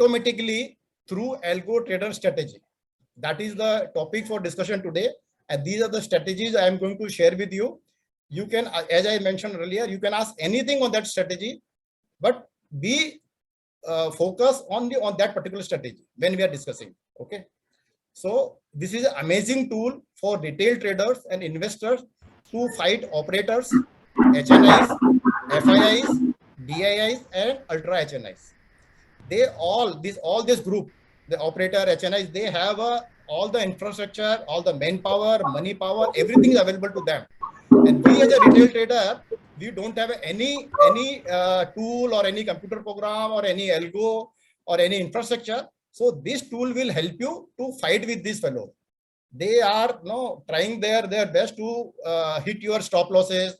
automatically through AlgoTrader strategy. That is the topic for discussion today. And these are the strategies I am going to share with you. You can, as I mentioned earlier, you can ask anything on that strategy, but be focus only on that particular strategy when we are discussing. Okay. So this is an amazing tool for retail traders and investors to fight operators, HNIs, FIIs, DIIs, and ultra HNIs. They all this group, the operator HNIs, they have all the infrastructure, all the manpower, money power, everything is available to them. And we as a retail trader, we don't have any tool or any computer program or any algo or any infrastructure. So this tool will help you to fight with these fellows. They are trying their best to hit your stop losses,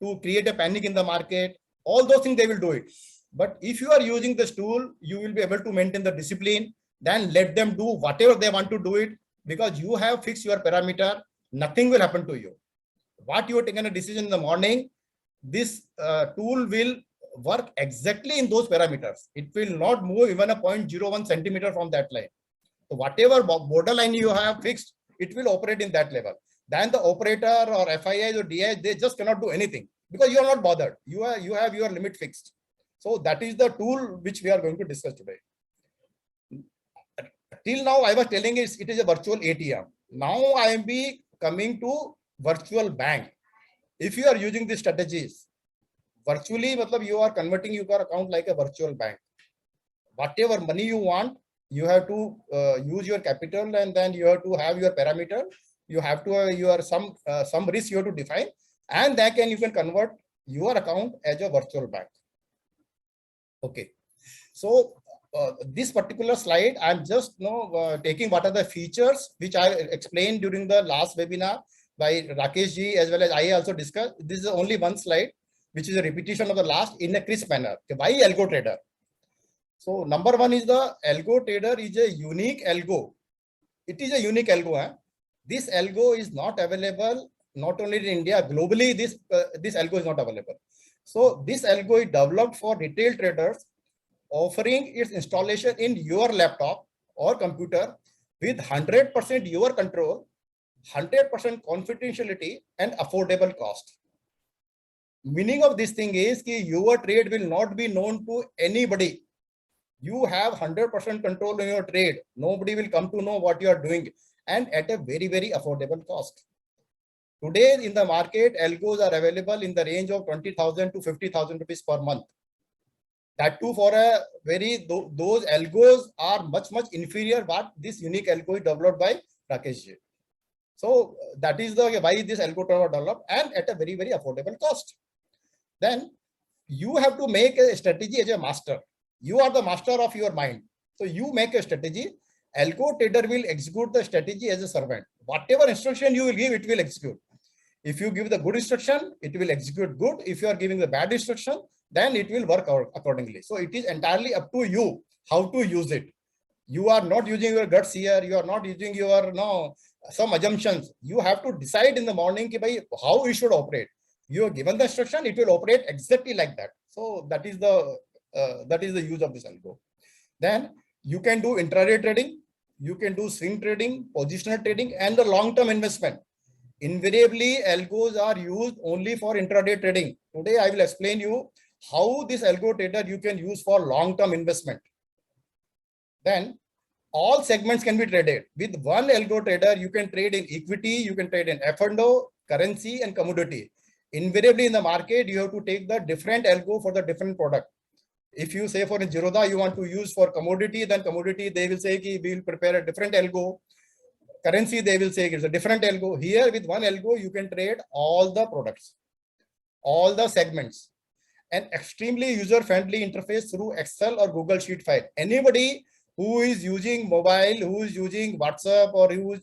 to create a panic in the market. All those things they will do it. But if you are using this tool, you will be able to maintain the discipline. Then let them do whatever they want to do it, because you have fixed your parameter. Nothing will happen to you. What you have taken a decision in the morning, this tool will work exactly in those parameters. It will not move even a 0.01 centimeter from that line. So whatever borderline you have fixed, it will operate in that level. Then the operator or FIIs or DIs, they just cannot do anything because you are not bothered. You have your limit fixed. So that is the tool which we are going to discuss today. Till now, I was telling it is a virtual ATM. Now I am coming to virtual bank. If you are using these strategies, virtually, you are converting your account like a virtual bank. Whatever money you want, you have to use your capital, and then you have to have your parameter. You have to some risk you have to define, and then you can convert your account as a virtual bank. Okay, so this particular slide, I'm just taking what are the features which I explained during the last webinar by Rakesh ji, as well as I also discussed. This is only one slide, which is a repetition of the last in a crisp manner. Why AlgoTrader? So number one is the AlgoTrader is a unique algo. It is a unique algo. Huh? This algo is not available not only in India, globally this algo is not available. So this algo is developed for retail traders, offering its installation in your laptop or computer with 100% your control, 100% confidentiality, and affordable cost. Meaning of this thing is that your trade will not be known to anybody. You have 100% control in your trade. Nobody will come to know what you are doing, and at a very, very affordable cost. Today in the market, algos are available in the range of 20,000 to 50,000 rupees per month. That too for a those algos are much inferior what this unique algo is developed by Rakesh ji. So that is the why this algo was developed, and at a very, very affordable cost. Then you have to make a strategy as a master. You are the master of your mind. So you make a strategy. AlgoTrader will execute the strategy as a servant. Whatever instruction you will give, it will execute. If you give the good instruction, it will execute good. If you are giving the bad instruction, then it will work out accordingly. So it is entirely up to you how to use it. You are not using your guts here. You are not using your some assumptions. You have to decide in the morning how it should operate. You are given the instruction, it will operate exactly like that. So that is the use of this algo. Then you can do intraday trading, you can do swing trading, positional trading, and the long-term investment. Invariably, algos are used only for intraday trading. Today, I will explain you how this AlgoTrader you can use for long-term investment. Then all segments can be traded. With one AlgoTrader, you can trade in equity, you can trade in F&O, currency, and commodity. Invariably in the market, you have to take the different algo for the different product. If you say for a Zerodha, you want to use for commodity, then commodity, they will say we will prepare a different algo. Currency, they will say it's a different algo. Here with one algo, you can trade all the products, all the segments. An extremely user-friendly interface through Excel or Google Sheet file. Anybody who is using mobile, who is using WhatsApp, or who is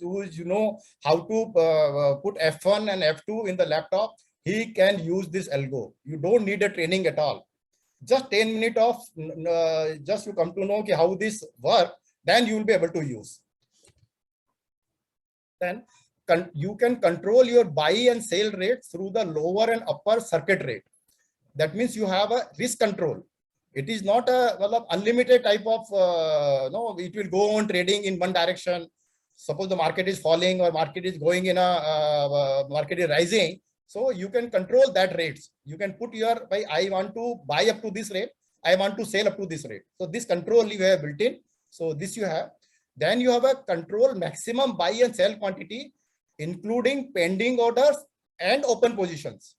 how to put F1 and F2 in the laptop, he can use this algo. You don't need a training at all. Just 10 minutes of just you come to know how this works, then you will be able to use. Then you can control your buy and sell rate through the lower and upper circuit rate. That means you have a risk control. It is not a unlimited type of, no, it will go on trading in one direction. Suppose the market is falling or market is going in market is rising. So you can control that rates. You can put your, I want to buy up to this rate. I want to sell up to this rate. So this control you have built in. So this you have. Then you have a control maximum buy and sell quantity, including pending orders and open positions.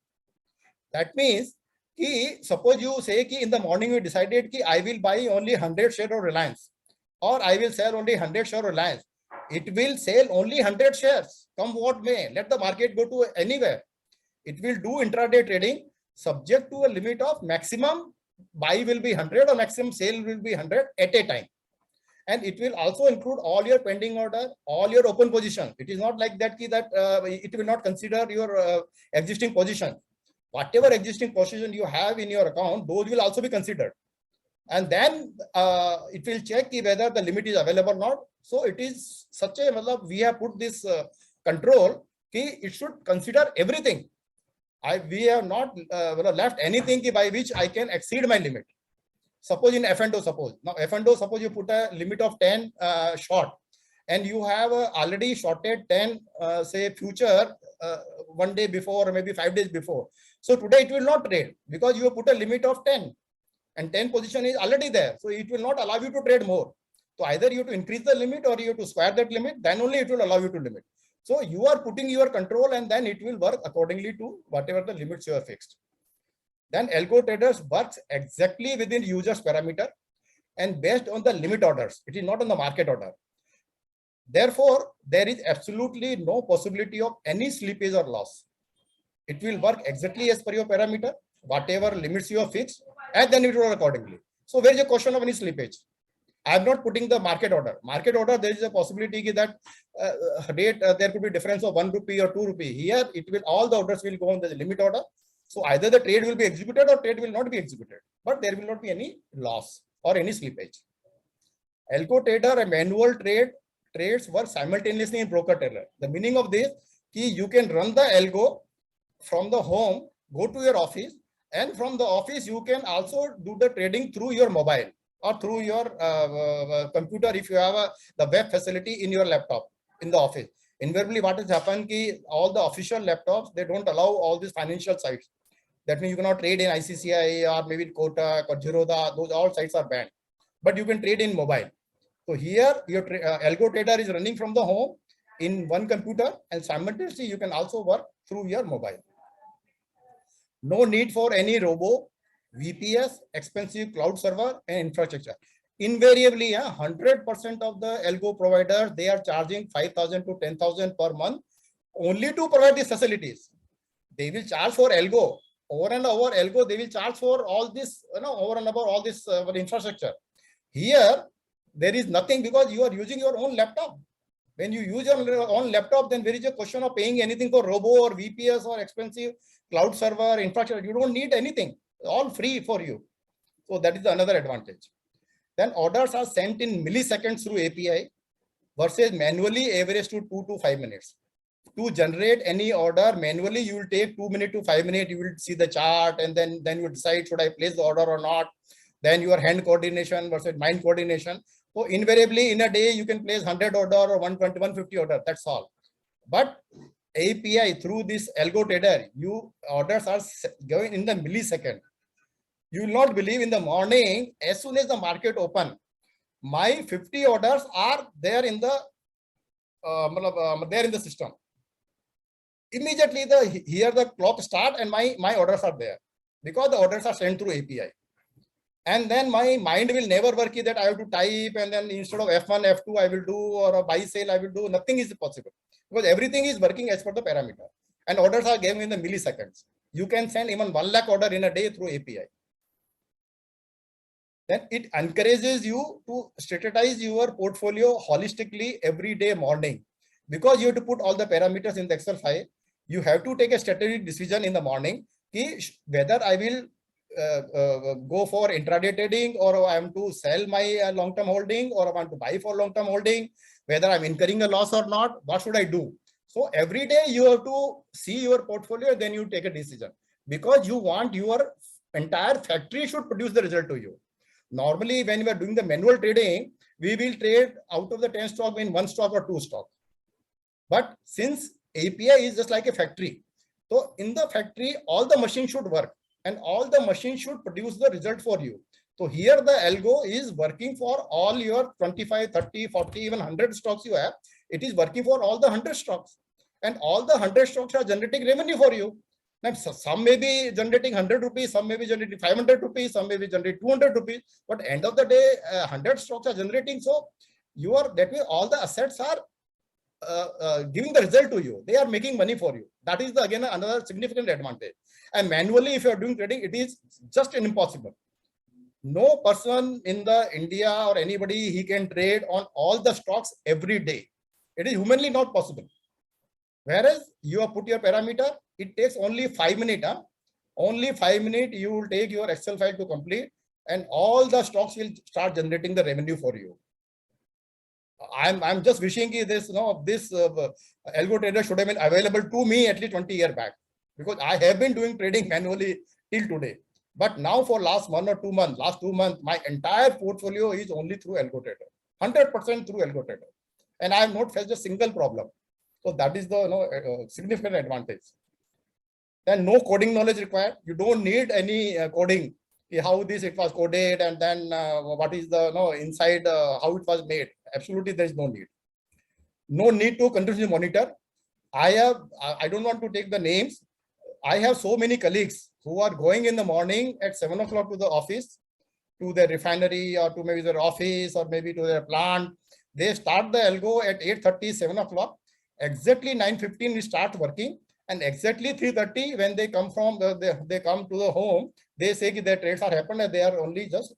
That means, suppose you say in the morning you decided I will buy only 100 share of Reliance, or I will sell only 100 share of Reliance. It will sell only 100 shares, come what may. Let the market go to anywhere. It will do intraday trading subject to a limit of maximum buy will be 100 or maximum sale will be 100 at a time. And it will also include all your pending order, all your open position. It is not like that it will not consider your existing position. Whatever existing position you have in your account, those will also be considered. And then it will check whether the limit is available or not. So it is such a, we have put this control, it should consider everything. We have not left anything by which I can exceed my limit. Suppose in F&O, suppose you put a limit of 10 short, and you have already shorted 10, say future 1 day before or maybe 5 days before. So today it will not trade because you have put a limit of 10 and 10 position is already there. So it will not allow you to trade more. So either you have to increase the limit or you have to square that limit, then only it will allow you to limit. So you are putting your control and then it will work accordingly to whatever the limits you have fixed. Then AlgoTrader works exactly within user's parameter and based on the limit orders. It is not on the market order. Therefore, there is absolutely no possibility of any slippage or loss. It will work exactly as per your parameter, whatever limits you have fixed, and then it will work accordingly. So where is the question of any slippage? I am not putting the market order. Market order, there is a possibility that there could be difference of 1 rupee or 2 rupee. Here, it will, all the orders will go on the limit order. So either the trade will be executed or trade will not be executed, but there will not be any loss or any slippage. AlgoTrader and manual trades work simultaneously in broker-dealer. The meaning of this, you can run the algo from the home, go to your office, and from the office, you can also do the trading through your mobile or through your computer if you have the web facility in your laptop in the office. Invariably, what has happened, all the official laptops, they don't allow all these financial sites. That means you cannot trade in ICCI or maybe Kotak or Zerodha. Those all sites are banned. But you can trade in mobile. So here, your AlgoTrader is running from the home in one computer, and simultaneously you can also work through your mobile. No need for any robo, VPS, expensive cloud server and infrastructure. Invariably, 100% of the algo providers, they are charging 5,000 to 10,000 per month only to provide these facilities. They will charge for algo. Over and over algo, they will charge for all this, over and above all this infrastructure. Here, there is nothing because you are using your own laptop. When you use your own laptop, then there is a question of paying anything for robo or VPS or expensive cloud server infrastructure. You don't need anything, all free for you. So that is another advantage. Then orders are sent in milliseconds through API versus manually average to 2 to 5 minutes. To generate any order manually, you will take 2 minutes to 5 minutes. You will see the chart and then you decide, should I place the order or not? Then your hand coordination versus mind coordination. So invariably in a day, you can place 100 order or 120, 150 order. That's all. But API through this AlgoTrader, orders are going in the millisecond. You will not believe, in the morning, as soon as the market open, my 50 orders are there in the system. Immediately here the clock start and my orders are there because the orders are sent through API. And then my mind will never work that I have to type and then instead of F1, F2 I will do, or a buy sale I will do. Nothing is possible because everything is working as per the parameter and orders are given in the milliseconds. You can send even 1 lakh order in a day through API. Then it encourages you to strategize your portfolio holistically every day morning, because you have to put all the parameters in the Excel file. You have to take a strategic decision in the morning whether I will go for intraday trading, or I am to sell my long-term holding, or I want to buy for long-term holding, whether I'm incurring a loss or not, what should I do? So every day you have to see your portfolio, then you take a decision, because you want your entire factory should produce the result to you. Normally, when we are doing the manual trading, we will trade out of the 10 stock in 1 stock or 2 stock. But since API is just like a factory, so in the factory, all the machines should work and all the machines should produce the result for you. So here the algo is working for all your 25, 30, 40, even 100 stocks you have. It is working for all the 100 stocks, and all the 100 stocks are generating revenue for you. Now, some may be generating 100 rupees, some may be generating 500 rupees, some may be generating 200 rupees. But end of the day, 100 stocks are generating. So you are, that way all the assets are giving the result to you. They are making money for you. That is the, again, another significant advantage. And manually, if you are doing trading, it is just impossible. No person in the India or anybody, he can trade on all the stocks every day. It is humanly not possible. Whereas you have put your parameter, it takes only 5 minutes. Only 5 minutes you will take your Excel file to complete, and all the stocks will start generating the revenue for you. I'm just wishing this, this AlgoTrader should have been available to me at least 20 years back, because I have been doing trading manually till today. But now for last 1 or 2 months, last 2 months, my entire portfolio is only through AlgoTrader, 100% through AlgoTrader, and I have not faced a single problem. So that is the significant advantage. Then no coding knowledge required. You don't need any coding. How it was coded, and then what is the inside, how it was made. Absolutely, there is no need. No need to continuously monitor. I don't want to take the names. I have so many colleagues who are going in the morning at 7 o'clock to the office, to their refinery, or to maybe their office, or maybe to their plant. They start the algo at 8:30, 7 o'clock. Exactly 9:15 we start working, and exactly 3:30 when they come from they come to the home, they say that their trades are happened and they are only just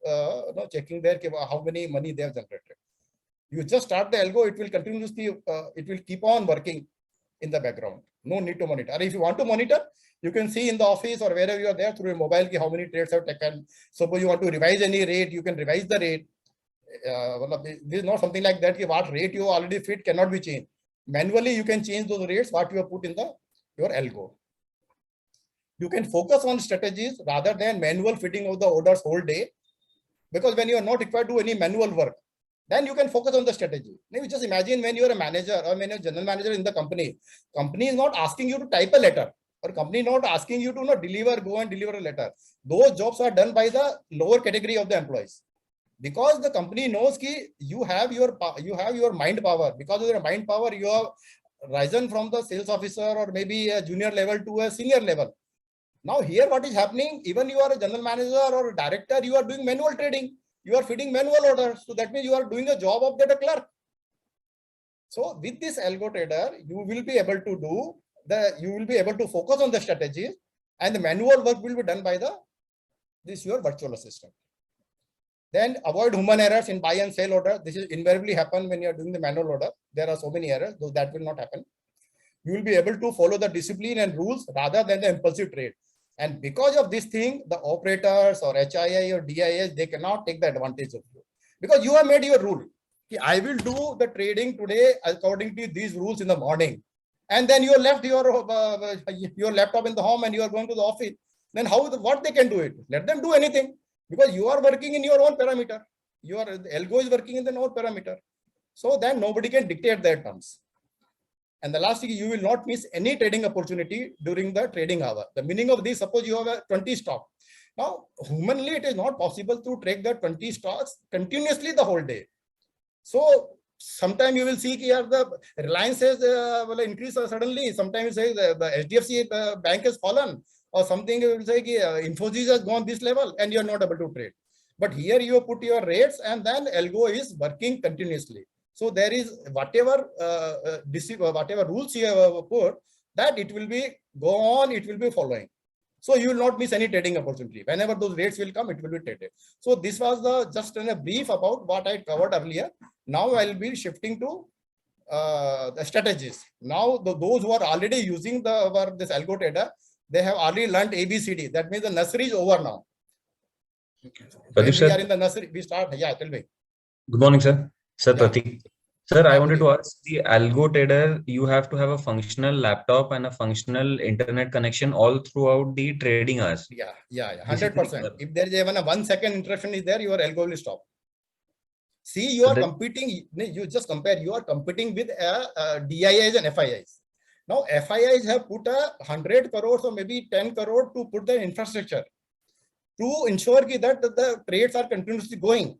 checking their how many money they have generated. You just start the algo, it will continuously it will keep on working in the background. No need to monitor. If you want to monitor, you can see in the office or wherever you are there through your mobile how many trades have taken. Suppose you want to revise any rate, you can revise the rate. This is not something like that. What rate you already fit cannot be changed. Manually, you can change those rates what you have put in your algo. You can focus on strategies rather than manual fitting of the orders whole day, because when you are not required to do any manual work, then you can focus on the strategy. Maybe just imagine when you are a manager or when you're a general manager in the company is not asking you to type a letter, or company not asking you to go and deliver a letter. Those jobs are done by the lower category of the employees, because the company knows that you have your mind power. Because of your mind power, you have risen from the sales officer or maybe a junior level to a senior level. Now here what is happening, even you are a general manager or a director, you are doing manual trading. You are feeding manual orders. So that means you are doing a job of that clerk. So with this AlgoTrader, you will be able to focus on the strategies, and the manual work will be done by your virtual assistant. Then avoid human errors in buy and sell order. This is invariably happen when you are doing the manual order. There are so many errors, though that will not happen. You will be able to follow the discipline and rules rather than the impulsive trade. And because of this thing, the operators or HII or DIS, they cannot take the advantage of you, because you have made your rule. I will do the trading today according to these rules in the morning, and then you left your laptop in the home and you are going to the office. Then what they can do it? Let them do anything, because you are working in your own parameter. The algo is working in the own parameter. So then nobody can dictate their terms. And the last thing, you will not miss any trading opportunity during the trading hour. The meaning of this, suppose you have a 20 stock. Now, humanly, it is not possible to trade the 20 stocks continuously the whole day. So sometimes you will see here the Reliance has will increase suddenly. Sometimes you say the IDFC bank has fallen, or something you will say Infosys has gone this level and you are not able to trade. But here you put your rates and then algo is working continuously. So there is whatever rules you have put, that it will be it will be following. So you will not miss any trading opportunity. Whenever those rates will come, it will be traded. So this was just a brief about what I covered earlier. Now I will be shifting to the strategies. Now those who are already using this AlgoTrader, they have already learned ABCD. That means the nursery is over now. When we are in the nursery, we start. Yeah, tell me. Good morning, sir. Sir, Pratik. Sir, I wanted to ask the AlgoTrader, you have to have a functional laptop and a functional internet connection all throughout the trading hours. Yeah, 100%. If there is even a 1 second interruption is there, your algo will stop. See, you are competing, you just compare, you are competing with DIIs and FIIs. Now, FIIs have put 100 crores or maybe 10 crore to put the infrastructure to ensure that the trades are continuously going.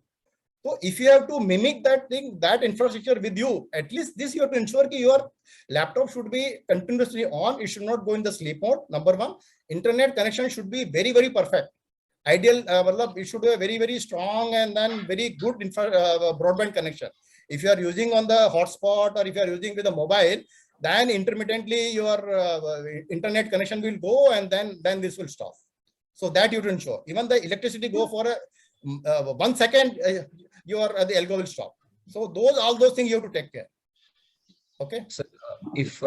So if you have to mimic that thing, that infrastructure with you, at least this you have to ensure that your laptop should be continuously on. It should not go in the sleep mode. Number one, internet connection should be very, very perfect. Ideal, it should be a very, very strong and then very good broadband connection. If you are using on the hotspot or if you are using with a mobile, then intermittently your internet connection will go and then this will stop. So that you to ensure. Even the electricity go for a 1 second, the algo will stop. So all those things you have to take care. Okay. So if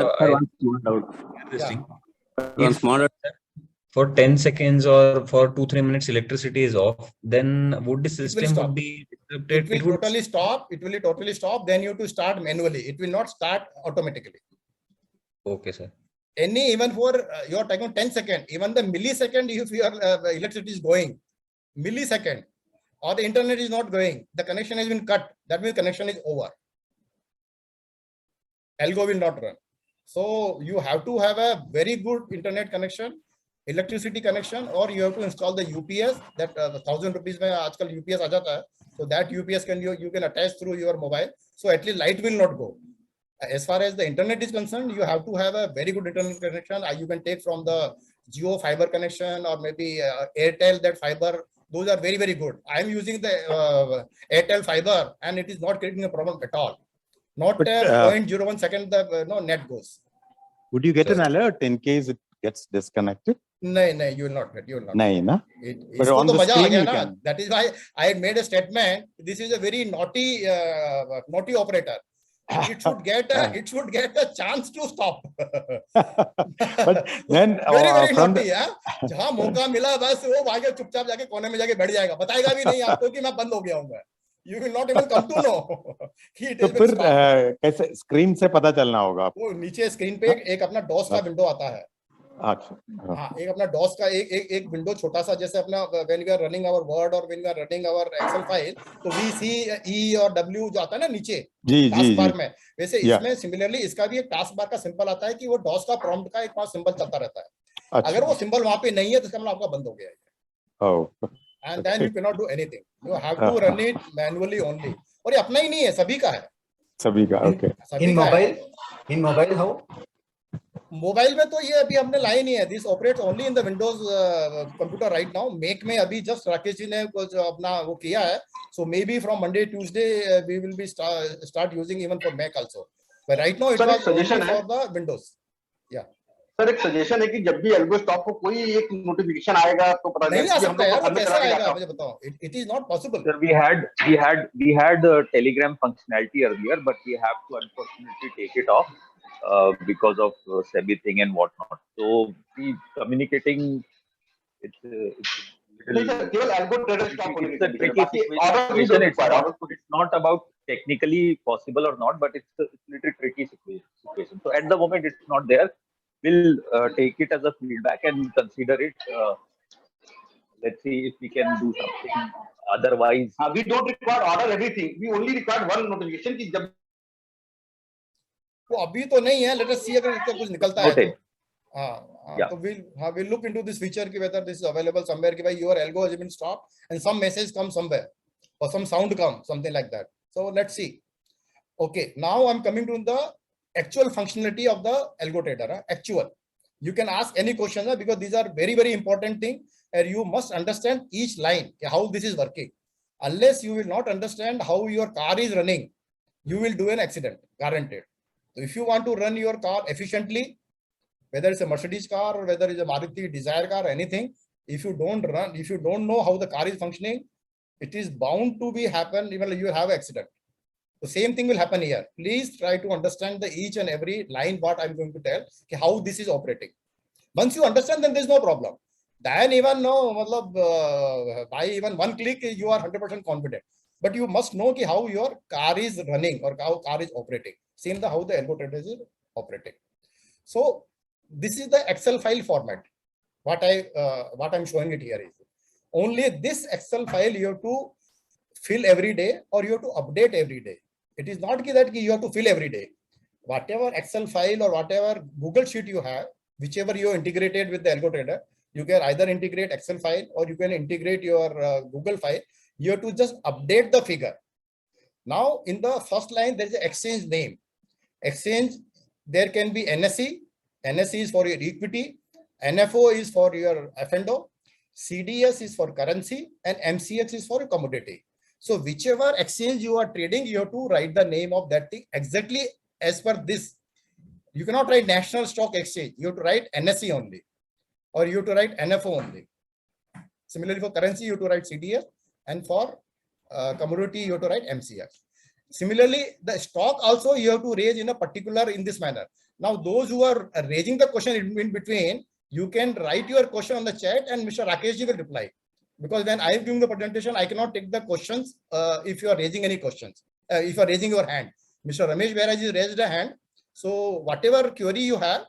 for 10 seconds or for 2-3 minutes electricity is off, then would the system would be disrupted? It will totally stop. It will totally stop. Then you have to start manually. It will not start automatically. Okay, sir. Even for you are taking 10 seconds, even the millisecond, if your electricity is going, millisecond, or the internet is not going, the connection has been cut. That means connection is over. Algo will not run. So you have to have a very good internet connection, electricity connection, or you have to install the UPS. That 1,000 rupees mein aajkal UPS aa jata hai. So that UPS you can attach through your mobile. So at least light will not go. As far as the internet is concerned, you have to have a very good internet connection. You can take from the Jio fiber connection or maybe Airtel, that fiber. Those are very, very good. I am using the Airtel fiber and it is not creating a problem at all. Not 0.01 second the net goes. Would you get an alert in case it gets disconnected? No, you will not get. You will not. No. But on the screen you can. That is why I had made a statement. This is a very naughty operator. It should get a chance to stop. But then very, very naughty, जहाँ मौका मिला बस वो भागे चुपचाप जाके कोने में जाके बैठ जाएगा, बताएगा भी नहीं आपको कि मैं बंद हो गया हूँ मैं. You will not even come to know. तो फिर कैसे स्क्रीन से पता चलना होगा? वो नीचे स्क्रीन पे एक अपना डॉस का विंडो आता है. अच्छा. हाँ, एक अपना डॉस का एक विंडो छोटा सा, जैसे अपना when we are running our word or when we are running our Excel file, तो V, C, E और W जो आता है ना नीचे टास्क बार में, वैसे इसमें सिमिलरली इसका भी एक टास्क बार का सिंबल आता है कि वो डॉस का प्रॉम्प्ट का एक पास सिंबल चलता रहता है. अगर वो सिंबल वहां पे नहीं है तो इसका मतलब आपका बंद हो गया है. And then you cannot do anything. You have to run it manually only. और ये अपना ही नहीं है, सभी का है. सभी का. Okay. In mobile how? Mobile में तो ये अभी हमने लाई नहीं है. This operates only in the Windows computer right now. Make में अभी जस्ट राकेश जी ने कुछ अपना वो किया है. So maybe from Monday Tuesday we will be start using even for Mac also. But right now it was suggestion for the Windows. Yeah sir एक suggestion है कि जब भी एल्गो स्टॉप को कोई एक नोटिफिकेशन आएगा तो पता नहीं आ सकता यार, कैसे आएगा मुझे बताओ. It is not possible. Sir, we had Telegram functionality earlier, but we have to unfortunately take it off because of SEBI thing and whatnot. So the communicating it's केवल AlgoTrader स्टॉप होने it's a tricky situation. It's not about technically possible or not, but it's a little tricky situation. So at the moment it's not there. We'll take it as a feedback and consider it. Let's see if we can do something. Otherwise, we don't require order everything. We only require one notification कि जब वो अभी तो नहीं है. Let us see अगर इसका कुछ निकलता है. तो we'll look into this feature कि whether this is available somewhere कि भाई your algo has been stopped and some message comes somewhere or some sound comes, something like that. So let's see. Okay, now I'm coming to the actual functionality of the AlgoTrader. Actual. You can ask any question because these are very, very important thing, and you must understand each line how this is working. Unless you will not understand how your car is running, you will do an accident, guaranteed. So if you want to run your car efficiently, whether it's a Mercedes car or whether it's a Maruti Desire car or anything, if you don't know how the car is functioning, it is bound to be happen. Even you will have an accident. The same thing will happen here. Please try to understand the each and every line what I'm going to tell, how this is operating. Once you understand, then there's no problem. Then even by even one click, you are 100% confident. but you must know ki how your car is running or how car is operating. Same how the AlgoTrader is operating. So this is the Excel file format. What I'm showing it here is only this Excel file you have to fill every day or you have to update every day. It is not that you have to fill every day. Whatever Excel file or whatever Google sheet you have, whichever you integrated with the AlgoTrader, you can either integrate Excel file or you can integrate your Google file. You have to just update the figure. Now in the first line, there is an exchange name. Exchange, there can be NSE. NSE is for your equity. NFO is for your F&O. CDS is for currency and MCX is for commodity. So whichever exchange you are trading, you have to write the name of that thing exactly as per this. You cannot write National Stock Exchange. You have to write NSE only, or you have to write NFO only. Similarly, for currency, you have to write CDS, and for commodity, you have to write MCX. Similarly, the stock also you have to raise in a particular in this manner. Now, those who are raising the question in between, you can write your question on the chat and Mr. Rakeshji will reply. Because when I am giving the presentation, I cannot take the questions if you are raising any questions. If you are raising your hand. Mr. Ramesh Bairaji raised a hand. So whatever query you have,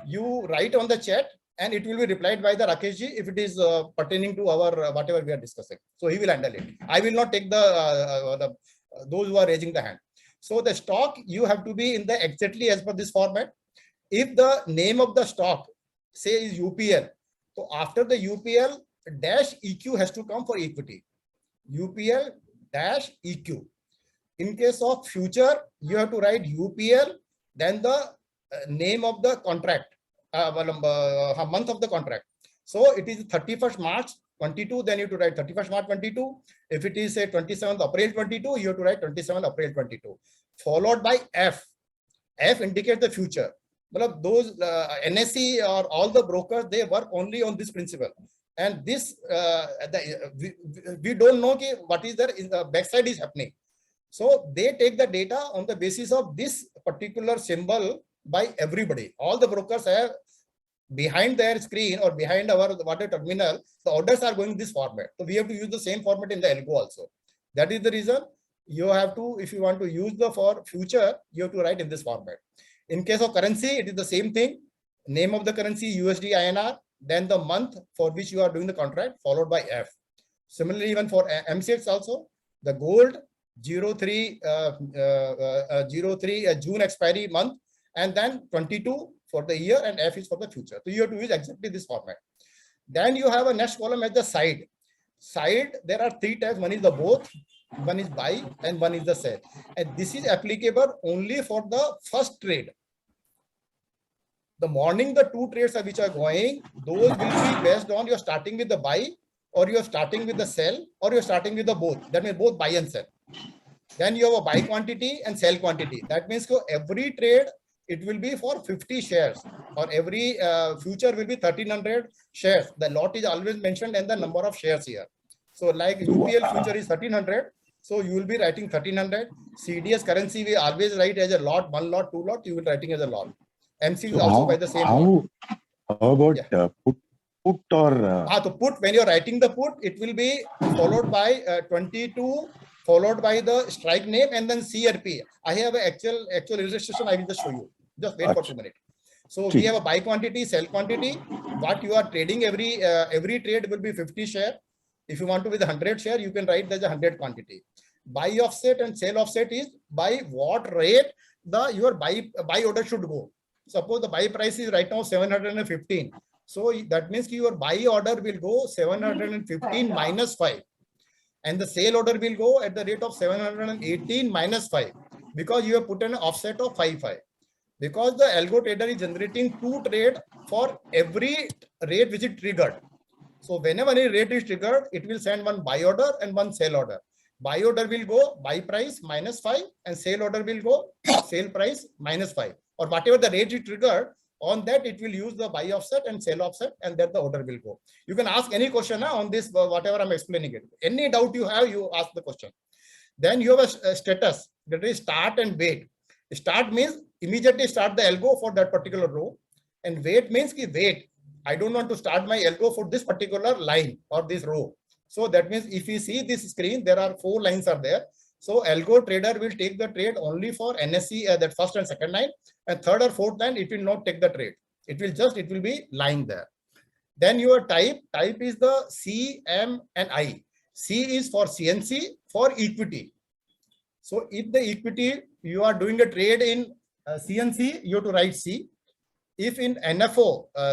you write on the chat and it will be replied by the Rakeshji if it is pertaining to our whatever we are discussing. So he will handle it. I will not take the those who are raising the hand. So the stock, you have to be in the exactly as per this format. If the name of the stock, say is UPL, so after the UPL, dash EQ has to come for equity. UPL dash EQ. In case of future, you have to write UPL, then the name of the contract, month of the contract. So it is 31st March 22, then you have to write 31st March 22. If it is say 27th April 22, you have to write 27th April 22. Followed by F. F indicates the future. Those NSE or all the brokers, they work only on this principle. And this, we don't know what is there in the backside is happening. So they take the data on the basis of this particular symbol by everybody. All the brokers have behind their screen or behind our water terminal, the orders are going this format. So we have to use the same format in the algo also. That is the reason you have to, if you want to use the for future, you have to write in this format. In case of currency, it is the same thing. Name of the currency, USD INR, then the month for which you are doing the contract, followed by F. Similarly, even for MCX also, the gold 03 June expiry month, and then 22 for the year, and F is for the future. So you have to use exactly this format. Then you have a next column at the side. Side, there are three types. One is the both, one is buy, and one is the sell. And this is applicable only for the first trade. The morning, the two trades which are going, those will be based on you're starting with the buy, or you're starting with the sell, or you're starting with the both. That means both buy and sell. Then you have a buy quantity and sell quantity. That means every trade, it will be for 50 shares, or every future will be 1300 shares. The lot is always mentioned and the number of shares here. So like UPL future is 1300. So you will be writing 1300. CDS currency, we always write as a lot, one lot, two lot, you will writing as a lot. MC is also by the same lot. How about put or? So put, when you're writing the put, it will be followed by 22, followed by the strike name and then CRP. I have an actual illustration. I will just show you. Just wait for 2 minutes. So we have a buy quantity, sell quantity. What you are trading every trade will be 50 share. If you want to with 100 share, you can write there's a 100 quantity. Buy offset and sell offset is by what rate your buy order should go. Suppose the buy price is right now 715. So that means your buy order will go 715 minus 5. And the sale order will go at the rate of 718 minus 5. Because you have put an offset of 5. Because the AlgoTrader is generating two trades for every rate which is triggered. So whenever any rate is triggered, it will send one buy order and one sell order. Buy order will go buy price minus 5 and sale order will go sale price minus 5. Or whatever the rate is triggered, on that it will use the buy offset and sell offset, and then the order will go. You can ask any question on this, whatever I'm explaining it. Any doubt you have, you ask the question. Then you have a status, that is start and wait. Start means immediately start the algo for that particular row, and wait means wait. I don't want to start my algo for this particular line or this row. So that means if you see this screen, there are 4 lines are there. So AlgoTrader will take the trade only for NSE, that first and second line, and third or fourth line, it will not take the trade. It will be lying there. Then your type is the C, M, and I. C is for CNC for equity. So if the equity, you are doing a trade in CNC, you have to write C. If in NFO,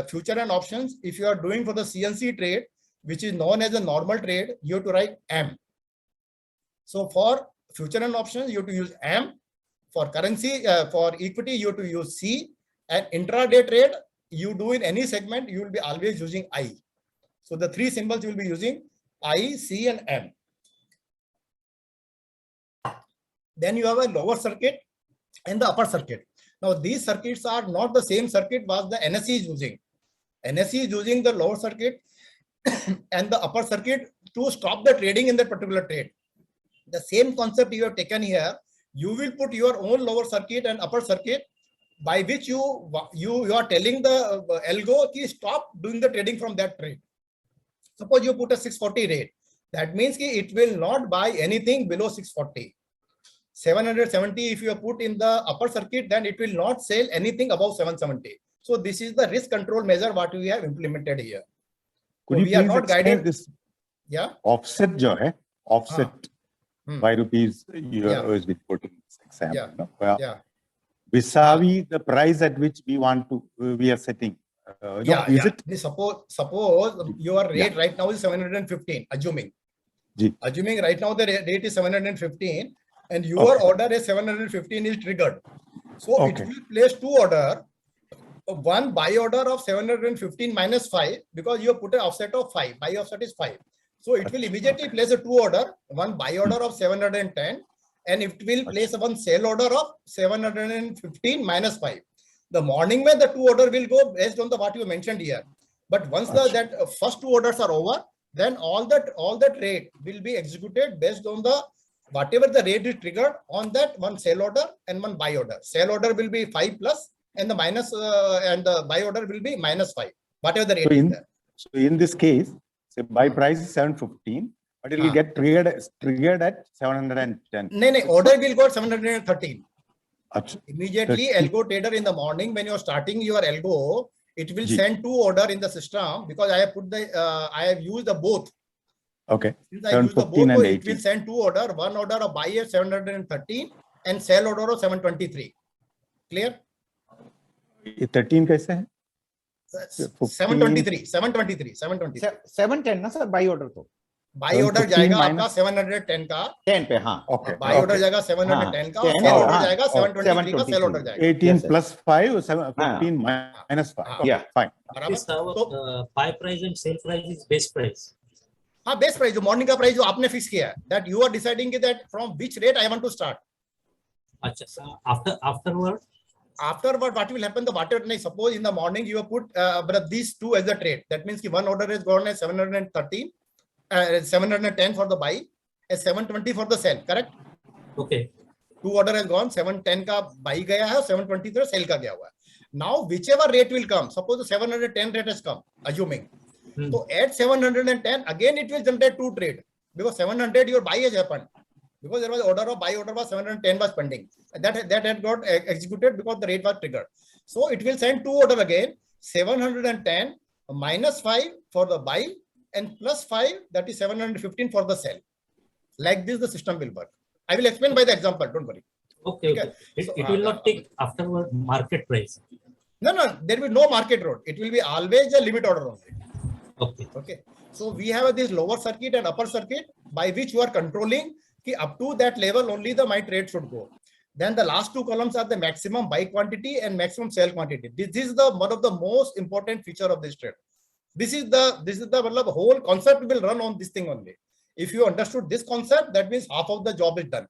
future and options, if you are doing for the CNC trade, which is known as a normal trade, you have to write M. So for future and options, you have to use M. For currency, for equity, you have to use C. And intraday trade, you do in any segment, you will be always using I. So the 3 symbols you will be using I, C, and M. Then you have a lower circuit and the upper circuit. Now these circuits are not the same circuit was the NSE is using. NSE is using the lower circuit and the upper circuit to stop the trading in that particular trade. The same concept you have taken here, you will put your own lower circuit and upper circuit by which you are telling the algo to stop doing the trading from that trade. Suppose you put a 640 rate. That means it will not buy anything below 640. 770, if you put in the upper circuit, then it will not sell anything above 770. So this is the risk control measure what we have implemented here. Could so you we are please not explain guided. this Yeah. offset jo hai, offset by rupees you Yeah. always been putting this example. Yeah. No? Well, Yeah. vis-a-vis the price at which we want to, we are setting. Yeah, is yeah. it? Suppose your rate right now is 715, assuming. Assuming right now the rate is 715 and your order is 715 is triggered. So it will place 2 order. One buy order of 715 minus 5 because you put an offset of 5. Buy offset is 5. So it will immediately place a 2 order, one buy order of 710 and it will place one sell order of 715 minus 5. The morning when the 2 order will go based on the what you mentioned here. But once that first 2 orders are over, then all the trade will be executed based on the whatever the rate is triggered on that one sell order and one buy order. Sell order will be 5 plus and the minus and the buy order will be minus 5. Whatever the rate is there. So in this case, say buy price is 715, but it will get triggered at 710. No, order will go at 713. Achha. Immediately, AlgoTrader in the morning when you are starting your algo, it will send 2 order in the system because I have put the I have used the both. Okay. Since I use the both, so it will send 2 order. One order of buy at 713 and sell order of 723. Clear? 13 kaise hai? 723. 710 ना sir by order तो by order जाएगा आपका 710 का 10 पे हाँ by order जाएगा 710 का cell order जाएगा 723 का सेल ऑर्डर जाएगा 18 plus 5 15 minus 5 yeah fine तो buy price and sell price is base price. हाँ बेस प्राइस जो मॉर्निंग का प्राइस जो आपने फिक्स किया है that you are deciding that from which rate I want to start. अच्छा afterward what will happen, the whatever nahi, suppose in the morning you have put these 2 as a trade, that means one order has gone as 713 710 for the buy and 720 for the sell, correct? Okay. 2 order has gone, 710 का buy गया है, 723 sell का गया हुआ है. Now whichever rate will come, suppose the 710 rate has come, assuming. So at 710 again it will generate 2 trade because 700 your buy has happened because there was order of buy order was 710 was pending that had got executed because the rate was triggered. So it will send 2 order again, 710 minus 5 for the buy and plus 5, that is 715 for the sell. Like this the system will work. I will explain by the example, don't worry. Okay. It will not take afterward market price. No, there will be no market road. It will be always a limit order only. Okay. So we have this lower circuit and upper circuit by which you are controlling ki up to that level only my trade should go. Then the last 2 columns are the maximum buy quantity and maximum sell quantity. This is the one of the most important feature of this trade. This is the whole concept will run on this thing only. If you understood this concept, that means half of the job is done.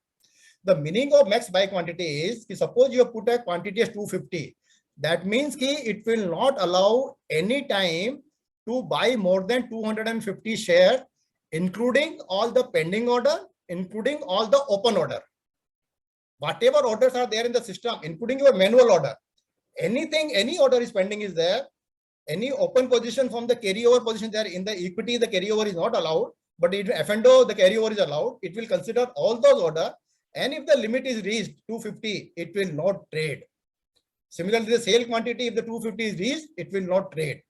The meaning of max buy quantity is ki suppose you put a quantity as 250. That means ki it will not allow any time to buy more than 250 shares, including all the pending order, including all the open order. Whatever orders are there in the system, including your manual order, anything, any order is pending is there, any open position from the carryover position there in the equity, the carryover is not allowed. but if F&O, the carryover is allowed, it will consider all those orders. And if the limit is reached 250, it will not trade. Similarly, the sale quantity, if the 250 is reached, it will not trade.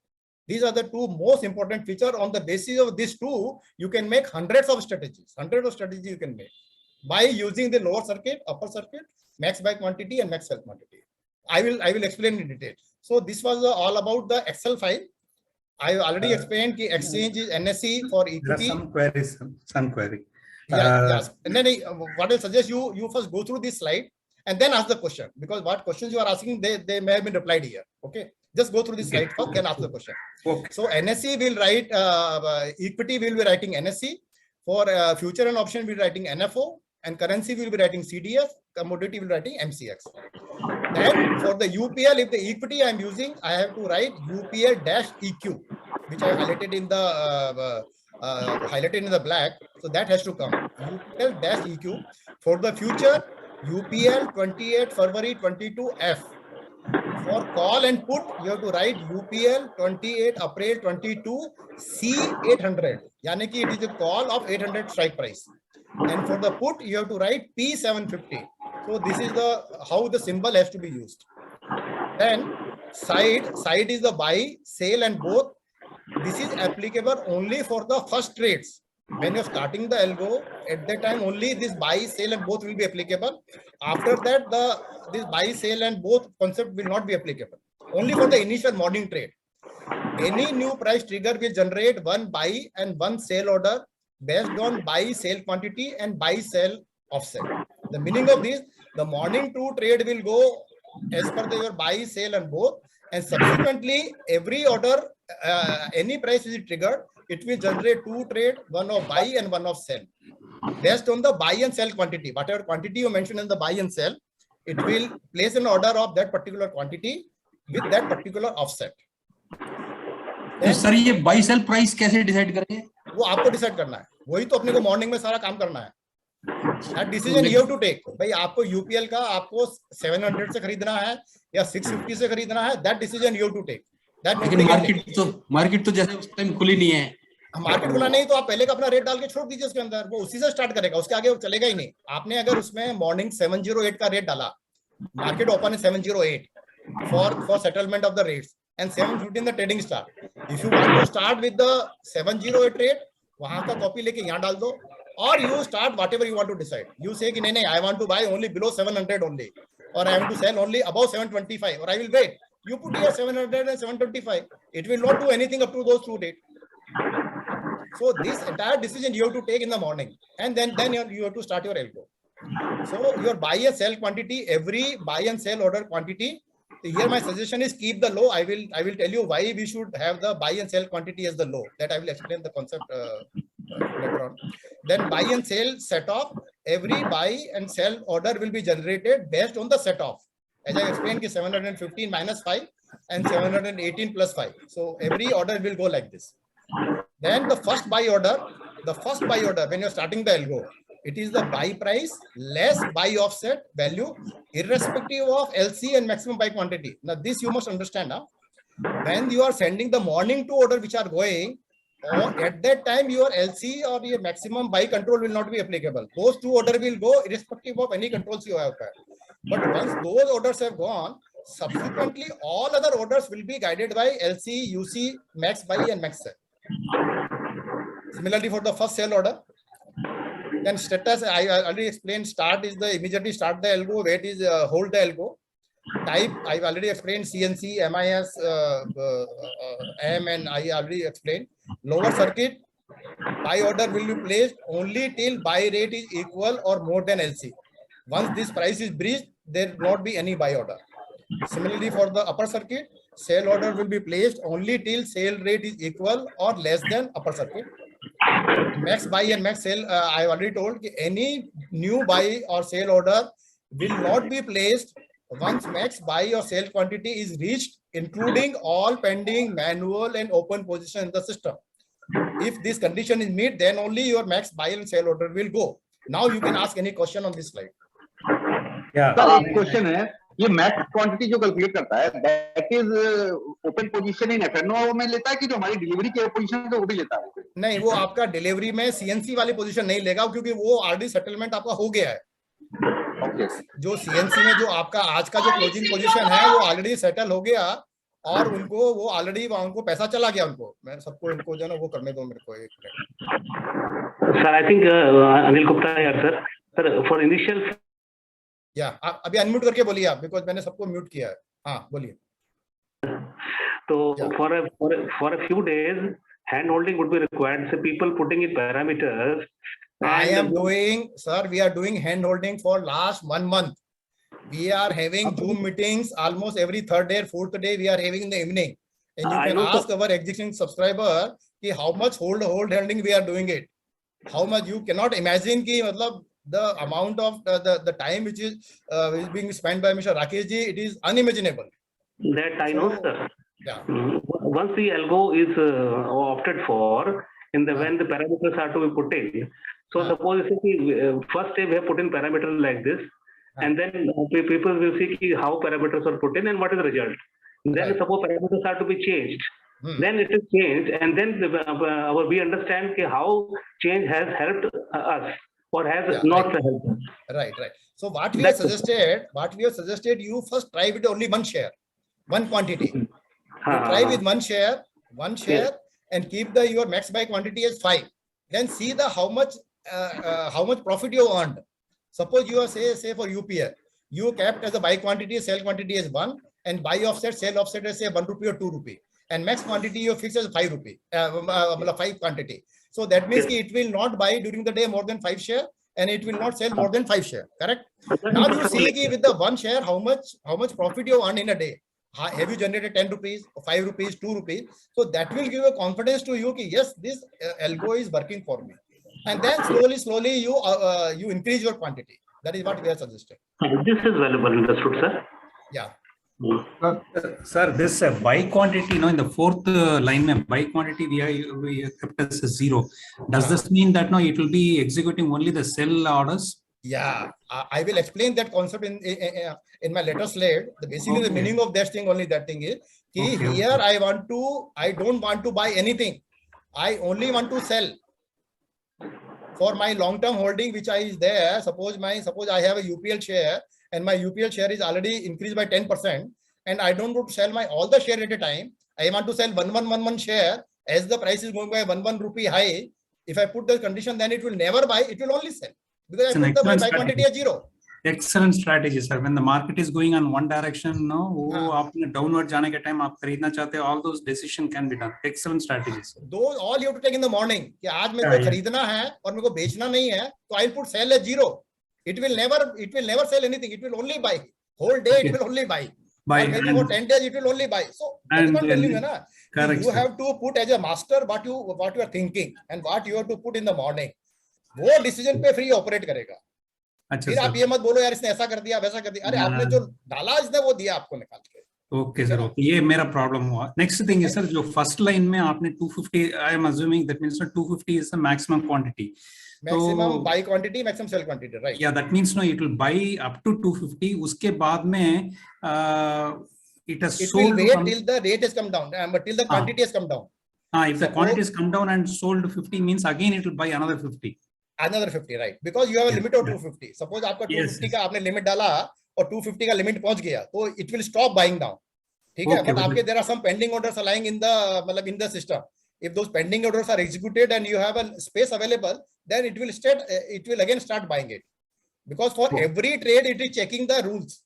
These are the two most important features. On the basis of these two, you can make hundreds of strategies. Hundreds of strategies you can make by using the lower circuit, upper circuit, max buy quantity, and max sell quantity. I will explain in detail. So this was all about the Excel file. I already explained the exchange is NSE for equity. There are some queries, some query. Yes. And then what I suggest you first go through this slide and then ask the question, because what questions you are asking, they may have been replied here. Okay. Just go through this slide first, then ask the question. Okay. So NSE will write equity will be writing NSE. For future and option will be writing NFO, and currency will be writing CDF, commodity will be writing MCX. Then for the UPL, if the equity I am using, I have to write UPL-EQ, which I highlighted in the black. So that has to come. UPL-EQ. For the future, UPL 28 February 22F. For call and put, you have to write UPL 28 April 22 C800. Yani ki it is a call of 800 strike price. And for the put, you have to write P750. So this is how the symbol has to be used. Then side is the buy, sale, and both. This is applicable only for the first trades. When you're starting the algo, at that time only this buy, sale, and both will be applicable. After that, this buy, sale, and both concept will not be applicable. Only for the initial morning trade. Any new price trigger will generate one buy and one sell order based on buy, sale quantity and buy, sell offset. The meaning of this, the morning two trade will go as per your buy, sale, and both. And subsequently, every order, any price is triggered, it will generate two trade, one of buy and one of sell. Based on the buy and sell quantity, whatever quantity you mentioned in the buy and sell, it will place an order of that particular quantity with that particular offset. तो sir ये by sale price कैसे decide करेंगे? वो आपको decide करना है, वही तो अपने को मॉर्निंग में सारा काम करना है. That decision you have to take. भाई आपको यूपीएल का आपको 700 से खरीदना है या 650 से खरीदना है, that decision you have to take. लेकिन मार्केट तो जैसे उस टाइम खुली नहीं है. मार्केट खुला नहीं तो आप पहले का अपना रेट डाल के छोड़ दीजिए उसके अंदर, वो उसी से स्टार्ट करेगा, उसके आगे वो चलेगा ही नहीं. आपने अगर उसमें मॉर्निंग 708 का रेट डाला, मार्केट ओपन है 708 for settlement of the rates and 715 the trading start. If you want to start with the 708 rate, वहां का कॉपी लेके यहाँ डाल दो, or you start whatever you want to decide. You say कि नहीं, I want to buy only below 700 only, or I want to sell only above 725, or I will wait. You put here 700 and 725. It will not do anything up to those two dates. So this entire decision you have to take in the morning, and then you have to start your algo. So your buy and sell quantity, every buy and sell order quantity. Here my suggestion is keep the low. I will tell you why we should have the buy and sell quantity as the low. That I will explain the concept later on. Then buy and sell set off. Every buy and sell order will be generated based on the set off. As I explained, 715 minus 5 and 718 plus 5. So every order will go like this. Then the first buy order when you're starting the algo, it is the buy price less buy offset value irrespective of LC and maximum buy quantity. Now this you must understand now. When you are sending the morning two order which are going, or at that time your LC or your maximum buy control will not be applicable. Those two order will go irrespective of any controls you have. But once those orders have gone, subsequently all other orders will be guided by LC, UC, max buy and max sell. Similarly for the first sell order, then status I already explained. Start is the immediately start the algo. Wait is hold the algo. Type I've already explained. CNC, MIS, M, and I already explained. Lower circuit, buy order will be placed only till buy rate is equal or more than LC. Once this price is breached, there will not be any buy order. Similarly for the upper circuit, sell order will be placed only till sale rate is equal or less than upper circuit. Max buy and max sell, I already told any new buy or sale order will not be placed once max buy or sell quantity is reached, including all pending manual and open position in the system. If this condition is met, then only your max buy and sell order will go. Now you can ask any question on this slide. Yeah. Sir एक question है, ये max quantity जो calculate करता है, that is open position in F&O में लेता है कि जो हमारी डिलीवरी की पोजीशन है वो भी लेता है? नहीं, वो आपका डिलीवरी में सीएनसी वाली पोजीशन नहीं लेगा, क्योंकि वो ऑलरेडी सेटलमेंट आपका हो गया है। जो सीएनसी में जो आपका आज का जो क्लोजिंग पोजीशन है वो ऑलरेडी सेटल हो गया, और उनको वो ऑलरेडी उनको पैसा चला गया उनको। मैं सबको इनको जो है ना वो करने दो मेरे को एक minute. Sir I think Anil Gupta यार सर फॉर इनिशियल या आप अभी अनम्यूट करके बोलिए आप, बिकॉज मैंने सबको म्यूट किया है। हाँ बोलिए। तो for a few days hand holding would be required, so people putting in parameters. I am doing, sir, we are doing hand holding for last 1 month. We are having Zoom meetings almost every third day or fourth day we are having in the evening, and you can ask our existing subscriber ki how much hold holding we are doing it, how much you cannot imagine ki matlab the amount of the time which is being spent by Mr. Rakesh ji, it is unimaginable. That I know, sir. Yeah. Once the algo is opted for, in the when the parameters are to be put in. So suppose first day we have put in parameters like this, and then people will see how parameters are put in and what is the result. Then suppose parameters are to be changed. Then it is changed, and then we understand how change has helped us or has not helped us. Right. So what we have suggested, you first try with only one share, one quantity. You try with one share, and keep your max buy quantity as 5. Then see how much profit you earned. Suppose you are say for UPF, you kept as a buy quantity, sell quantity as 1, and buy offset, sell offset as say 1 rupee or 2 rupee, and max quantity you fix as 5 rupee, 5 quantity. So that means it will not buy during the day more than 5 share, and it will not sell more than 5 share. Correct? Now you see with the one share how much profit you earn in a day. Have you generated 10 rupees, 5 rupees, 2 rupees? So that will give a confidence to you that yes, this algo is working for me. And then slowly you increase your quantity. That is what we are suggesting. This is valuable, understood, sir. Yeah. Sir, this buy quantity, in the fourth line, buy quantity we kept as 0. Does this mean that it will be executing only the sell orders? Yeah, I will explain that concept in my later slide. Basically, the meaning of that thing is here I don't want to buy anything. I only want to sell for my long-term holding, which is there. Suppose I have a UPL share, and my UPL share is already increased by 10%, and I don't want to sell all the share at a time. I want to sell 1111 share as the price is going by 1 rupee high. If I put the condition, then it will never buy. It will only sell. Because I put the buy quantity at 0. Excellent strategy, sir. When the market is going on one direction, downward जाने के time आप खरीदना चाहते हो, all those decision can be done. Excellent strategy, sir. Those all you have to take in the morning. कि आज मेरे को खरीदना है और मेरे को बेचना नहीं है, तो I'll put sell at 0. It will never sell anything. It will only buy. Whole day it will only buy. Or maybe for 10 days it will only buy. So that's what I'm telling you, na. You have to put as a master what you are thinking and what you have to put in the morning. वो decision पे free operate करेगा। फिर आप ये मत बोलो यार इसने ऐसा कर दिया वैसा कर दिया। अरे आपने जो डाला इसने वो दिया आपको निकाल के। ओके सर, ओके, ये मेरा प्रॉब्लम हुआ। नेक्स्ट थिंग है सर, जो फर्स्ट लाइन में आपने 250, I am assuming that means 250 is the maximum quantity, maximum buy quantity, maximum sell quantity, right? या that means it will buy up to 250, उसके बाद में it has sold wait till the rate has come down, but till the quantity has come down. If the quantity has come down and sold 50 means again it will buy another 50. Another 50, right? Because you have a limit of 250. Suppose आपका 250 का आपने limit डाला और 250 का limit पहुंच गया, तो it will stop buying down. ठीक है? But आपके there are some pending orders lying in the system. If those pending orders are executed and you have a space available, then it will again start buying it. Because for every trade it is checking the rules.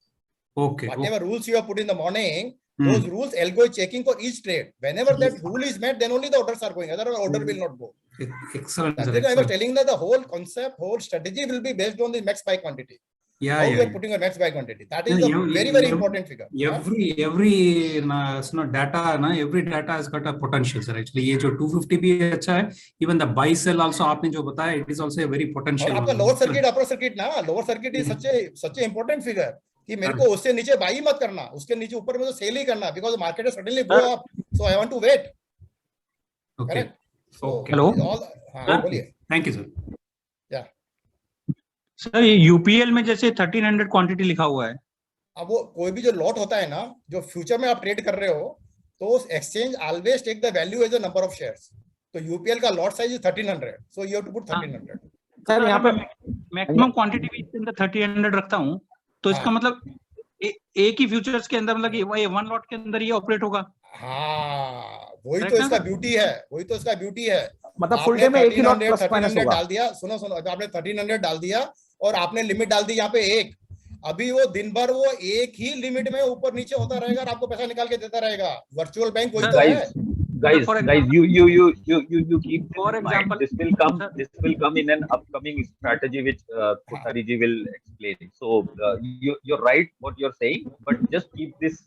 Okay. Whatever rules you have put in the morning, those rules algo is checking for each trade. Whenever that rule is met, then only the orders are going. Otherwise, order will not go. Excellent. That's why I was telling that the whole concept, whole strategy will be based on the max buy quantity. Yeah, how you are putting a max buy quantity. That is a very important figure. Every data, every data has got a potential, sir. Actually, ये जो 250 भी अच्छा है. Even the buy sell also आपने जो बताया, it is also a very potential. और आपका lower circuit, upper circuit ना, lower circuit is such a important figure. कि मेरे को उससे नीचे बाई मत करना, उसके नीचे ऊपर में तो सेल ही करना, because the market has suddenly go up, so I want to wait. Okay. So, hello. हाँ बोलिए. Thank you, sir. Yeah. Sir ये यूपीएल में जैसे 1300 क्वांटिटी लिखा हुआ है, अब वो कोई भी जो लॉट होता है ना, जो फ्यूचर में आप ट्रेड कर रहे हो, तो exchange always take the value as a number of shares. तो यूपीएल का lot size is 1300, so you have to put 1300. Sir यहाँ पे मैक्सिमम क्वांटिटी भी इसके अंदर 1300 रखता हूँ, तो इसका मतलब एक ही फ्यूचर्स के अंदर मतलब ये वन लॉट के अंदर ये ऑपरेट होगा. हाँ, वही तो इसका ब्यूटी है, वही तो इसका ब्यूटी है. मतलब फुल डे में एक ही लॉट प्लस माइनस 1300 होगा. डाल दिया, सुनो आपने 1300 डाल दिया और आपने लिमिट डाल दी यहाँ पे एक. अभी वो दिन भर वो एक ही लिमिट में ऊपर नीचे होता रहेगा और आपको पैसा निकाल के देता रहेगा. वर्चुअल बैंक वही तो है. Guys, you keep this in mind. This will come in an upcoming strategy which Kothari ji will explain. So you're right what you're saying, but just keep this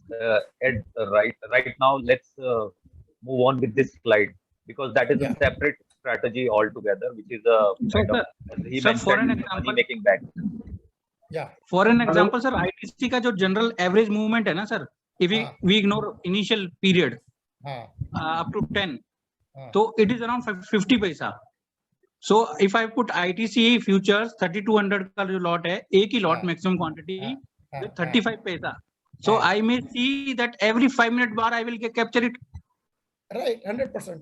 at right now. Let's move on with this slide because that is a separate strategy altogether, which is a kind of, as he mentioned, money making bank. Yeah. For an example, sir, IDFC का जो general average movement है ना sir, if we ignore initial period up to 10, so it is around 50 पैसा. So if I put ITC futures 3200 का जो lot है, एक ही lot maximum quantity with 35 पैसा. So I may see that every 5-minute bar I will capture it. Right, 100%.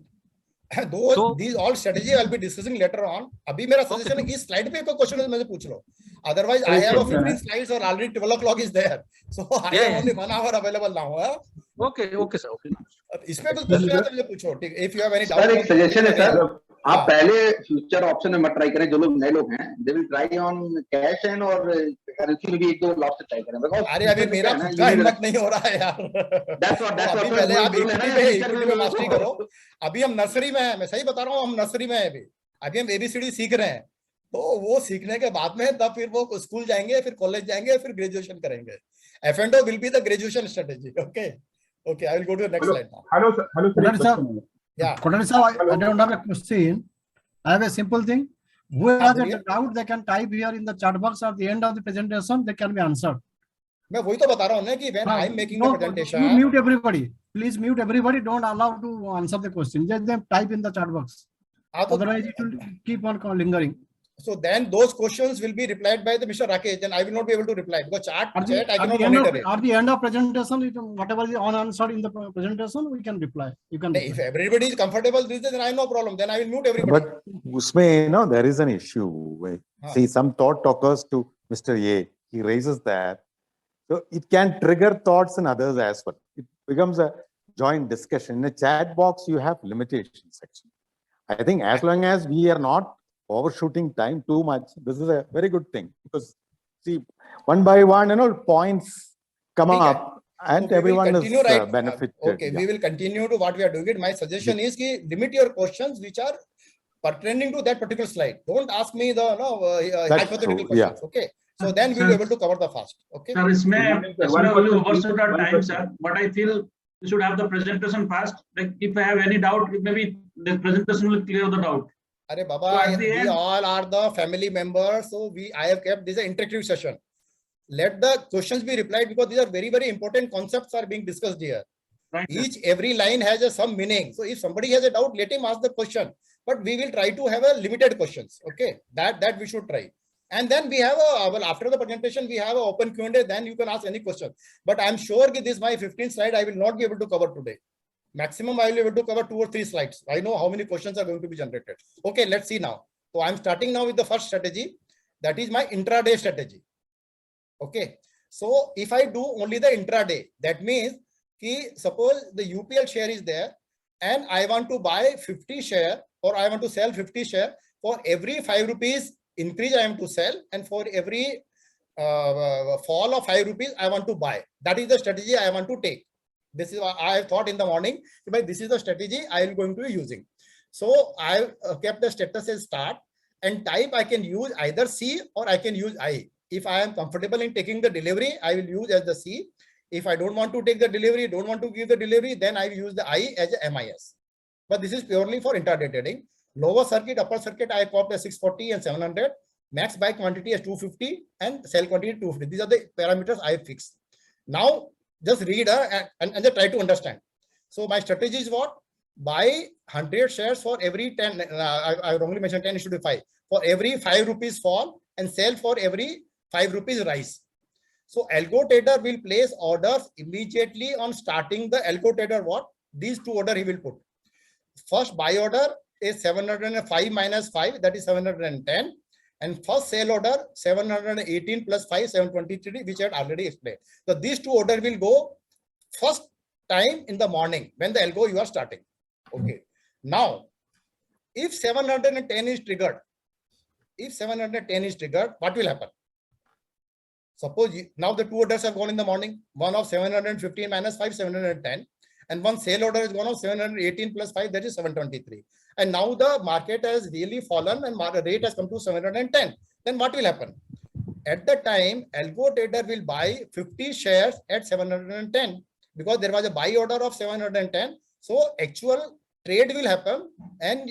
These all strategy I'll be discussing later on. अभी मेरा suggestion है इस slide पे कोई question है मुझे पूछ लो. Otherwise, I have a 15 slides or already 12 o'clock is there. So I have only 1 hour available now. Okay, sir. Okay. इसमें कुछ क्वेश्चन है तो मुझे पूछो. ठीक, if you have any doubt. Sir एक सजेशन है सर, आप पहले फ्यूचर ऑप्शन में मत ट्राई करें. जो लोग नए लोग हैं, they will try on cash and और करेंसी में भी एक दो लॉट से ट्राई करें. अरे अभी मेरा खुद का हिम्मत नहीं हो रहा है यार. That's what पहले आप इक्विटी में मास्टरी करो. अभी हम नर्सरी में हैं, मैं सही बता रहा हूँ, हम नर्सरी में हैं अभी हम ABCD सीख रहे हैं. तो वो सीखने के बाद में तब फिर वो स्कूल जाएंगे, फिर कॉलेज जाएंगे, फिर ग्रेजुएशन करेंगे. F&O will be the graduation strategy. Okay, I will go to the next slide now. Hello, sir. Yeah. Kothari sir, I don't have a question. I have a simple thing. Who has a doubt they can type here in the chat box at the end of the presentation, they can be answered. मैं वही तो बता रहा हूँ ना कि when I am making the presentation. You mute everybody. Please mute everybody. Don't allow to answer the question. Just them type in the chat box. Otherwise, it will keep on lingering. So then those questions will be replied by the Mr. Rakesh. Then I will not be able to reply because chat I cannot monitor it. At the end of presentation, whatever is unanswered in the presentation, we can reply. You can. If everybody is comfortable with this, then I have no problem. Then I will mute everybody. But usme, there is an issue. See, some thought talkers to Mr. A, he raises that. So it can trigger thoughts in others as well. It becomes a joint discussion. In a chat box, you have limitation section. I think as long as we are not overshooting time too much, this is a very good thing because see, one by one, points come up and everyone is benefited. Okay, we will continue to what we are doing it. My suggestion is ki limit your questions which are pertaining to that particular slide. Don't ask me the hypothetical questions. Okay, so then we'll be able to cover the fast. Okay. Sir, इसमें only overshoot our time, sir. But I feel we should have the presentation fast. Like if I have any doubt, maybe the presentation will clear the doubt. Arey Baba, we all are the family members, so I have kept this an interactive session. Let the questions be replied because these are very, very important concepts are being discussed here. Right. Every line has some meaning. So if somebody has a doubt, let him ask the question. But we will try to have a limited questions. Okay, that we should try. And then we have after the presentation, we have an open Q&A. Then you can ask any question. But I'm sure that this my 15th slide I will not be able to cover today. Maximum I will be able to cover 2 or 3 slides. I know how many questions are going to be generated. Okay, let's see now. So I'm starting now with the first strategy. That is my intraday strategy. Okay. So if I do only the intraday, that means suppose the UPL share is there and I want to buy 50 share or I want to sell 50 share. For every 5 rupees increase I am to sell, and for every fall of 5 rupees I want to buy. That is the strategy I want to take. This is what I have thought in the morning. This is the strategy I am going to be using. So I kept the status as start, and type I can use either C or I can use I. If I am comfortable in taking the delivery, I will use as the C. If I don't want to take the delivery, don't want to give the delivery, then I will use the I as a MIS. But this is purely for intraday trading. Lower circuit, upper circuit, I copied as 640 and 700. Max buy quantity as 250 and sell quantity 250. These are the parameters I have fixed. Now, just read and just try to understand. So my strategy is what? Buy 100 shares for every 10. I wrongly mentioned 10, it should be 5. For every 5 rupees fall and sell for every 5 rupees rise. So AlgoTrader will place orders immediately on starting the AlgoTrader what? These 2 orders he will put. First buy order is 705 minus 5, that is 710. And first sale order 718 plus 5, 723, which I had already explained. So these two orders will go first time in the morning when the algo you are starting. Okay. Now, if 710 is triggered, what will happen? Suppose now the two orders have gone in the morning, one of 715 minus 5, 710, and one sale order is gone of 718 plus 5, that is 723. And now the market has really fallen and market rate has come to 710. Then what will happen? At the time, AlgoTrader will buy 50 shares at 710 because there was a buy order of 710. So actual trade will happen, and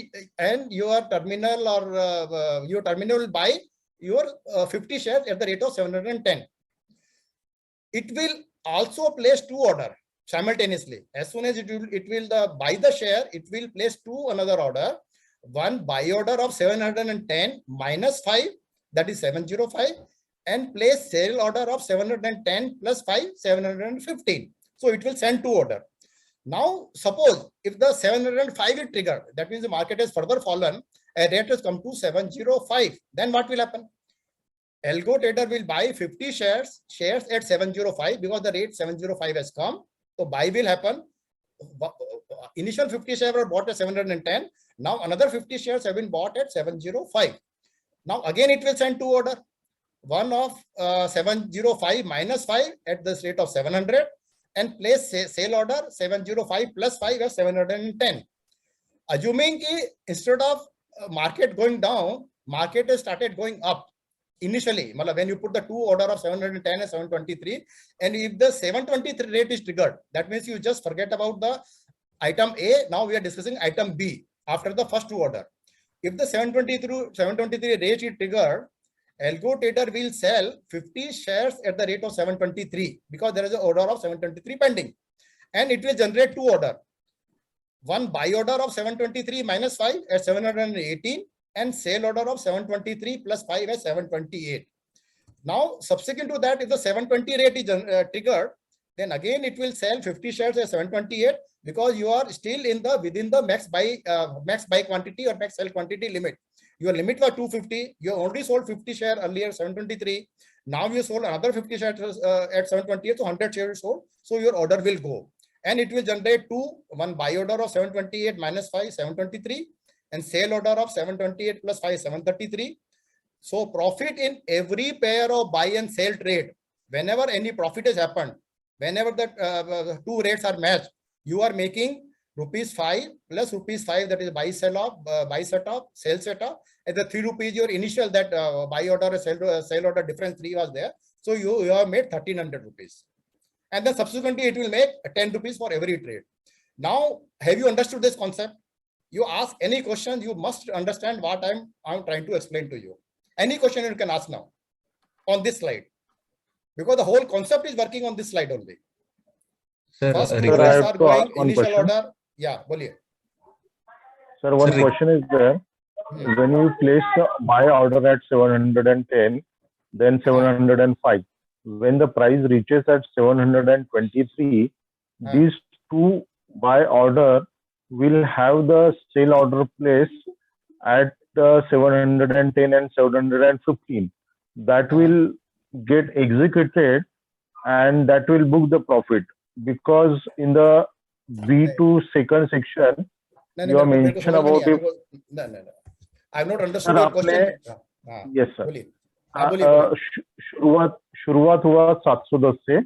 your terminal or your terminal will buy your 50 shares at the rate of 710. It will also place two orders simultaneously. As soon as it will buy the share, it will place two another order. One buy order of 710 minus 5, that is 705, and place sale order of 710 plus 5, 715. So it will send two order. Now suppose if the 705 is triggered, that means the market has further fallen, a rate has come to 705. Then what will happen? AlgoTrader will buy 50 shares at 705 because the rate 705 has come. So buy will happen. Initial 50 shares were bought at 710. Now another 50 shares have been bought at 705. Now again it will send two order. One of 705 minus 5 at this rate of 700 and place sale order 705 plus 5 as 710. Assuming instead of market going down, market has started going up. Initially, when you put the two order of 710 and 723, and if the 723 rate is triggered, that means you just forget about the item A. Now we are discussing item B after the first two order. If the 723 rate is triggered, AlgoTrader will sell 50 shares at the rate of 723 because there is an order of 723 pending, and it will generate two order. One buy order of 723 minus 5 at 718 and sale order of 723 plus 5 at 728. Now subsequent to that, if the 720 rate is triggered, then again it will sell 50 shares at 728 because you are still in the within the max buy quantity or max sell quantity limit. Your limit was 250. You already sold 50 shares earlier 723. Now you sold another 50 shares at 728, so 100 shares sold. So your order will go, and it will generate one buy order of 728 minus 5, 723, and sale order of 728 plus 5, 733. So profit in every pair of buy and sell trade. Whenever any profit has happened, whenever the two rates are matched, you are making ₹5 plus ₹5, that is buy setup, sell setup. At the 3 rupees, your initial that buy order, sell order difference 3 was there. So you have made 1300 rupees. And then subsequently it will make 10 rupees for every trade. Now, have you understood this concept? You ask any question, you must understand what I'm trying to explain to you. Any question you can ask now on this slide, because the whole concept is working on this slide only. Sir, first orders are going initial order. Yeah, boliye. Sir, one question is there. When you place the buy order at 710, then 705, when the price reaches at 723, these two buy order will have the sale order place at 710 and 715. That will get executed and that will book the profit, because in the B2 second section you are mentioned about it. No. I have not understood your question. Yes sir. शुरुआत हुआ 710 से,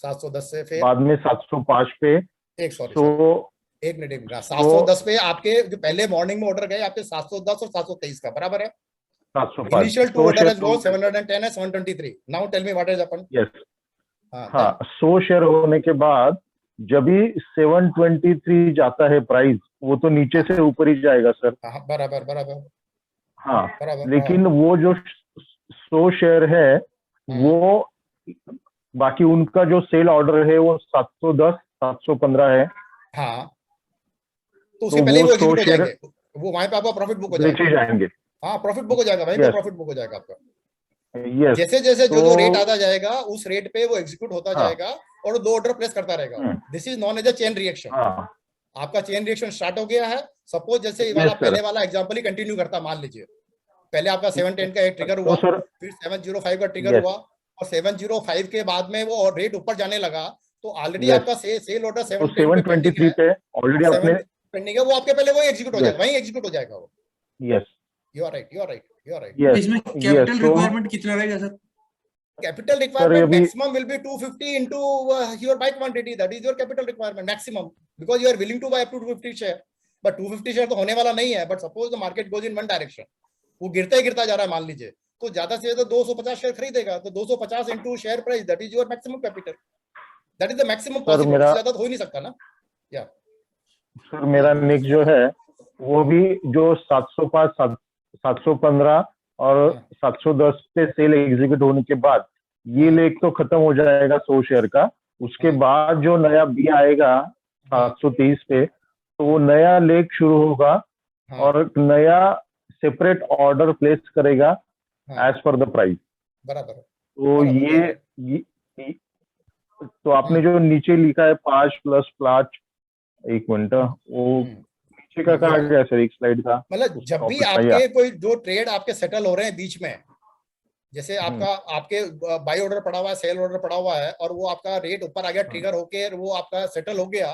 710 से फिर बाद में 705 पे। एक minute 710 पे आपके जो पहले मॉर्निंग में ऑर्डर गए आपके 710 और 723 का बराबर है। 705 initial to order has go 710 and 723. Now tell me what has happened. Yes हाँ, 100 शेयर होने के बाद जब भी 723 जाता है प्राइस, वो तो नीचे से ऊपर ही जाएगा सर। बराबर हाँ, लेकिन वो जो 100 शेयर है वो बाकी उनका जो सेल ऑर्डर है वो 710 715 है। हाँ, तो उससे पहले वो एग्जीक्यूट हो जाएंगे, वो वहां पे आपका प्रॉफिट बुक हो जाएगा। हाँ, प्रॉफिट बुक हो जाएगा, वहीं पे प्रॉफिट बुक हो जाएगा आपका। जैसे जैसे जो रेट आता जाएगा उस रेट पे वो एग्जीक्यूट होता जाएगा और दो ऑर्डर प्लेस करता रहेगा। This is known as a chain reaction. आपका चेन रिएक्शन स्टार्ट हो गया है। सपोज जैसे ये वाला पहले वाला एग्जांपल ही कंटिन्यू करता, मान लीजिए पहले आपका 710 का एक ट्रिगर हुआ, फिर 705 का ट्रिगर हुआ, और 705 के बाद में वो रेट ऊपर जाने लगा, तो ऑलरेडी आपका सेल ऑर्डर 723 पे ऑलरेडी आपने पेंडिंग है, वो आपके पहले वही एग्जीक्यूट हो जाएगा, वही एग्जीक्यूट हो जाएगा वो। Yes, you are right, you are right, you are right. इसमें कैपिटल रिक्वायरमेंट कितना रहेगा sir? Capital requirement maximum will be 250 into your buy quantity. That is your capital requirement maximum, because you are willing to buy up to 250 share. But 250 share तो होने वाला नहीं है. But suppose the market goes in one direction, वो गिरता ही गिरता जा रहा है मान लीजिए, तो ज्यादा से ज्यादा 250 शेयर खरीदेगा, तो 250 into share price, that is your maximum capital. That is the maximum possible. ज्यादा तो हो ही नहीं सकता ना। या सर मेरा नेक्स्ट जो है वो भी जो 705, 715 और 710 पे सेल एग्जीक्यूट होने के बाद ये लेग तो खत्म हो जाएगा 100 शेयर का। उसके बाद जो नया बी आएगा 723 पे, तो वो नया लेग शुरू होगा और नया सेपरेट ऑर्डर प्लेस करेगा एज पर द प्राइस। बराबर। तो ये तो आपने जो नीचे लिखा है 5 + 5, एक मिनट, वो नीचे का कहा गया सर एक स्लाइड का। मतलब जब भी आपके कोई जो ट्रेड आपके सेटल हो रहे हैं बीच में, जैसे आपका आपके बाई ऑर्डर पड़ा हुआ है, सेल ऑर्डर पड़ा हुआ है, और वो आपका रेट ऊपर आ गया, ट्रिगर होके वो आपका सेटल हो गया,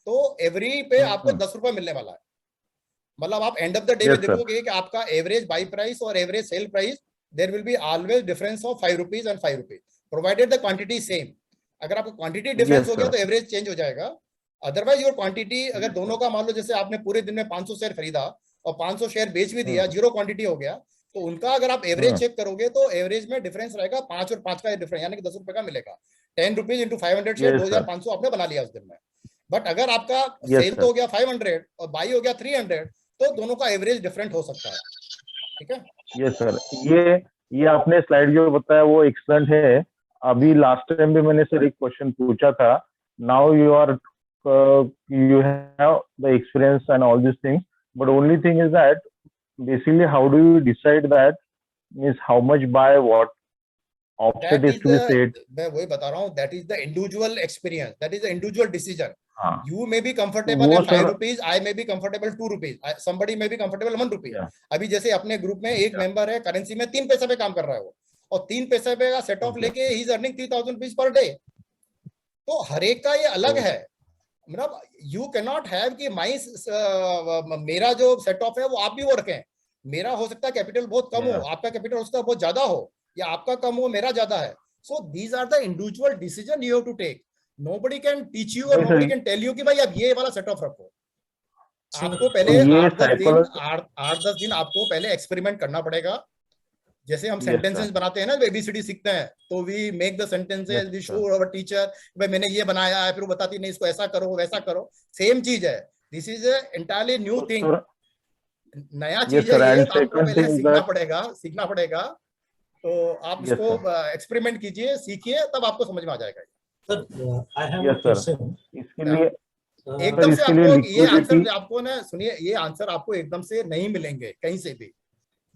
तो एवरी पे आपको 10 रुपए मिलने वाला है। मतलब आप एंड ऑफ द डे में देखोगे कि आपका एवरेज बाई प्राइस और average sell price, there will be always difference of 5 rupees and 5 rupees, provided the quantity same. अगर आपका क्वांटिटी डिफरेंस हो गया तो एवरेज चेंज हो जाएगा। अदरवाइज योर क्वांटिटी अगर दोनों का मान लो जैसे आपने पूरे दिन में 500 शेयर खरीदा और 500 शेयर बेच भी दिया, जीरो क्वांटिटी हो गया, तो उनका अगर आप एवरेज चेक करोगे तो एवरेज में डिफरेंस रहेगा 5 और 5 का डिफरेंस, यानी कि 10 रुपए का मिलेगा। 10 रुपीज इंटू 500 शेयर 2500 आपने बना लिया उस दिन में। बट अगर आपका सेल तो हो गया 500 और बाई हो गया 300, तो दोनों का एवरेज डिफरेंट हो सकता है। ठीक है? यस सर, ये आपने स्लाइड जो बताया वो एक्सलेंट है। अभी लास्ट टाइम भी मैंने सर एक क्वेश्चन पूछा था। Now you have the experience and all these things, but only thing is that basically how do you decide that is how much buy, what offset is to be set? मैं वही बता रहा हूँ, that is the individual experience, that is the individual decision. You may be comfortable at 5 rupees, I may be comfortable 2 rupees, somebody may be comfortable 1 rupee. अभी जैसे अपने group में एक मेंबर है, करेंसी में 3 पैसे पे काम कर रहा है वो, और 3 पैसे पे का सेट ऑफ लेके he is earning 3000 rupees per day। तो हर एक का ये अलग है। मतलब यू कैन नॉट हैव कि मेरा जो सेट ऑफ है वो आप भी वो रखें। मेरा हो सकता है कैपिटल बहुत कम हो, आपका कैपिटल हो सकता है बहुत ज्यादा हो, या आपका कम हो मेरा ज्यादा है। So these are the individual decision you have to take. Nobody can teach you और नोबडी कैन टेल यू कि भाई अब ये वाला सेट ऑफ रखो। आपको पहले 8-10 दिन आपको पहले एक्सपेरिमेंट करना पड़ेगा। जैसे हम सेंटेंसेस बनाते हैं ना, एबीसीडी सीखते हैं, तो we make the sentences, we show our teacher भाई मैंने ये बनाया है, फिर वो बताती नहीं इसको ऐसा करो वैसा करो। सेम चीज है, this is entirely new thing, नया चीज है ये, तो आपको पहले सीखना पड़ेगा। तो आप इसको एक्सपेरिमेंट कीजिए, सीखिए, तब आपको समझ में आ जाएगा। Sir I have a question. इसके लिए एकदम से आपको ये आंसर, आपको ना सुनिए, ये आंसर आपको एकदम से नहीं मिलेंगे कहीं से भी।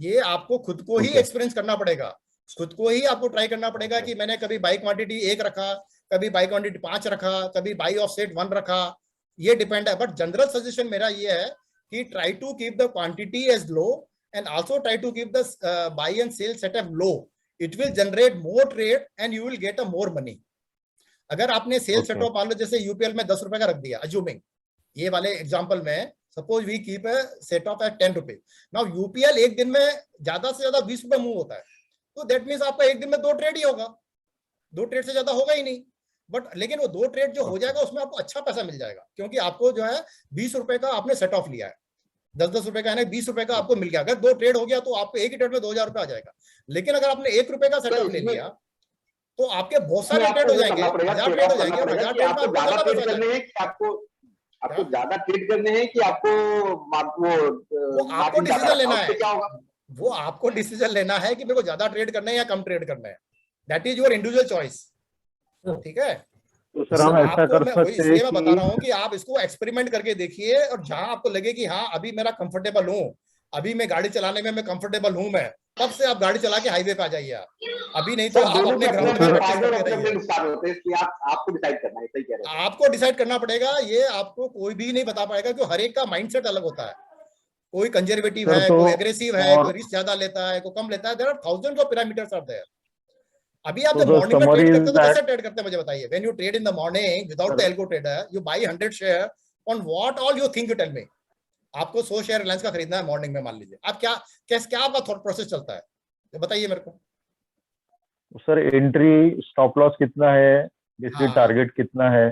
ये आपको खुद को ही एक्सपीरियंस करना पड़ेगा, खुद को ही आपको ट्राई करना पड़ेगा कि मैंने कभी बाई क्वांटिटी 1 रखा, कभी बाई क्वांटिटी 5 रखा, कभी बाई ऑफसेट 1 रखा, ये डिपेंड है। बट जनरल सजेशन मेरा ये है कि try to keep the quantity as low and also try to keep the buy and sell setup low. It will generate more trade and you will get a more money. अगर आपने cell setup मान लो जैसे UPL में 10 रुपए का रख दिया, assuming ये वाले एग्जाम्पल में, suppose we keep a set of at 10 rupees. Now UPL एक दिन में ज्यादा से ज्यादा 20 रुपए मूव होता है, तो दैट मींस आपका एक दिन में 2 ट्रेड ही होगा, 2 ट्रेड से ज्यादा होगा ही नहीं। बट लेकिन वो 2 ट्रेड जो हो जाएगा उसमें आपको अच्छा पैसा मिल जाएगा, क्योंकि आपको जो है 20 रुपए का आपने सेट ऑफ लिया है, 10-10 रुपए का, यानी 20 रुपए का आपको मिल गया। अगर 2 ट्रेड हो गया तो आपको एक ही ट्रेड में 2000 रुपए आ जाएगा। लेकिन अगर आपने 1 रुपए का सेट ऑफ ले लिया तो आपके बहुत सारे ट्रेड हो जाएंगे, 1000 ट्रेड हो जाएंगे, 1000 ट्रेड में आपको ज्यादा पैसा मिलेगा। आपको ज्यादा ट्रेड करने हैं कि आपको आपको डिसीजन लेना है, वो आपको डिसीजन लेना है कि मेरे को ज्यादा ट्रेड करना है या कम ट्रेड करना है। That is your individual choice. ठीक है, तो सर हम ऐसा कर सकते हैं, मैं बता रहा हूँ कि आप इसको एक्सपेरिमेंट करके देखिए, और जहां आपको लगे कि हाँ अभी मेरा कंफर्टेबल हूँ, अभी मैं गाड़ी चलाने में मैं कंफर्टेबल हूँ मैं, तब से आप गाड़ी चला के हाईवे पे आ जाइए आप, अभी नहीं तो आप अपने ग्राउंड में प्रैक्टिस करते रहिए। नुकसान होते हैं, इसलिए आपको डिसाइड करना है, सही कह रहे हैं। आपको डिसाइड करना पड़ेगा, ये आपको कोई भी नहीं बता पाएगा, क्योंकि हर एक का माइंडसेट अलग होता है। कोई कंजर्वेटिव है, कोई एग्रेसिव है, कोई रिस्क ज्यादा लेता है, कोई कम लेता है। There are thousands of parameters are there. अभी आप जब मॉर्निंग में ट्रेड करते हो तो कैसे ट्रेड करते हैं मुझे बताइए। When you trade in the morning without the algo trader, you buy 100 share on what all you think, you tell me. आपको 100 शेयर रिलायंस का खरीदना है मॉर्निंग में, मान लीजिए, आप क्या आपका थॉट प्रोसेस चलता है, तो बताइए मेरे को। सर एंट्री स्टॉप लॉस कितना है, बेसिकली टारगेट कितना है,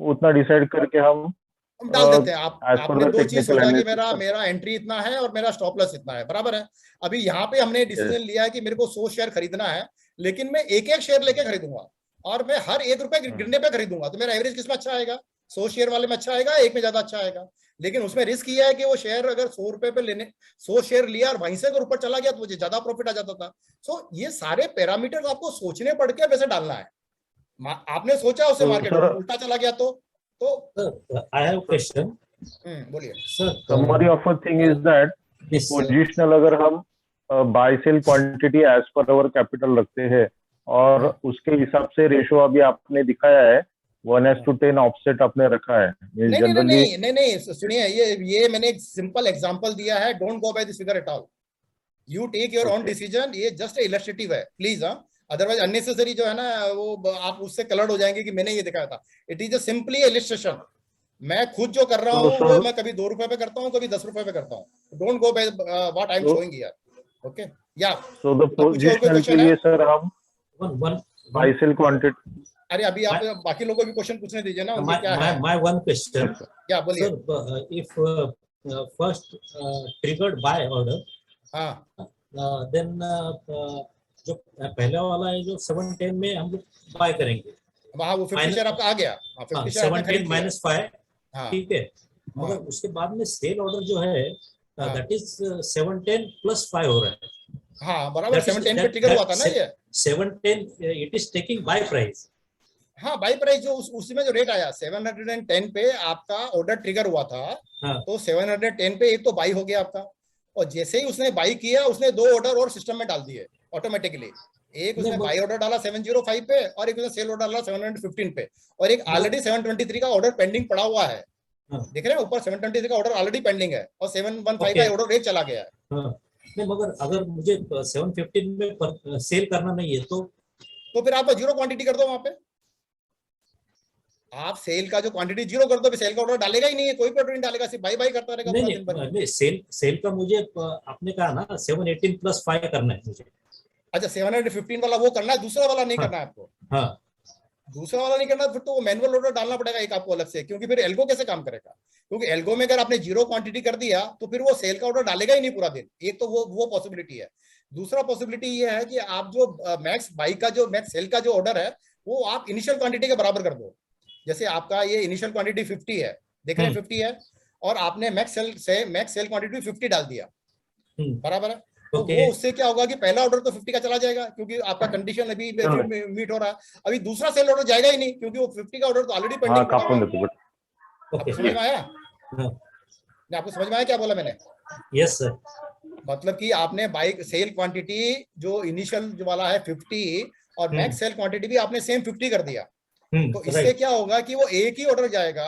उतना डिसाइड करके हम डाल देते हैं। आपने दो चीज सोचा कि मेरा एंट्री इतना है और मेरा स्टॉप लॉस इतना है, बराबर है। अभी यहाँ पे हमने डिसीजन लिया है कि मेरे को 100 शेयर खरीदना है, लेकिन मैं एक एक शेयर लेके खरीदूंगा और मैं हर 1 रुपए गिरने पे खरीदूंगा, तो मेरा एवरेज किसमें अच्छा आएगा? 100 शेयर वाले में अच्छा आएगा, एक में ज्यादा अच्छा आएगा। लेकिन उसमें रिस्क ये है कि वो शेयर अगर 100 रुपए पे लेने 100 शेयर लिया और वहीं से अगर ऊपर चला गया तो मुझे ज्यादा प्रॉफिट आ जाता था। सो ये सारे पैरामीटर्स आपको सोचने पड़ के वैसे डालना है। आपने सोचा उससे मार्केट उल्टा चला गया तो आई हैव क्वेश्चन। बोलिए sir. Summary of a thing is that positional अगर हम bye cell quantity as per अवर कैपिटल रखते हैं और उसके हिसाब से रेशो अभी आपने दिखाया है 1:10 ऑफसेट आपने रखा है। नहीं, सुनिए, ये मैंने एक सिंपल एग्जांपल दिया है। Don't go by this figure at all, you take your own decision. ये जस्ट इलस्ट्रेटिव है प्लीज, अदरवाइज अननेसेसरी जो है ना वो आप उससे कलर्ड हो जाएंगे कि मैंने ये दिखाया था। It is simply illustration. मैं खुद जो कर रहा हूँ वो मैं कभी 2 रुपए पे करता हूँ, कभी 10 रुपए पे करता हूँ। Don't go by what I am showing here. Okay, या सो द पोजीशनल के लिए सर हम बाय सेल क्वांटिटी। अरे अभी आप बाकी लोगों को भी क्वेश्चन पूछने दीजिए ना, उनके क्या है। माय वन क्वेश्चन, क्या बोलिए। Sir, if first triggered buy order, then जो पहला वाला है जो 710 में हम लोग बाय करेंगे, वहाँ वो 50 शेयर आपका आ गया, 50 शेयर 710 - 5, ठीक है। मगर उसके बाद में सेल ऑर्डर जो है दैट इज 710 + 5 हो रहा है। हाँ बराबर, 710 पे ट्रिगर हुआ था ना ये 710, it is taking by price. हाँ बाई प्राइस जो उसमें जो रेट आया 710 पे आपका ऑर्डर ट्रिगर हुआ था। तो 710 पे एक तो बाई हो गया आपका, और जैसे ही उसने बाई किया उसने 2 ऑर्डर और सिस्टम में डाल दिए ऑटोमेटिकली। एक उसने बाई ऑर्डर डाला 705 पे और एक उसने सेल ऑर्डर डाला 715 पे, और एक ऑलरेडी 723 का ऑर्डर पेंडिंग पड़ा हुआ है। देख रहे हैं ऊपर 723 का ऑर्डर ऑलरेडी पेंडिंग है और 715 का ऑर्डर एक चला गया है। नहीं मगर अगर मुझे 715 में सेल करना नहीं है तो फिर आप 0 क्वांटिटी कर दो वहां पे। आप सेल का जो क्वांटिटी 0 कर दो, सेल का ऑर्डर डालेगा ही नहीं है, कोई ऑर्डर नहीं डालेगा, सिर्फ बाई करता रहेगा पूरा दिन भर। नहीं, सेल का मुझे आपने कहा ना 718 + 5 करना है मुझे। अच्छा 715 वाला वो करना है, दूसरा वाला नहीं करना है आपको। हाँ दूसरा वाला नहीं करना, फिर तो वो मैनुअल ऑर्डर डालना पड़ेगा एक आपको अलग से, क्योंकि फिर एल्गो कैसे काम करेगा। क्योंकि एल्गो में अगर आपने 0 क्वांटिटी कर दिया तो फिर वो सेल का ऑर्डर डालेगा ही नहीं पूरा दिन। एक तो वो पॉसिबिलिटी है। दूसरा पॉसिबिलिटी ये है कि आप जो मैक्स बाई का जो मैक्स सेल का जो ऑर्डर है वो आप इनिशियल क्वांटिटी के बराबर कर दो। जैसे आपका ये इनिशियल क्वांटिटी 50 है, देख रहे हैं 50 है, और आपने मैक्स सेल क्वांटिटी 50 डाल दिया, बराबर है। तो वो उससे क्या होगा कि पहला ऑर्डर तो 50 का चला जाएगा क्योंकि आपका कंडीशन अभी मीट हो रहा है। अभी दूसरा सेल ऑर्डर जाएगा ही नहीं क्योंकि वो 50 का ऑर्डर तो ऑलरेडी पेंडिंग पड़ा है। आपको समझ में आया? आपको समझ में आया क्या बोला मैंने? Yes sir. मतलब कि आपने बाई सेल क्वांटिटी जो इनिशियल जो वाला है 50 और मैक्स सेल क्वांटिटी भी आपने सेम 50 कर दिया। तो इससे क्या होगा कि वो एक ही ऑर्डर जाएगा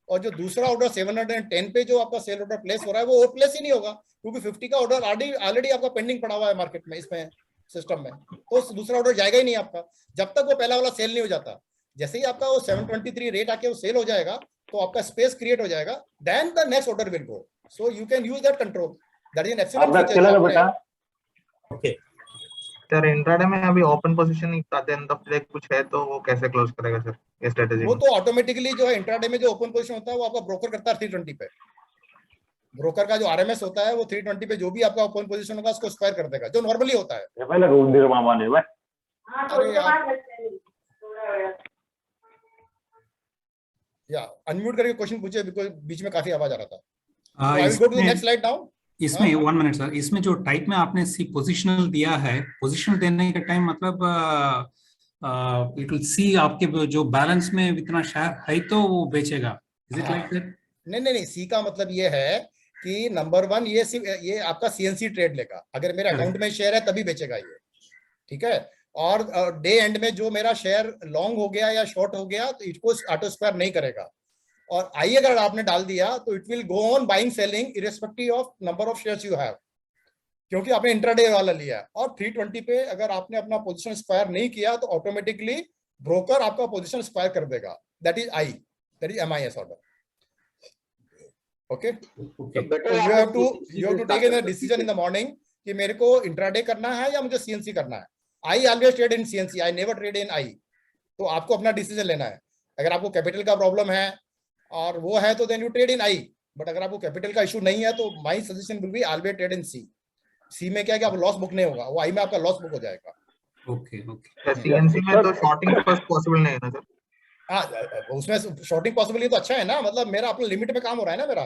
और जो दूसरा ऑर्डर 710 पे जो आपका सेल ऑर्डर प्लेस हो रहा है वो प्लेस ही नहीं होगा क्योंकि 50 का ऑर्डर ऑलरेडी आपका पेंडिंग पड़ा हुआ है मार्केट में, इसमें सिस्टम में। तो दूसरा ऑर्डर जाएगा ही नहीं आपका जब तक वो पहला वाला सेल नहीं हो जाता। जैसे ही आपका वो 723 रेट आके वो सेल हो जाएगा तो आपका स्पेस क्रिएट हो जाएगा, then the next order will go. So you can use that control, that is an excellent feature. Okay sir intraday में अभी open position at the end of the day कुछ है तो वो कैसे क्लोज करेगा सर ये स्ट्रेटजी? वो तो ऑटोमेटिकली जो है इंट्राडे में जो ओपन पोजीशन होता है वो आपका ब्रोकर करता है 320 पे। ब्रोकर का जो आरएमएस होता है वो 320 पे जो भी आपका ओपन पोजीशन होगा उसको स्क्वायर कर देगा जो नॉर्मली होता है। या अनम्यूट करके क्वेश्चन पूछे, बिकॉज़ बीच में काफी आवाज आ रहा था। I will go to the next slide now. इसमें 1 मिनट सर, इसमें जो टाइप में आपने सी पोजिशनल दिया है, पोजिशनल देने के टाइम मतलब इट विल सी आपके जो बैलेंस में इतना शेयर है तो वो बेचेगा। Is it like that? नहीं, सी का मतलब ये है कि नंबर 1 ये आपका CNC ट्रेड लेगा, अगर मेरे अकाउंट में शेयर है तभी बेचेगा ये, ठीक है। और डे एंड में जो मेरा शेयर लॉन्ग हो गया या शॉर्ट हो गया तो इसको ऑटो स्क्वायर नहीं करेगा। और आई अगर आपने डाल दिया तो it will go on buying selling irrespective of number of shares you have, क्योंकि आपने इंट्राडे वाला लिया है। और 320 पे अगर आपने अपना पोजीशन एक्सपायर नहीं किया तो ऑटोमेटिकली ब्रोकर आपका पोजीशन एक्सपायर कर देगा। That is MIS order. Okay, you have to take a decision in the morning कि मेरे को इंट्राडे करना है या मुझे CNC करना है। I always trade in CNC, I never trade in I. तो आपको अपना डिसीजन लेना है। अगर आपको कैपिटल का प्रॉब्लम है और वो है तो then you trade in I, but अगर आपको कैपिटल का इशू नहीं है तो my suggestion will be always trade in C में क्या है कि आप लॉस बुक नहीं होगा, वो आई में आपका लॉस बुक हो जाएगा। ओके CNC में तो शॉर्टिंग फर्स्ट पॉसिबल नहीं है ना सर? हाँ, उसमें शॉर्टिंग पॉसिबल तो अच्छा है ना, मतलब मेरा अपने लिमिट में काम हो रहा है ना मेरा,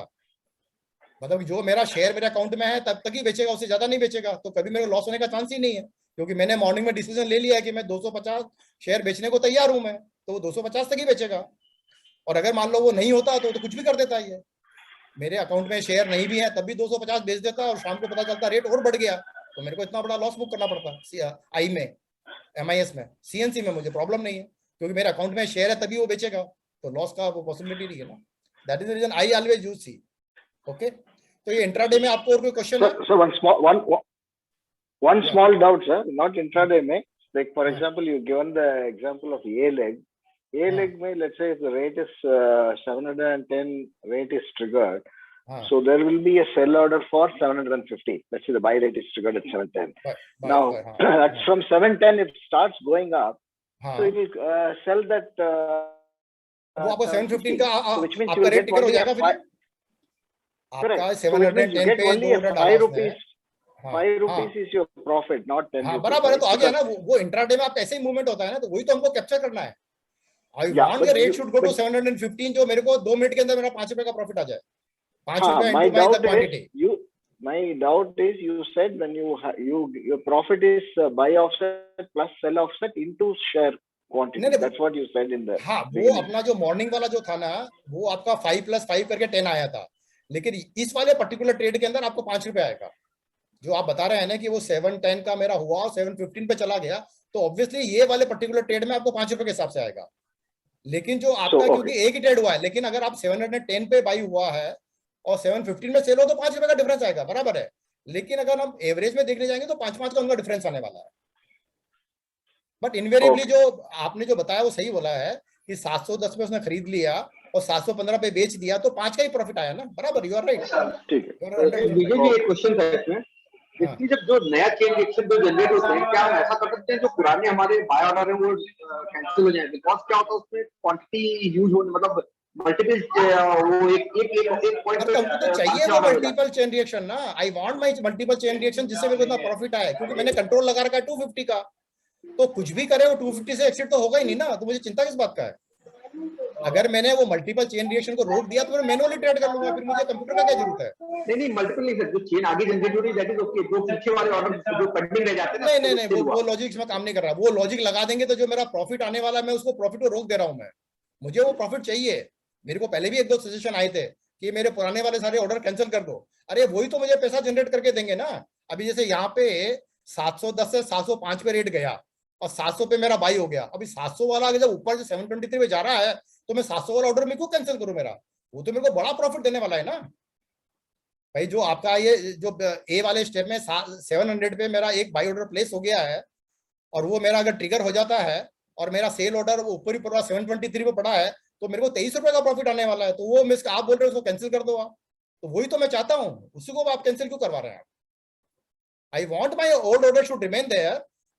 मतलब जो मेरा शेयर मेरे अकाउंट में है तब तक ही बेचेगा, उससे ज्यादा नहीं बेचेगा, तो कभी मेरे लॉस होने का चांस ही नहीं है, क्योंकि मैंने मॉर्निंग में डिसीजन ले लिया है कि मैं 250 शेयर बेचने को तैयार हूं मैं, तो वो 250 तक ही बेचेगा। और अगर मान लो वो नहीं होता तो कुछ भी कर देता है, ये मेरे अकाउंट में शेयर नहीं भी है तब भी 250 बेच देता और शाम को पता चलता रेट और बढ़ गया तो मेरे को इतना बड़ा लॉस बुक करना पड़ता आई में, MIS में। CNC में मुझे प्रॉब्लम नहीं है क्योंकि मेरे अकाउंट में शेयर है तभी वो बेचेगा, तो लॉस का वो पॉसिबिलिटी नहीं है ना। That is the reason I always use C. Okay, तो ये इंट्राडे में आपको और कोई क्वेश्चन है? Sir one small doubt, sir, not intraday में, like for example you given the example of A leg में, let's say if the rate is 710 rate is triggered, so there will be a sell order for 750. Let's say the buy rate is triggered at 710. Now that's from 710 it starts going up, so it will sell that वो आपको 715 का which means आपका rate trigger हो जाएगा फिर आपका 710 पे 2 order डाला है, 5 rupees is your profit, not 10 rupees. बराबर है, तो आ गया ना वो इंट्राडे में आप ऐसे ही मूवमेंट होता है ना, तो वही तो हमको कैप्चर करना है। I want the rate should go to 715, जो मेरे को 2 मिनट के अंदर मेरा 5 रुपए का प्रॉफिट आ जाए, 5 रुपए into my the quantity. My doubt is you said when your profit is buy offset plus sell offset into share quantity. That's what you said in the हाँ, वो अपना जो मॉर्निंग वाला जो था ना वो आपका 5 + 5 करके 10 आया था, लेकिन इस वाले पर्टिकुलर ट्रेड के अंदर आपको 5 रुपए आएगा। जो आप बता रहे हैं ना कि वो 710 का मेरा हुआ और 715 पे चला गया, तो ऑब्वियसली ये वाले पर्टिकुलर ट्रेड में आपको 5 रुपए के हिसाब से आएगा। लेकिन जो आपका क्योंकि एक ही ट्रेड हुआ है, लेकिन अगर आप 710 पे बाई हुआ है और 715 में सेल हो तो 5 रुपए का डिफरेंस आएगा, बराबर है। लेकिन अगर हम एवरेज में देखने जाएंगे तो 5-5 का उनका डिफरेंस आने वाला है। बट इनवेरिएबली जो आपने जो बताया वो सही बोला है कि 710 में उसने खरीद लिया और 715 पे बेच दिया तो 5 का ही प्रॉफिट आया ना, बराबर, यू आर राइट। ठीक है, विजय जी एक क्वेश्चन था इसमें, इसकी जब जो नया चेन रिएक्शन जो जनरेट होते हैं, क्या हम ऐसा कर सकते हैं जो पुराने हमारे बाय ऑर्डर है वो कैंसिल हो जाए? बिकॉज क्या होता है उसमें क्वांटिटी यूज होने, मतलब मल्टीपल वो एक पॉइंट पे हमको तो चाहिए वो मल्टीपल चेन रिएक्शन ना। I want my multiple chain reaction जिससे मेरे को इतना प्रॉफिट आए, क्योंकि मैंने कंट्रोल लगा रखा है 250 का, तो कुछ भी करे वो 250 से एक्सिट तो होगा ही नहीं ना, तो मुझे चिंता किस बात का है। अगर मैंने वो मल्टीपल चेन रिएक्शन को रोक दिया तो मैं मैनुअली ट्रेड कर लूंगा, फिर मुझे कंप्यूटर का क्या जरूरत है? नहीं मल्टीपल नहीं सर, जो चेन आगे जनरेट हो रही है दैट इज ओके, जो पीछे वाले ऑर्डर जो पेंडिंग रह जाते हैं नहीं वो लॉजिक में काम नहीं कर रहा। वो लॉजिक लगा देंगे तो जो मेरा प्रॉफिट आने वाला है मैं उसको प्रॉफिट को रोक दे रहा हूं। मैं मुझे वो प्रॉफिट चाहिए। मेरे को पहले भी 1-2 सजेशन आए थे कि मेरे पुराने वाले सारे ऑर्डर कैंसिल कर दो। अरे वही तो मुझे पैसा जनरेट करके देंगे ना। अभी जैसे यहाँ पे 710 से 705 पे रेट गया और 700 पे मेरा बाई हो गया। अभी 700 वाला जब ऊपर से 723 पे जा रहा है तो मैं 700 वाला ऑर्डर में क्यों कैंसिल करूं? मेरा वो तो मेरे को बड़ा प्रॉफिट देने वाला है ना भाई। जो आपका ये जो ए वाले स्टेप में 700 पे मेरा एक बाई ऑर्डर प्लेस हो गया है और वो मेरा अगर ट्रिगर हो जाता है और मेरा सेल ऑर्डर वो ऊपर ही पड़ा 723 पे पड़ा है तो मेरे को 23 रुपए का प्रॉफिट आने वाला है। तो वो मिस आप बोल रहे हो उसको कैंसिल कर दो आप, तो वही तो मैं चाहता हूँ, उसी को आप कैंसिल क्यों करवा रहे हैं? I want my old order should remain there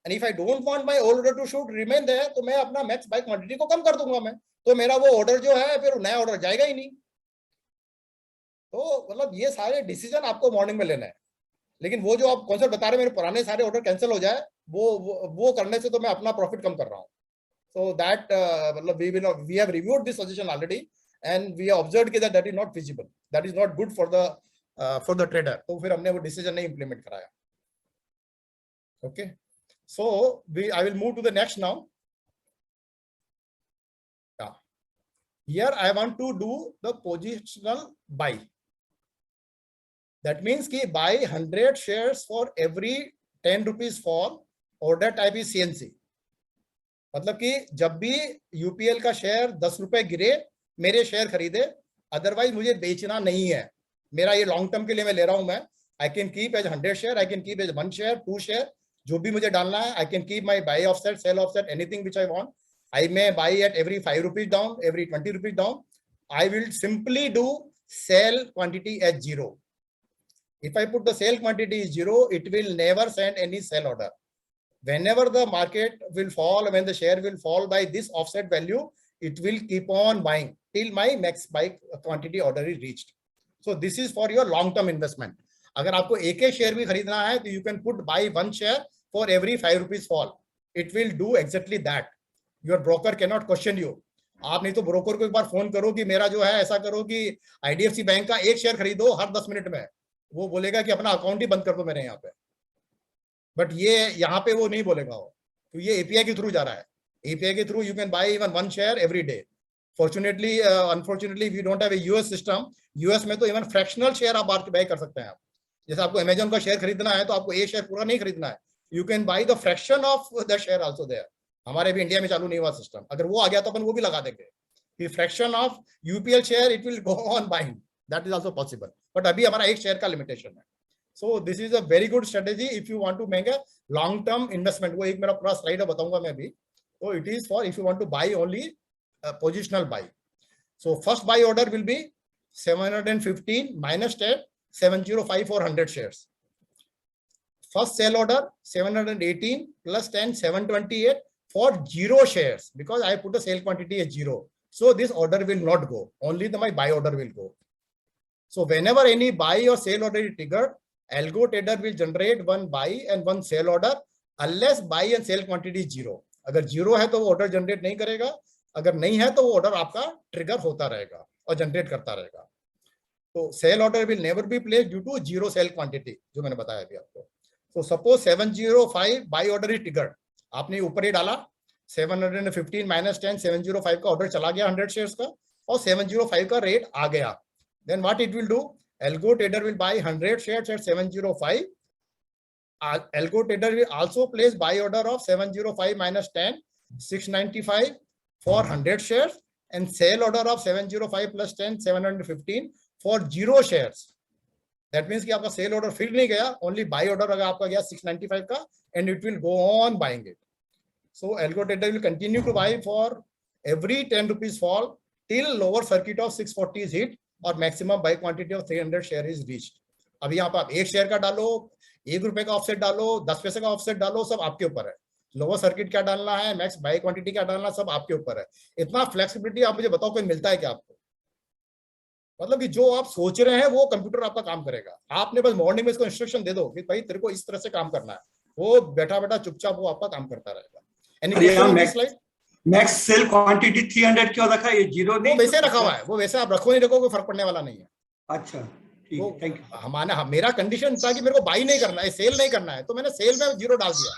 and if I don't want my old order to should remain there तो मैं अपना मैक्स बाय क्वांटिटी को कम कर दूंगा मैं, तो मेरा वो ऑर्डर जो है फिर नया ऑर्डर जाएगा ही नहीं। तो मतलब ये सारे डिसीजन आपको मॉर्निंग में लेना है। लेकिन वो जो आप कॉन्सेप्ट बता रहे हैं मेरे पुराने सारे ऑर्डर कैंसिल हो जाए, वो करने से तो मैं अपना प्रॉफिट कम कर रहा हूँ। So that मतलब we have reviewed this suggestion already and we have observed that that is not feasible, that is not good for the trader. तो फिर हमने वो decision नहीं implement कराया। Okay, so I will move to the next now. Yeah. Here I want to do the positional buy. That means कि buy 100 shares for every 10 rupees fall. Order type is CNC. मतलब कि जब भी UPL का share 10 रुपए गिरे मेरे share खरीदे, अदरवाइज मुझे बेचना नहीं है. मेरा ये लॉन्ग टर्म के लिए मैं ले रहा हूं. मैं I can keep as 100 share, I can keep as 1 share, 2 share, जो भी मुझे डालना है. I can keep my buy offset, sell offset, anything which I want. I may buy at every 5 rupees down, every 20 rupees down. I will simply do sell quantity as 0. If I put the sell quantity is 0, it will never send any sell order. Whenever the market will fall, when the share will fall by this offset value, it will keep on buying till my max buy quantity order is reached. So this is for your long term investment. अगर आपको एक share भी खरीदना है तो you can put buy 1 share for every 5 rupees fall. It will do exactly that. Your broker cannot question you. आप नहीं तो ब्रोकर को एक बार फोन करो कि मेरा जो है ऐसा करो कि आईडीएफसी बैंक का 1 शेयर खरीदो हर 10 मिनट में, वो बोलेगा कि अपना अकाउंट ही बंद कर दो मेरे यहाँ पे. बट ये यहाँ पे वो नहीं बोलेगा वो, तो ये एपीआई के थ्रू जा रहा है. एपीआई के through you can buy even 1 share every day. Fortunately unfortunately we don't have a US system. US में तो इवन फ्रैक्शनल शेयर आप बाय कर सकते हैं. आप जैसे आपको अमेजन का शेयर खरीदना है तो आपको ए शेयर पूरा नहीं खरीदना है. You can buy the fraction of the share also there. हमारे भी इंडिया में चालू नहीं हुआ सिस्टम. अगर वो आ गया तो अपन वो भी लगा देंगे कि fraction of UPL share it will go on buying. That is also possible. But अभी हमारा 1 शेयर का लिमिटेशन है. So this is a very good strategy if you want to make a long term investment. वो एक मेरा पूरा slide बताऊंगा मैं अभी. तो it is for if you want to buy only positional buy. So first buy order will be 715 minus 10, 705 for 100 shares. First sell order 718 plus 10, 728 for 0 shares because I put a sale quantity as 0. So this order will not go. Only my buy order will go. So whenever any buy or sale order is triggered, AlgoTrader will generate 1 buy and 1 sell order unless buy and sell quantity is 0. अगर 0 है तो वो order generate नहीं करेगा. अगर नहीं है तो वो order आपका trigger होता रहेगा और generate करता रहेगा. तो sell order will never be placed due to 0 sell quantity जो मैंने बताया अभी आपको. So suppose 705 buy order is triggered. आपने ऊपर ही डाला 715 minus 10, 705 का ऑर्डर चला गया 100 शेयर्स का और 705 का रेट आ गया. Then what it will do? AlgoTrader will buy 100 shares at 705. AlgoTrader will also place buy order of 705 minus 10, 695 for 100 shares and sell order of 705 plus 10, 715 for 0 shares. That means कि आपका cell order फिर नहीं गया, only by order अगर आपका गया 695 का and it will go on buying it. So AlgoTrader will continue to buy for every 10 rupees fall till lower circuit of 640 is hit और maximum buy quantity of 300 share is reached. अभी यहाँ पर आप 1 share का डालो, 1 रुपए का offset डालो, 10 पैसे का ऑफसेट डालो, सब आपके ऊपर है. लोअर सर्किट क्या डालना है, मैक्स बाय क्वांटिटी क्या डालना, सब आपके ऊपर है. इतना फ्लेक्सिबिलिटी आप मुझे बताओ कोई मिलता है क्या आपको? मतलब कि जो आप सोच रहे हैं वो कंप्यूटर आपका काम करेगा. आपने बस मॉर्निंग में इसको इंस्ट्रक्शन दे दो कि भाई तेरे को इस तरह से काम करना है, वो बैठा बैठा चुपचाप वो आपका काम करता रहेगा. मैक्स सेल क्वांटिटी 300 क्यों रखा है? ये 0 नहीं, वैसे रखा हुआ है. वो वैसे आप रखो नहीं रखो कोई फर्क पड़ने वाला नहीं है. अच्छा ठीक है, थैंक यू. हमारा मेरा कंडीशन था कि मेरे को बाई नहीं करना है, सेल नहीं करना है, तो मैंने सेल में 0 डाल दिया.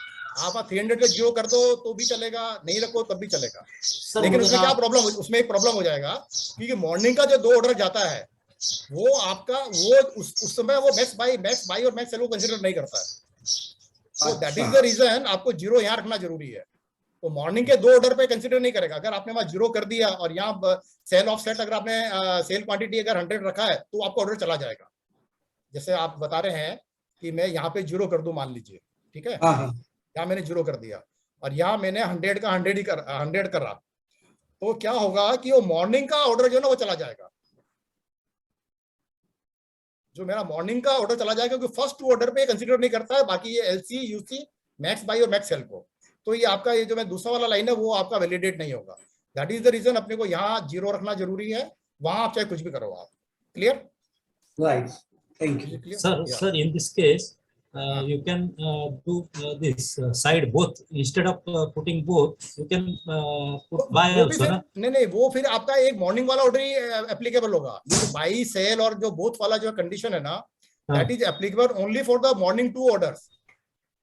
आप 300 पे 0 कर दो तो भी चलेगा, नहीं रखो तब भी चलेगा. लेकिन उसमें क्या प्रॉब्लम, उसमें एक प्रॉब्लम हो जाएगा क्योंकि मॉर्निंग का जो 2 ऑर्डर जाता है वो आपका वो उस समय वो मैक्स बाई और मैक्स सेल को कंसीडर नहीं करता है. So that is the reason आपको 0 यहाँ रखना जरूरी है. तो मॉर्निंग के 2 ऑर्डर पे कंसीडर नहीं करेगा. अगर आपने वहां 0 कर दिया और यहाँ सेल ऑफ सेट अगर आपने सेल क्वांटिटी अगर 100 रखा है तो आपका ऑर्डर चला जाएगा. जैसे आप बता रहे हैं कि मैं यहाँ पे 0 कर दूं मान लीजिए, ठीक है, यहाँ मैंने 0 कर दिया और यहाँ मैंने 100 का 100 कर रहा, तो क्या होगा कि वो मॉर्निंग का ऑर्डर जो है ना वो चला जाएगा. जो मेरा मॉर्निंग का ऑर्डर चला जाएगा क्योंकि फर्स्ट 2 ऑर्डर पे कंसीडर नहीं करता है, बाकी ये एलसी, यूसी, मैक्स बाई और मैक्स सेल को. तो ये आपका ये जो मैं दूसरा वाला लाइन है वो आपका वैलिडेट नहीं होगा. दैट इज द रीजन अपने को यहाँ 0 रखना जरूरी है. वहां आप चाहे कुछ भी करो आप. Clear? Right, thank you. Sir, in this case, you can do this side both instead of putting both. You can put buy also ना. नहीं वो फिर आपका एक मॉर्निंग वाला ऑर्डर ही एप्लीकेबल होगा. जो बाई सेल और जो बोथ वाला जो कंडीशन है ना, that is applicable only for the morning 2 orders.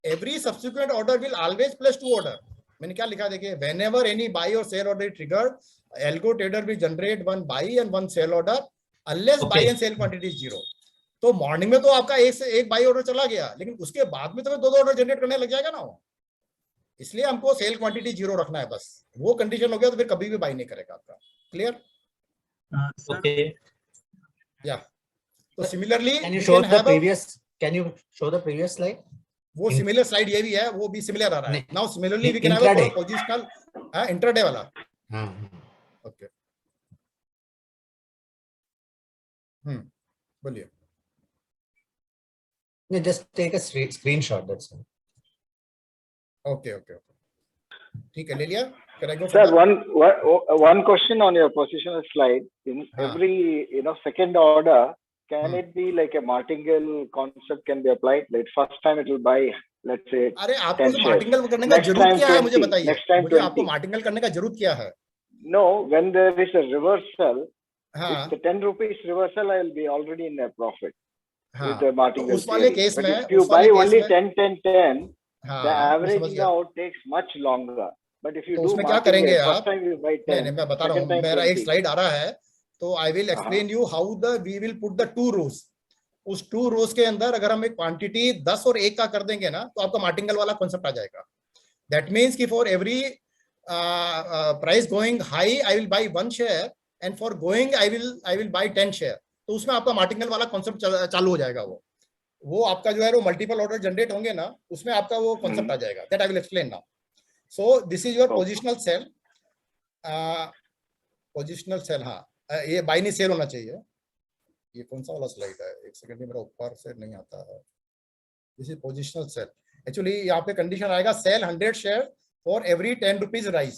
Every subsequent order will always place 2 order. मैंने क्या लिखा देखिए, whenever any buy or sell order is triggered, AlgoTrader will generate 1 buy and 1 sell order unless buy and sell quantity is 0. तो morning में तो आपका एक से एक बाई ऑर्डर चला गया, लेकिन उसके बाद में तो 2 ऑर्डर जनरेट करने लग जाएगा ना वो। इसलिए हमको सेल क्वांटिटी 0 रखना है बस। वो कंडीशन हो गया तो फिर कभी भी बाई नहीं करेगा आपका। क्लियर? ओके। या तो similarly Can you show the previous slide? वो सिमिलर स्लाइड ये भी है, वो भी सिमिलर आ रहा है। Now similarly we can have a positional intraday वाला। ओके बोलिए। Just take a screenshot, that's all. Okay. ठीक है, ले लिया। Sir, one question on your positional slide. In every second order, can it be like a martingale concept can be applied? Like first time it will buy, let's say, अरे आपको martingale करने का जरूरत क्या है मुझे बताइए। Next time मुझे आपको मार्टिंगल करने का जरूरत क्या है? No, when there is a reversal, if the 10 rupees reversal, I will be already in a profit with the martingale. उस वाले केस but में if you buy only 10, the averaging out takes much longer. But if you do उसमें क्या करेंगे आप? first time you buy 10, नहीं मैं बता रहा हूँ, मेरा एक स्लाइड आ रहा है तो I will explain you how we will put the 2 rows. उस 2 रोज के अंदर अगर हम एक क्वांटिटी 10 और 1 का कर देंगे ना तो आपका मार्टिंगल वाला कॉन्सेप्ट आ जाएगा। दैट मीन्स कि for every price going high I will by 1 share and for going I will by 10 share. तो उसमें आपका मार्टिंगल वाला कॉन्सेप्ट चालू हो जाएगा। वो आपका जो है वो मल्टीपल ऑर्डर जनरेट होंगे ना, उसमें आपका वो कॉन्सेप्ट आ जाएगा। That I will explain now. So this is your positional sell. Positional sell, हाँ ये बाई नहीं सेल होना चाहिए। ये कौन सा वाला स्लाइड है? एक सेकंड, मेरा ऊपर से नहीं आता है। This is positional sell. Actually यहाँ पे कंडीशन आएगा sell 100 share for every 10 rupees rise.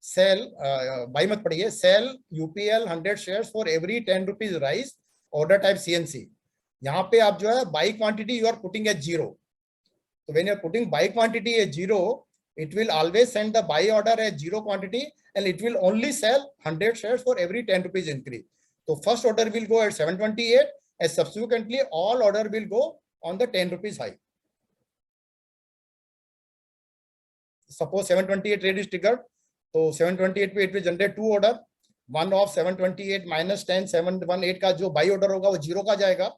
Sell buy मत पढ़िए, sell UPL 100 share for every 10 rupees rise, order type CNC. यहाँ पे आप जो है buy quantity you are putting at 0। So when you are putting buy quantity as 0, it will always send the buy order as 0 quantity and it will only sell 100 shares for every 10 rupees increase. So first order will go at 728 and subsequently all order will go on the 10 rupees high. Suppose 728 rate is triggered. So 728 पे it will generate 2 order. 1 of 728 minus 10, 718 का जो buy order होगा वो 0 का जाएगा।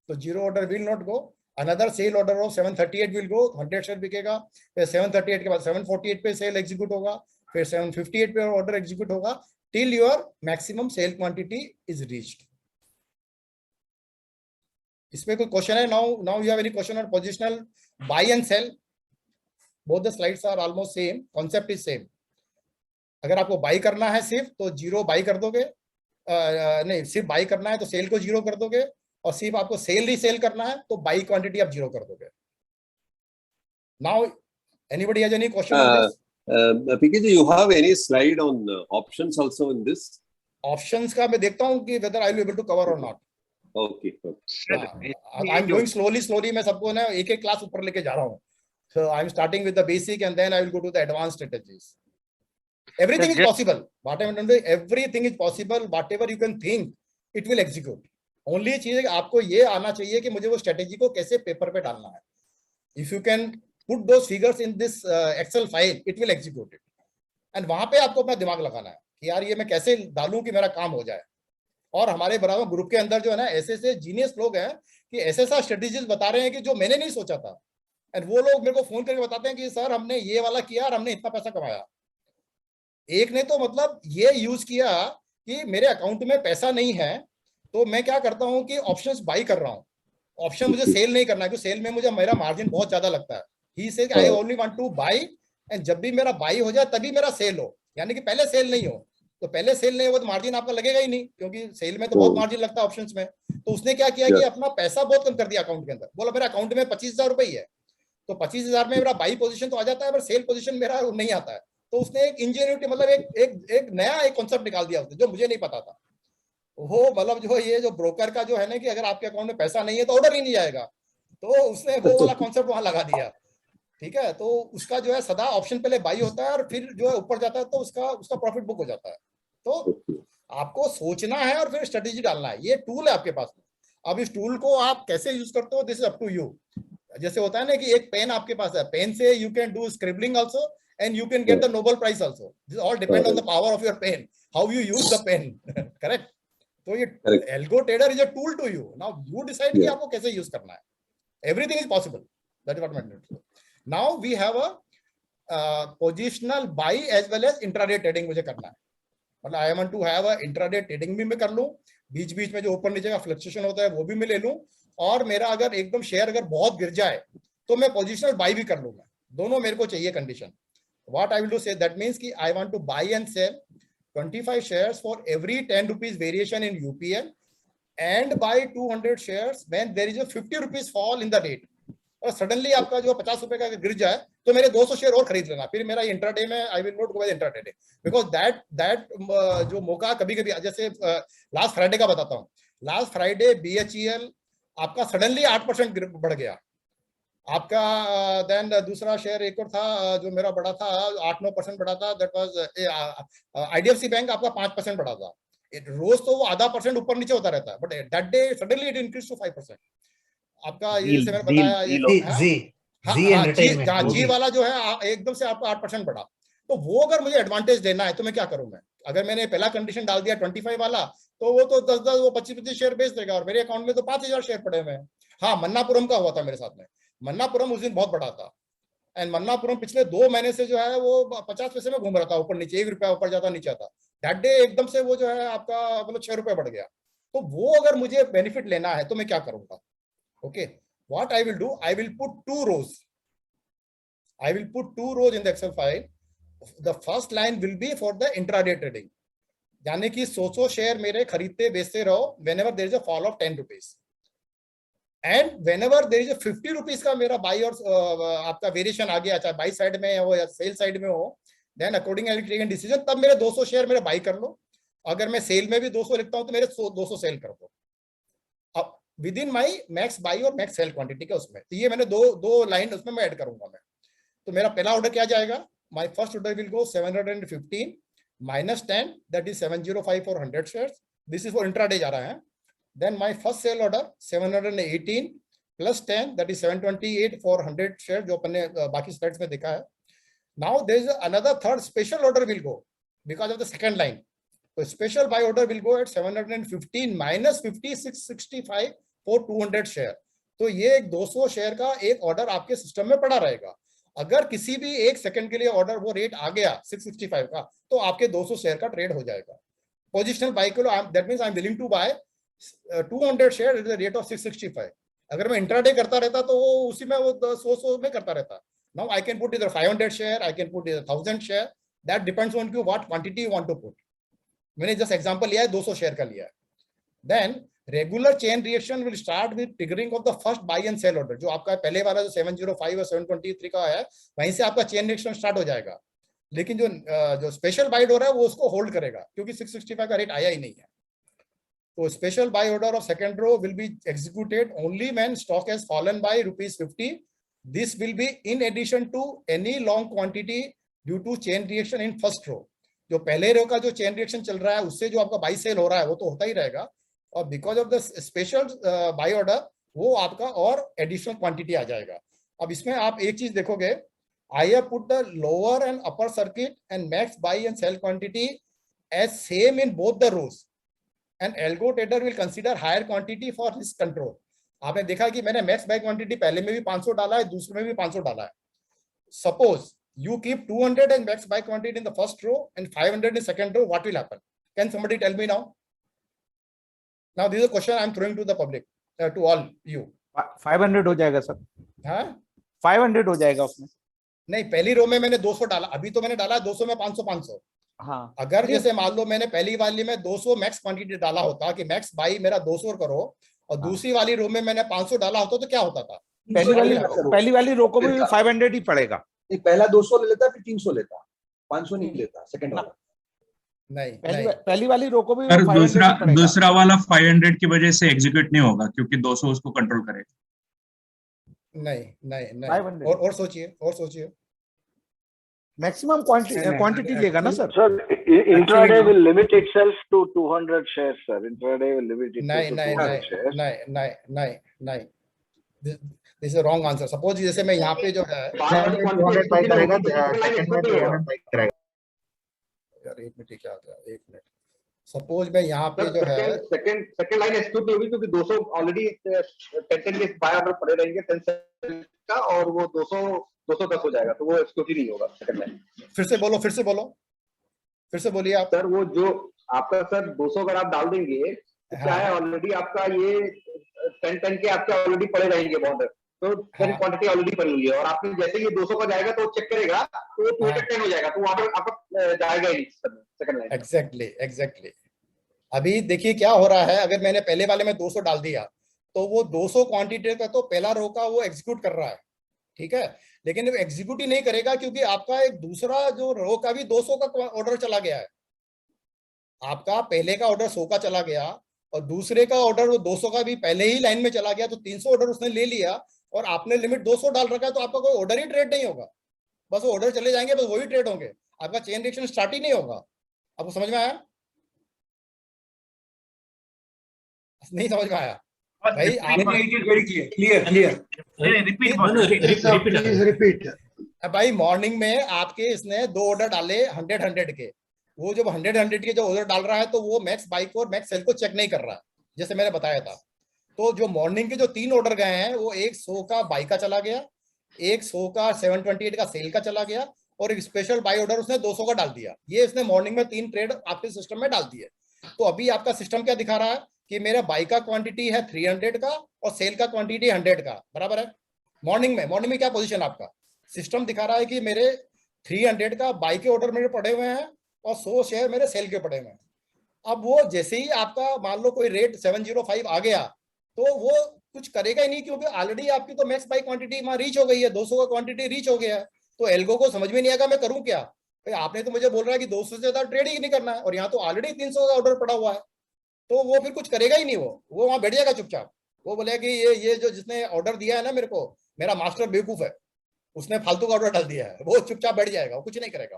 तो 0 order will not go. Another sale order of 738 will go, 100 share बिकेगा। फिर 738 के बाद 748 पे सेल एग्जीक्यूट होगा, फिर 758 पे ऑर्डर एग्जीक्यूट होगा till your maximum sale quantity is reached. इसमें कोई क्वेश्चन है? now you have any question on positional buy and sell? Both the slides are almost same, concept is same. अगर आपको by करना है सिर्फ तो 0 बाई कर दोगे, नहीं सिर्फ बाई करना है तो सेल को 0 कर दोगे, और सिर्फ आपको सेल रीसेल करना है तो बाई क्वांटिटी आप 0 कर दोगे। Now anybody has any question on this? PK ji, you have any slide on options also in this? Options का मैं देखता हूं कि whether I will be able to cover और not. Okay. I am going slowly मैं सबको ना एक क्लास ऊपर लेके जा रहा हूं। So I am starting with the basic and then I will go to the advance strategies. Everything is possible. What I am doing, everything is possible. Whatever you can think, it will execute. Only चीज है कि आपको ये आना चाहिए कि मुझे वो स्ट्रेटेजी को कैसे पेपर पे डालना है। If you can put those figures in this Excel file, it will execute it. And वहां पे आपको अपना दिमाग लगाना है कि यार ये मैं कैसे डालूं कि मेरा काम हो जाए। और हमारे बराबर ग्रुप के अंदर जो है ना ऐसे जीनियस लोग हैं कि ऐसे स्ट्रेटेजीज बता रहे हैं कि जो मैंने नहीं सोचा था। एंड वो लोग मेरे को फोन करके बताते हैं कि सर हमने ये वाला किया और हमने इतना पैसा कमाया। एक ने तो मतलब ये यूज किया कि मेरे अकाउंट में पैसा नहीं है तो मैं क्या करता हूं कि ऑप्शंस बाई कर रहा हूं। ऑप्शन मुझे सेल नहीं करना है क्योंकि सेल में मुझे मेरा मार्जिन बहुत ज्यादा लगता है। He said I only want to buy and जब भी मेरा बाई हो जाए तभी मेरा सेल हो, यानी कि पहले सेल नहीं हो। तो पहले सेल नहीं हो तो मार्जिन आपका लगेगा ही नहीं क्योंकि सेल में तो बहुत मार्जिन लगता है ऑप्शंस में। तो उसने क्या किया कि अपना पैसा बहुत कम कर दिया अकाउंट के अंदर। बोला मेरा अकाउंट में 25,000 रुपए है तो 25,000 में मेरा बाई पोजीशन तो आ जाता है पर सेल पोजीशन मेरा नहीं आता है। तो उसने एक इंजीनियरिटी मतलब एक नया एक कॉन्सेप्ट निकाल दिया उसने जो मुझे नहीं पता था। वो मतलब जो ये जो ब्रोकर का जो है ना कि अगर आपके अकाउंट में पैसा नहीं है तो ऑर्डर ही नहीं जाएगा, तो उसने वो वाला कॉन्सेप्ट वहां लगा दिया। ठीक है, तो उसका जो है सदा ऑप्शन पहले बाई होता है और फिर जो है ऊपर जाता है तो उसका प्रॉफिट बुक हो जाता है। तो आपको सोचना है और फिर स्ट्रेटेजी डालना है। ये टूल है आपके पास। अब इस टूल को आप कैसे यूज करते हो this is up to you. जैसे होता है ना कि एक पेन आपके पास है, पेन से you can do scribbling also and you can get the Nobel Prize also. This all depend on the power of your pen, how you use the pen. Correct? तो ये algo trader is a tool to you, now you decide कि आपको कैसे use करना है. Everything is possible, that is what I mean. Now we have a positional buy as well as intraday trading मुझे करना है. मतलब I want to have a intraday trading भी मैं कर लूं, बीच बीच में जो ऊपर नीचे का फ्लक्चुएशन होता है वो भी मैं ले लूं, और मेरा अगर एकदम शेयर अगर बहुत गिर जाए तो मैं पोजिशनल बाई भी कर लूंगा. दोनों मेरे को चाहिए condition. What I will do say that means कि I want to buy and sell 25 shares for every 10 rupees variation in UPL and buy 200 shares when there is a 50 rupees fall in the rate. और suddenly आपका जो 50 रुपए का गिर जाए तो मेरे 200 शेयर और खरीद लेना. फिर मेरा इंट्राडे में I will not go by intraday because that जो मौका कभी कभी, जैसे लास्ट फ्राइडे का बताता हूँ. लास्ट फ्राइडे BHEL आपका सडनली 8% बढ़ गया आपका. देन दूसरा शेयर एक और था जो मेरा बढ़ा था 8-9% बढ़ा था, दैट वाज IDFC बैंक आपका 5% बढ़ा था. रोज तो वो आधा % ऊपर नीचे होता रहता है, but that day suddenly it increase to 5%. आपका ये जैसे मैंने बताया जी वाला जो है एकदम से आपका 8% बढ़ा. तो वो अगर मुझे एडवांटेज लेना है तो मैं क्या करूं? मैं अगर मैंने पहला कंडीशन डाल दिया 25 वाला, तो वो तो 10-10 वो 25-25 शेयर बेच देगा और मेरे अकाउंट में तो 5000 शेयर पड़े हुए हैं. हाँ, मन्नापुरम का हुआ था मेरे साथ में. मन्नापुरम उस दिन बहुत बड़ा था एंड मन्नापुरम पिछले 2 महीने से जो है वो 50 पैसे में घूम रहा था, ऊपर नीचे 1 रुपया ऊपर जाता नीचे आता. दैट डे एकदम से वो जो है आपका मतलब 6 रुपये बढ़ गया. तो वो अगर मुझे बेनिफिट लेना है तो मैं क्या करूंगा? Okay, what I will do, I will put 2 rows. I will put 2 rows in the Excel file. The first line will be for the intraday trading. यानी कि 100 शेयर मेरे खरीदते बेचते रहो whenever there is a fall of 10 rupees. And whenever there is a 50 rupees का मेरा by और आपका वेरिएशन आ गया, चाहे बाई साइड में हो या सेल साइड में हो, then according I take decision. तब मेरे 200 शेयर मेरे बाई कर लो. अगर मैं सेल में भी 200 लिखता हूं तो मेरे 200 सेल कर दो. अब with in my max buy और मैक्स सेल क्वांटिटी के उसमें, तो ये मैंने दो लाइन उसमें मैं ऐड करूंगा मैं. तो मेरा पहला ऑर्डर क्या जाएगा? My first order will go 715 minus 10, that is 705 for 100 shares. This is for intraday जा रहा है. Then my first sale order 718 plus 10, that is 728 for 100 shares जो अपने बाकी स्लाइड्स में देखा है. Now there is another third special order will go because of the second line. So special buy order will go at 715 minus 5665 for 200 share. तो ये एक 200 share का एक ऑर्डर आपके सिस्टम में पड़ा रहेगा. अगर किसी भी एक सेकंड के लिए ऑर्डर वो रेट आ गया 665 का, तो आपके 200 शेयर का ट्रेड हो जाएगा. पोजिशनल बाई के लिए that means I am willing to buy 200 share at the rate of 665. अगर मैं इंट्राडे करता रहता तो वो उसी में वो 100 में करता रहता. नाउ आई कैन पुट इधर 500 शेयर, आई कैन पुट इधर 1000 share. That depends on you what quantity you want to put. मैंने जस्ट एग्जांपल लिया है, 200 शेयर का लिया है. Then regular chain reaction will start with triggering of the first buy and sell order. जो आपका पहले वाला जो 705 और 723 का है, वहीं से आपका चेन रिएक्शन स्टार्ट हो जाएगा. लेकिन जो स्पेशल बाय ऑर्डर है वो उसको होल्ड करेगा क्योंकि 665 का रेट आया ही नहीं है. तो special buy order of second row will be executed only when stock has fallen by ₹50. This will be in addition to any long quantity due to chain reaction in first row. जो पहले रो का जो chain reaction चल रहा है उससे जो आपका बाई सेल हो रहा है वो तो होता ही रहेगा, और because of the special buy order वो आपका और एडिशनल क्वांटिटी आ जाएगा. अब इसमें आप एक चीज देखोगे, I have put the lower and upper circuit and max buy and sell quantity as same in both the rows and algo trader will consider higher quantity for this control. आपने देखा कि मैंने मैक्स बाय क्वांटिटी पहले में भी 500 डाला है, दूसरे में भी 500 डाला है. Suppose you keep 200 and max buy quantity in the first row and 500 in second row, what will happen? Can somebody tell me now? Now this is a question I am throwing to the public, to all you. 500 हो जाएगा sir. हाँ, 500 हो जाएगा उसमें. नहीं, पहली रो में मैंने 200 डाला, अभी तो मैंने डाला 200 में 500. हाँ, अगर जैसे मान लो मैंने पहली वाली में 200 मैक्स क्वांटिटी डाला होता कि मैक्स बाई मेरा 200 करो, और दूसरी वाली रो में मैंने 500 डाला होता तो क्या होता था? पहली वाली रो को भी 500 ही पड़ेगा. एक पहला 200 ले लेता, फिर 300 लेता, 500 नहीं लेता सेकंड वाला. नहीं, पहली वाली रो को भी दूसरा वाला 500 की वजह से एग्जीक्यूट नहीं होगा क्योंकि 200 उसको कंट्रोल करेगा. नहीं. और सोचिए मैक्सिमम क्वांटिटी लेगा ना sir. Sir intraday will limit itself to 200 shares sir. Intraday will limit itself to 200 shares. नहीं. This is a wrong answer. Suppose जैसे मैं यहाँ पे जो है यार एक मिनट क्या आ गया, 1 मिनट. सपोज मैं यहाँ पे जो है सेकंड लाइन एक्सक्यूट नहीं होगी क्योंकि 200 ऑलरेडी 10 के बाय ऑर्डर पड़े रहेंगे 10 का, और वो 210 हो जाएगा, तो वो एक्सक्यूट ही नहीं होगा सेकंड लाइन। फिर से बोलिए आप। सर वो जो आपका सर 200 अगर आप डाल देंगे तो क्या है, ऑलरेडी आपका ये 10 के आपके ऑलरेडी पड़े रहेंगे बॉर्डर, तो क्वांटिटी ऑलरेडी पड़ी हुई है, और आपने जैसे ये 200 का जाएगा तो चेक करेगा तो वो 210 हो जाएगा, तो ऑर्डर आपका जाएगा ही सेकंड लाइन। एग्जैक्टली। अभी देखिए क्या हो रहा है, अगर मैंने पहले वाले में 200 डाल दिया तो वो 200 क्वांटिटी का तो पहला रो का वो एग्जीक्यूट कर रहा है, ठीक है, लेकिन वो एग्जीक्यूट ही नहीं करेगा क्योंकि आपका एक दूसरा जो रो का भी 200 का ऑर्डर चला गया है। आपका पहले का ऑर्डर 100 का चला गया और दूसरे का ऑर्डर वो 200 का भी पहले ही लाइन में चला गया, तो 300 ऑर्डर उसने ले लिया और आपने लिमिट 200 डाल रखा है, तो आपका कोई ऑर्डर ही ट्रेड नहीं होगा, बस वो ऑर्डर चले जाएंगे, बस वही ट्रेड होंगे, आपका चेन रिएक्शन स्टार्ट ही नहीं होगा। आपको समझ में आया? नहीं समझ में आया भाई? भाई मॉर्निंग में आपके इसने 2 ऑर्डर डाले 100 के, वो जब 100 के जो ऑर्डर डाल रहा है तो वो मैक्स बाई को और मैक्स सेल को चेक नहीं कर रहा है, जैसे मैंने बताया था। तो जो मॉर्निंग के जो 3 ऑर्डर गए हैं वो एक 100 का बाई का चला गया, एक 100 का 728 का सेल का चला गया, और एक स्पेशल बाई ऑर्डर उसने 200 का डाल दिया। ये इसने मॉर्निंग में 3 ट्रेड आपके सिस्टम में डाल दिए। तो अभी आपका सिस्टम क्या दिखा रहा है कि मेरा बाई का क्वांटिटी है 300 का और सेल का क्वांटिटी 100 का, बराबर है। मॉर्निंग में क्या पोजीशन आपका सिस्टम दिखा रहा है कि मेरे 300 का बाई के ऑर्डर मेरे पड़े हुए हैं और 100 शेयर मेरे सेल के पड़े हुए हैं। अब वो जैसे ही आपका मान लो कोई रेट 705 आ गया तो वो कुछ करेगा ही नहीं, क्योंकि ऑलरेडी आपकी तो मैक्स बाई क्वांटिटी वहां रीच हो गई है, 200 का क्वांटिटी रीच हो गया है। तो एल्गो को समझ में नहीं आएगा मैं करूं क्या भाई, आपने तो मुझे बोल रहा है कि 200 से ज्यादा ट्रेड ही नहीं करना है और यहाँ तो ऑलरेडी 300 का ऑर्डर पड़ा हुआ है, तो वो फिर कुछ करेगा ही नहीं, वो वहां बैठ जाएगा चुपचाप। वो बोलेगा कि ये जो जिसने ऑर्डर दिया है ना मेरे को, मेरा मास्टर बेवकूफ है, उसने फालतू का ऑर्डर डाल दिया है, वो चुपचाप बैठ जाएगा, वो कुछ नहीं करेगा,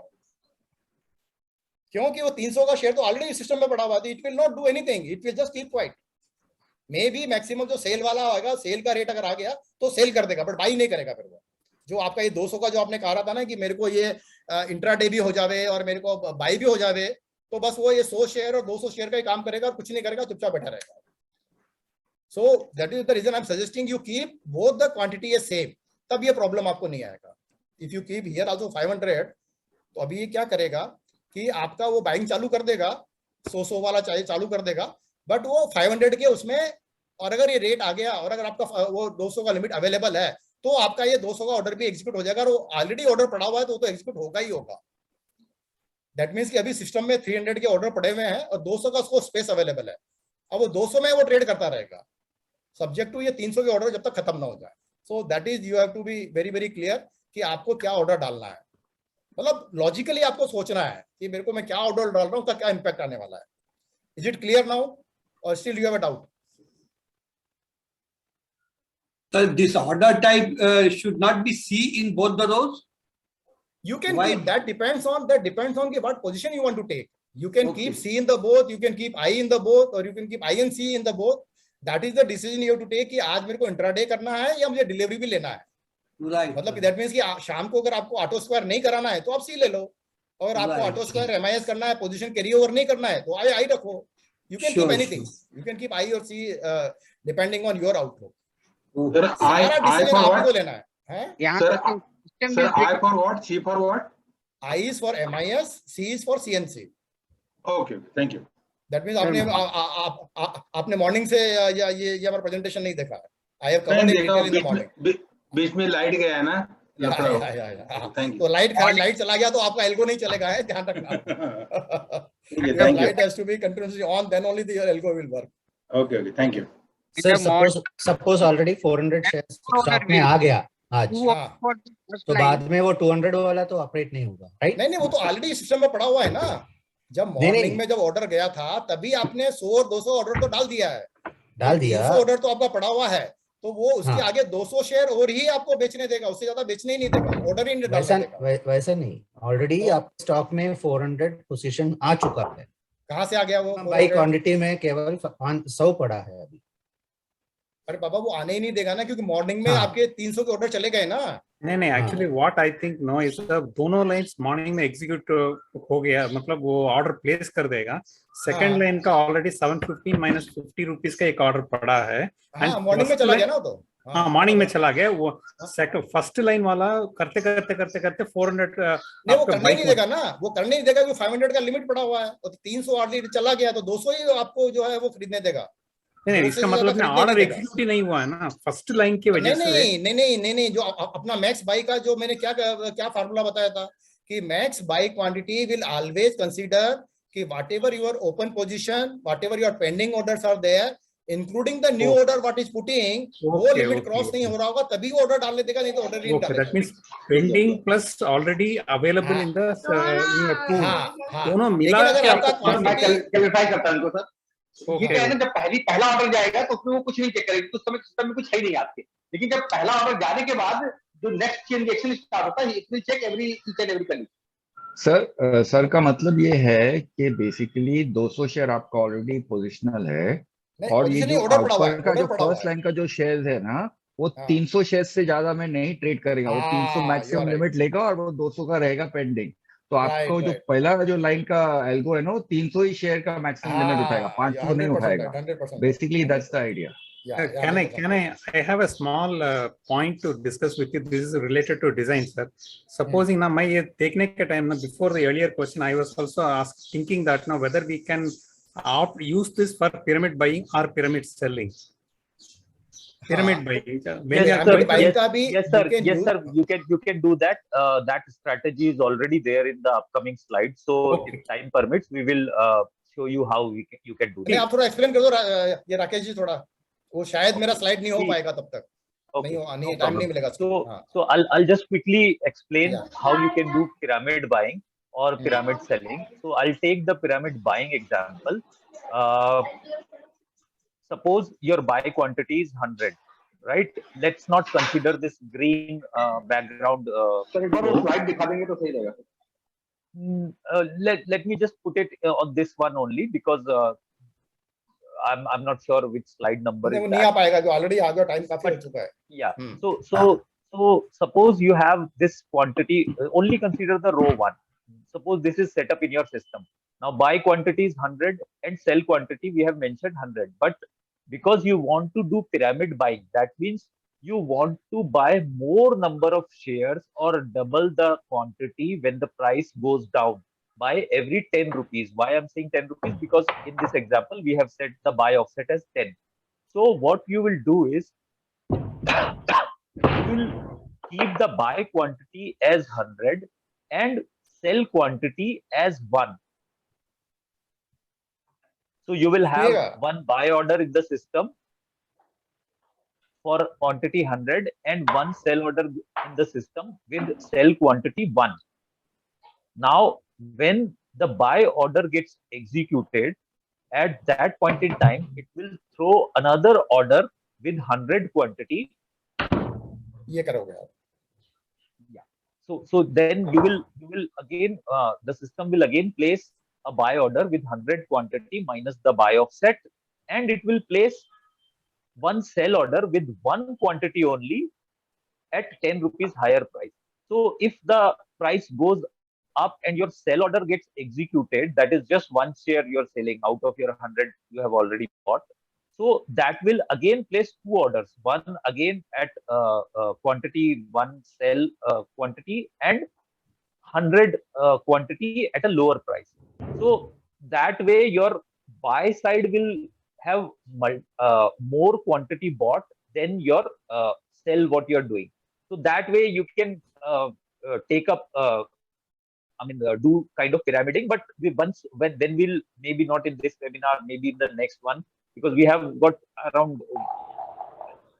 क्योंकि वो 300 का शेयर तो ऑलरेडी सिस्टम में पड़ा हुआ है। It will not do anything, it will just keep quiet. May be maximum जो सेल वाला होगा, सेल का रेट अगर आ गया तो सेल कर देगा, बट बाई नहीं करेगा। फिर वो जो आपका ये 200 का जो आपने कहा रहा था ना कि मेरे को ये इंट्राडे भी हो जावे और मेरे को बाई भी हो जावे, तो बस वो ये 100 शेयर और 200 शेयर का ही काम करेगा और कुछ नहीं करेगा, चुपचाप बैठा रहेगा। So that is the reason I am suggesting you keep both the quantity is same, तब ये प्रॉब्लम आपको नहीं आएगा। If you keep here also 500, तो अभी ये क्या करेगा कि आपका वो बाइंग चालू कर देगा, 100 वाला चाहिए चालू कर देगा, बट वो 500 के उसमें, और अगर ये रेट आ गया और अगर आपका वो 200 का लिमिट अवेलेबल है तो आपका ये 200 का ऑर्डर भी एग्जीक्यूट हो जाएगा, और ऑलरेडी ऑर्डर पड़ा हुआ है तो एग्जीक्यूट होगा ही होगा। दैट मीन्स कि अभी सिस्टम में 300 के ऑर्डर पड़े हुए हैं और 200 का उसको स्पेस अवेलेबल है, अब वो 200 में वो ट्रेड करता रहेगा सब्जेक्ट टू ये 300 के ऑर्डर जब तक खत्म ना हो जाए। So that is you have to be very very clear कि आपको क्या ऑर्डर डालना है, मतलब लॉजिकली आपको सोचना है कि मेरे को मैं क्या ऑर्डर डाल रहा हूँ, उसका क्या इंपैक्ट आने वाला है। इज इट क्लियर नाउ और still you have a doubt? This order type should not be C in both the rows. You can keep that depends on what position you want to take. You can keep C in the both, you can keep I in the both, or you can keep I and C in the both. That is the decision you have to take कि आज मेरे को intraday करना है या मुझे delivery भी लेना है। Right. मतलब दैट मींस कि शाम को अगर आपको ऑटो स्क्वायर नहीं कराना है तो आप C ले लो, और आपको ऑटो स्क्वायर MIS करना है, पोजीशन कैरी ओवर नहीं करना है तो I रखो। You can keep anything. You can keep I or C depending on your outlook. Sir, I for what? लेना है Sir, I for what? C for what? I is for MIS, C is for CNC. Okay, thank you. That means आपने morning से या ये हमारा presentation नहीं देखा है? I have covered it in the morning. बीच में लाइट गया ना, थैंक यू। तो लाइट चला गया तो आपका एल्गो नहीं चलेगा, है ध्यान रखना। Light has to be continuously on, then only the algo will work. Okay, thank you. Sir, suppose already 400 shares stock में आ गया आज, तो बाद में वो 200 वाला तो ऑपरेट नहीं होगा, राइट? नहीं, वो तो ऑलरेडी सिस्टम में पड़ा हुआ है ना। जब मॉर्निंग में जब ऑर्डर गया था तभी आपने 100 और 200 ऑर्डर तो डाल दिया है, 300 ऑर्डर तो आपका पड़ा हुआ है, तो वो उसके आगे 200 शेयर और ही आपको बेचने देगा, उससे ज्यादा बेचने ही नहीं देगा, ऑर्डर ही नहीं डालेगा। वैसा नहीं, ऑलरेडी आप स्टॉक में 400 पोजीशन आ चुका है। कहाँ से आ गया वो? बाई क्वांटिटी में केवल 100 पड़ा है अभी। अरे बाबा वो आने ही नहीं देगा ना, क्योंकि मॉर्निंग में आपके 300 के ऑर्डर चले गए ना। नहीं actually what I think no is दोनों लाइंस मॉर्निंग में एग्जीक्यूट हो गया, मतलब वो ऑर्डर प्लेस कर देगा। सेकंड लाइन का ऑलरेडी 715 माइनस 50 रुपीज का एक ऑर्डर पड़ा है। मॉर्निंग में चला गया ना तो। हाँ मॉर्निंग में चला गया वो। फर्स्ट लाइन वाला करते करते 400 नहीं वो करने नहीं देगा ना, वो करने नहीं देगा क्योंकि 500 का लिमिट पड़ा हुआ है और 300 ऑलरेडी चला गया, तो 200 ही आपको जो है वो खरीदने देगा। नहीं इसका मतलब ना ऑर्डर एग्जीक्यूट ही नहीं हुआ है ना फर्स्ट लाइन की वजह से। नहीं, जो अपना मैक्स बाई का जो मैंने क्या फार्मूला बताया था कि max buy quantity will always consider कि whatever your open position, whatever your pending orders are there including the new order what is putting, वो लिमिट क्रॉस नहीं हो रहा होगा तभी वो ऑर्डर डालने देगा, नहीं तो ऑर्डर नहीं डालेगा। That means pending plus already available in the pool, दोनों मिला के आपको क्लैरिफाई करता हूं सर। ये क्या है ना, जब पहला ऑर्डर जाएगा तो उसमें वो कुछ नहीं चेक करेगी, तो समय सिस्टम में कुछ है ही नहीं आपके। लेकिन जब पहला ऑर्डर जाने के बाद जो नेक्स्ट चेन रिएक्शन स्टार्ट होता है, it will check every each and every condition. Sir का मतलब ये है कि बेसिकली 200 शेयर आपका ऑलरेडी पोजिशनल है, और ये जो आउटपर का जो फर्स्ट लाइन का जो शेयर है ना, वो 300 शेयर से ज्यादा में नहीं ट्रेड करेगा, वो 300 मैक्सिमम लिमिट लेगा और वो 200 का रहेगा पेंडिंग। तो आपको जो पहला जो लाइन का एल्गो है ना, वो 300 ही शेयर का मैक्सिमम लिमिट उठाएगा, 500 नहीं उठाएगा। Basically that's the idea. Can I have a small point to discuss with you? This is related to design, sir. Supposing now my देखने के time ना, before the earlier question, I was also thinking that now whether we can use this for pyramid buying or pyramid selling. Pyramid buying. Yes, sir. You can do that. That strategy is already there in the upcoming slides. So if time permits, we will show you how you can do that. आप थोड़ा explain कर दो ये राकेश जी, थोड़ा वो शायद मेरा slide नहीं हो पाएगा तब तक। नहीं टाइम नहीं मिलेगा। So I'll just quickly explain how you can do pyramid buying or pyramid selling. So I'll take the pyramid buying example. Suppose your buy quantity is 100, right? Let's not consider this green background. Sir, एक बार वो slide दिखा देंगे तो सही रहेगा। Let me just put it on this one only because I'm not sure which slide number is that. नहीं आ पाएगा, जो ऑलरेडी आ गया, टाइम काफी हो चुका है। Yeah. So suppose you have this quantity. Only consider the row one. Suppose this is set up in your system. Now buy quantity is 100 and sell quantity we have mentioned 100. But because you want to do pyramid buying, that means you want to buy more number of shares or double the quantity when the price goes down by every 10 rupees. Why I'm saying 10 rupees? Because in this example, we have set the buy offset as 10. So what you will do is you will keep the buy quantity as 100 and sell quantity as 1. So you will have one buy order in the system for quantity 100 and one sell order in the system with sell quantity 1. Now, when the buy order gets executed, at that point in time, it will throw another order with 100 quantity. ये करोगे आप? Yeah. So then you will again the system will again place a buy order with 100 quantity minus the buy offset, and it will place one sell order with one quantity only at 10 rupees higher price. So if the price goes up and your sell order gets executed, that is just one share you're selling out of your 100 you have already bought. So that will again place two orders, one again at quantity, one sell quantity, and 100 quantity at a lower price. So that way your buy side will have more quantity bought than your sell what you're doing. So that way you can take up do kind of pyramiding, but then we'll maybe not in this webinar, maybe in the next one, because we have got around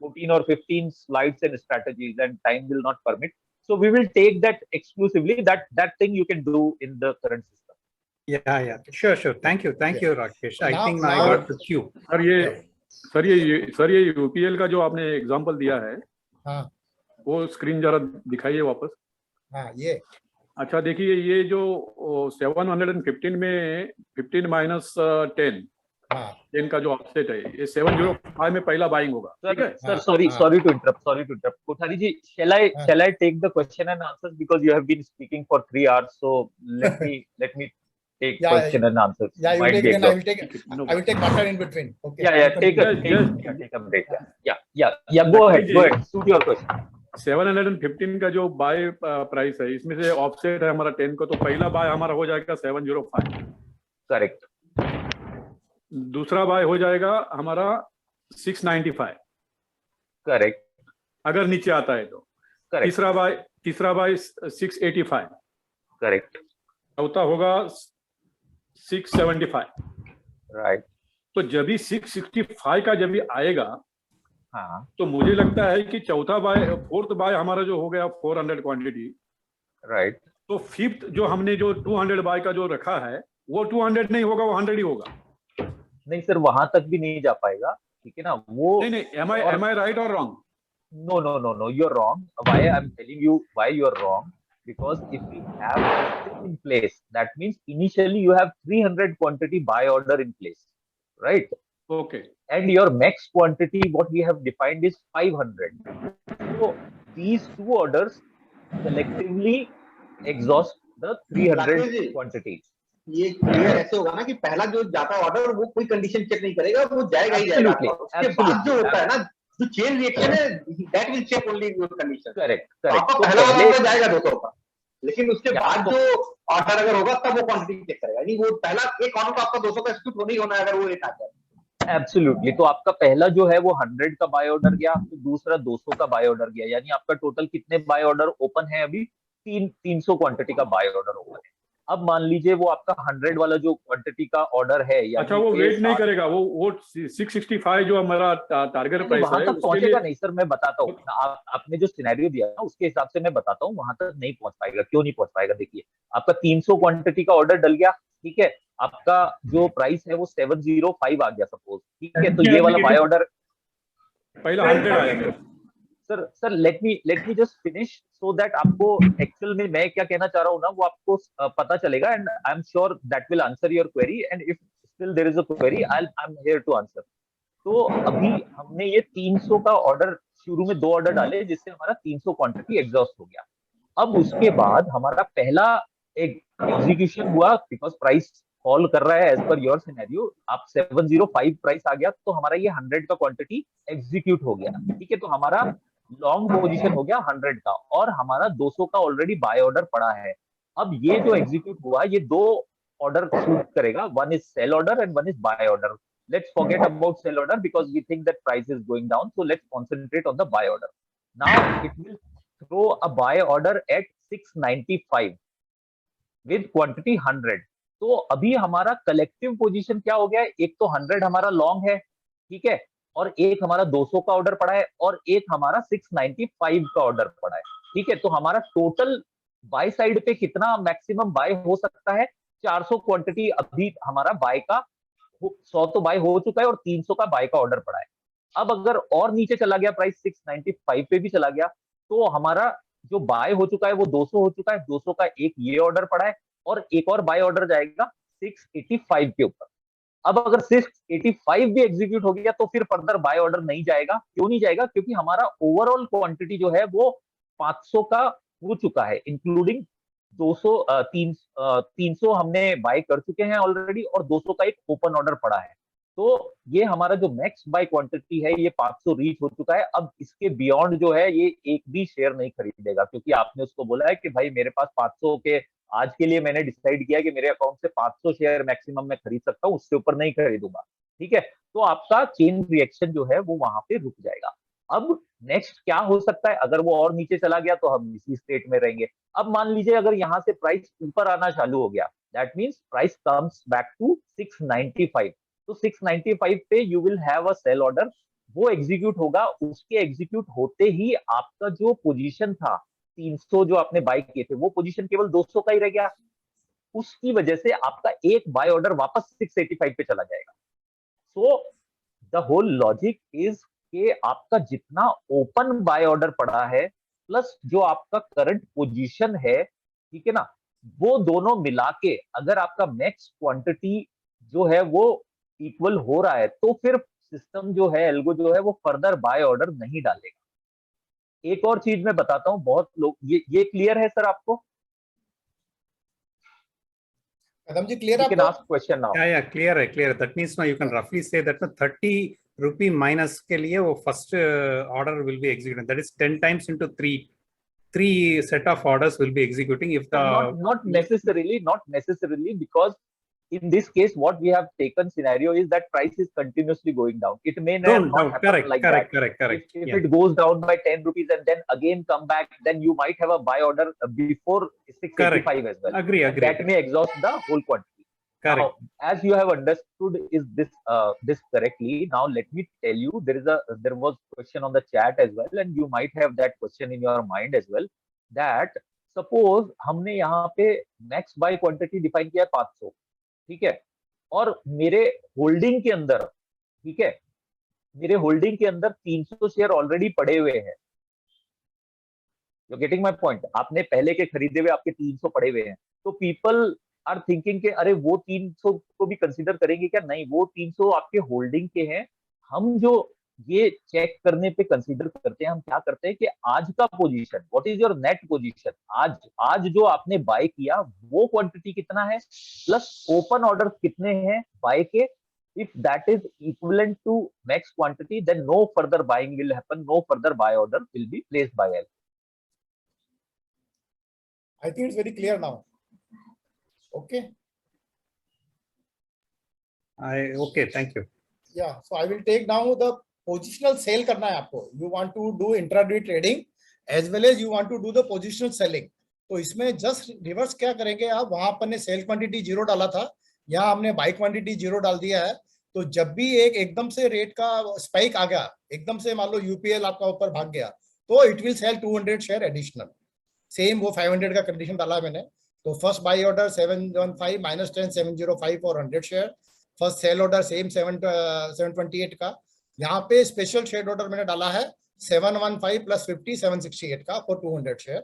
14 or 15 slides and strategies and time will not permit. So we will take that exclusively, that thing you can do in the current system. Yeah, sure. Thank you, Rakesh. I think I got the cue. Sir ये UPL का जो आपने example दिया है, वो screen जरा दिखाइए वापस। ये अच्छा देखिए, ये जो 715 में 15 माइनस 10 10 का जो ऑफसेट है, ये 705 में पहला बाइंग होगा, ठीक है sir? sorry to interrupt Kothari ji, shall I take the question and answers because you have been speaking for 3 hours, so let me take question and answers. Yeah, you take, then I will take water in between. Okay. Take a break. Yeah, go ahead, suit your question. 715 का जो bye price है, इसमें से offset है हमारा 10 को, तो पहला बाय हमारा हो जाएगा 705। करेक्ट। दूसरा बाय हो जाएगा हमारा 695। करेक्ट। अगर नीचे आता है तो। तीसरा बाय 685। करेक्ट। चौथा होगा 675। राइट। तो जब भी 665 का जब भी आएगा, हाँ, तो मुझे लगता है कि फोर्थ बाय हमारा जो हो गया 400 क्वांटिटी, राइट। तो फिफ्थ जो हमने जो 200 बाय का जो रखा है, वो 200 नहीं होगा, वो 100 ही होगा। नहीं सर, वहां तक भी नहीं जा पाएगा, ठीक है ना? वो नहीं, am I right or wrong? No, you're wrong. Why I'm telling you why you're wrong? Because if we have this in place, that means initially you have 300 quantity buy order in place, right? Okay. And your max quantity, what we have defined is 500. So these two orders collectively exhaust the 300 quantity. ये clear ऐसे होगा ना कि पहला जो जाता है order, वो कोई कंडीशन चेक नहीं करेगा, वो जाएगा ही जाएगा। उसके बाद जो होता है ना, जो चेन रिएक्शन है, that will check only your condition. Correct. आपका पहला ऑर्डर जाएगा 200 का, लेकिन उसके बाद जो ऑर्डर अगर होगा तब वो क्वांटिटी चेक करेगा। यानी वो पहला एक ऑर्डर का आपका 200 का एक्सक्यूट होना ही होना है, अगर वो एक आ जाए। एब्सोल्युटली। तो आपका पहला जो है वो 100 का बाय ऑर्डर गया, तो दूसरा 200 का बाय ऑर्डर गया, यानी आपका टोटल कितने बाय ऑर्डर ओपन है अभी? 300 क्वांटिटी का बाय ऑर्डर ओपन है। अब मान लीजिए वो आपका 100 वाला जो क्वांटिटी का ऑर्डर है, अच्छा, वो वेट नहीं करेगा, वो 665 जो हमारा टारगेट प्राइस है, वहां तक पहुंचेगा नहीं सर। मैं बताता हूँ, आपने जो सिनेरियो दिया ना उसके हिसाब से मैं बताता हूँ, वहां तक नहीं पहुंच पाएगा। क्यों नहीं पहुंच पाएगा? देखिए, आपका 300 क्वांटिटी का ऑर्डर डल गया, ठीक है, आपका जो प्राइस है वो 705 आ गया सपोज, ठीक है, तो ये वाला बाय ऑर्डर पहला 100 आया। Sir let me just finish so that आपको एक्चुअल में मैं क्या कहना चाह रहा हूँ ना, वो आपको पता चलेगा, and I am sure that will answer your query, and if still there is a query I am here to answer. तो अभी हमने ये 300 का ऑर्डर, शुरू में 2 ऑर्डर डाले जिससे हमारा 300 क्वांटिटी एग्जॉस्ट हो गया। अब उसके बाद हमारा पहला एक एग्जीक्यूशन हुआ, बिकॉज प्राइस फॉल कर रहा है एज पर योर सिनेरियो, आप 705 प्राइस आ गया, तो हमारा ये 100 का क्वांटिटी एग्जीक्यूट हो गया, ठीक है, तो हमारा लॉन्ग पोजीशन हो गया 100 का, और हमारा 200 का ऑलरेडी बाय ऑर्डर पड़ा है। अब ये जो एग्जीक्यूट हुआ, ये 2 ऑर्डर शूट करेगा, one is sell order and one is buy order. Let's forget about sell order because we think that price is going down, so let's concentrate on the buy order. Now it will throw a buy order at 695 with quantity 100। तो अभी हमारा collective position क्या हो गया है? एक तो 100 हमारा लॉन्ग है, ठीक है, और एक हमारा 200 का ऑर्डर पड़ा है, और एक हमारा 695 का ऑर्डर पड़ा है, ठीक है। तो हमारा टोटल बाय साइड पे कितना मैक्सिमम बाय हो सकता है? 400 क्वांटिटी अभी हमारा बाय का, 100 तो बाय हो चुका है और 300 का बाय का ऑर्डर पड़ा है। अब अगर और नीचे चला गया, प्राइस 695 पे भी चला गया, तो हमारा जो बाय हो चुका है वो 200 हो चुका है, 200 का एक ये ऑर्डर पड़ा है, और एक और बाय ऑर्डर जाएगा 685 के ऊपर। अब अगर 685 भी एग्जीक्यूट हो गया तो फिर फर्दर बाय ऑर्डर नहीं जाएगा। क्यों नहीं जाएगा? क्योंकि हमारा ओवरऑल क्वांटिटी जो है वो 500 का हो चुका है, इंक्लूडिंग 300 हमने बाय कर चुके हैं ऑलरेडी, और 200 का एक ओपन ऑर्डर पड़ा है। तो ये हमारा जो मैक्स बाय क्वांटिटी है ये 500 रीच हो चुका है। अब इसके बियॉन्ड जो है ये एक भी शेयर नहीं खरीदेगा, क्योंकि आपने उसको बोला है कि भाई मेरे पास 500 के, आज के लिए मैंने डिसाइड किया कि मेरे अकाउंट से 500 शेयर मैक्सिमम मैं खरीद सकता हूँ, उससे ऊपर नहीं खरीदूंगा, ठीक है। तो आपका चेन रिएक्शन जो है वो वहां पे रुक जाएगा। अब नेक्स्ट क्या हो सकता है? अगर वो और नीचे चला गया तो हम इसी स्टेट में रहेंगे। अब मान लीजिए अगर यहाँ से प्राइस ऊपर आना चालू हो गया, that means price comes back to 695, तो 695 पे you will have a sell order, वो एग्जीक्यूट होगा। उसके एग्जीक्यूट होते ही आपका जो पोजीशन था 300 जो आपने बाय किए थे, वो पोजीशन केवल 200 का ही रह गया। उसकी वजह से आपका एक बाय ऑर्डर वापस 685 पे चला जाएगा। So the whole logic is कि आपका जितना ओपन बाय ऑर्डर पड़ा है प्लस जो आपका करंट पोजीशन है, ठीक है ना, वो दोनों मिला के अगर आपका मैक्स क्वांटिटी जो है वो इक्वल हो रहा है तो फिर सिस्टम जो है, एल्गो जो है वो फर्दर बाय ऑर्डर नहीं डालेगा। एक और चीज मैं बताता हूँ, बहुत लोग ये क्लियर है सर आपको? कदम जी क्लियर You आपको? can ask question now. Yeah, clear है, clear. That means now you can roughly say that 30 rupee minus के लिए वो first order will be executed. That is 10 times into 3 set of orders will be executing if the not necessarily, because in this case what we have taken scenario is that price is continuously going down. It may not happen like that. Correct. If Yeah. it goes down by 10 rupees and then again come back, then you might have a buy order before 685 as well. Agree. That may exhaust the whole quantity. Correct. Now, as you have understood is this correctly, now let me tell you, there was question on the chat as well, and you might have that question in your mind as well, that suppose हमने यहाँ पे max buy quantity define किया है 500, ठीक है, और मेरे holding के अंदर, ठीक है, मेरे होल्डिंग के अंदर 300 शेयर ऑलरेडी पड़े हुए हैं। You're getting my point? आपने पहले के खरीदे हुए आपके 300 पड़े हुए हैं, तो पीपल आर थिंकिंग के अरे वो 300 को भी कंसीडर करेंगे क्या? नहीं, वो 300 आपके होल्डिंग के हैं। हम जो ये चेक करने पे कंसीडर करते हैं, हम क्या करते हैं कि आज का position, what is your net position, आज जो आपने बाय किया वो क्वांटिटी कितना है, प्लस ओपन ऑर्डर कितने हैं बाय के। If that is equivalent to max quantity, then no further buying will happen, no further buy order will be placed by L. I think it's very clear now. Okay. Okay, thank you. Yeah, so I will take now the positional sale करना है आपको। You want to do intraday trading as well as you want to do the positional selling। तो इसमें just reverse क्या करेंगे आप, वहां अपन ने सेल क्वांटिटी 0 डाला था, यहाँ हमने बाई क्वांटिटी 0 डाल दिया है। तो जब भी एकदम से रेट का स्पाइक आ गया, एकदम से मान लो यूपीएल आपका ऊपर भाग गया, तो it will sell 200 share additional. Same वो 500 का कंडीशन डाला है मैंने। तो फर्स्ट बाई ऑर्डर 715 माइनस 10 705 और 100 share. First sell order same 728 का। यहाँ पे स्पेशल शेयर ऑर्डर मैंने डाला है 715 प्लस 50 768 का for 200 share.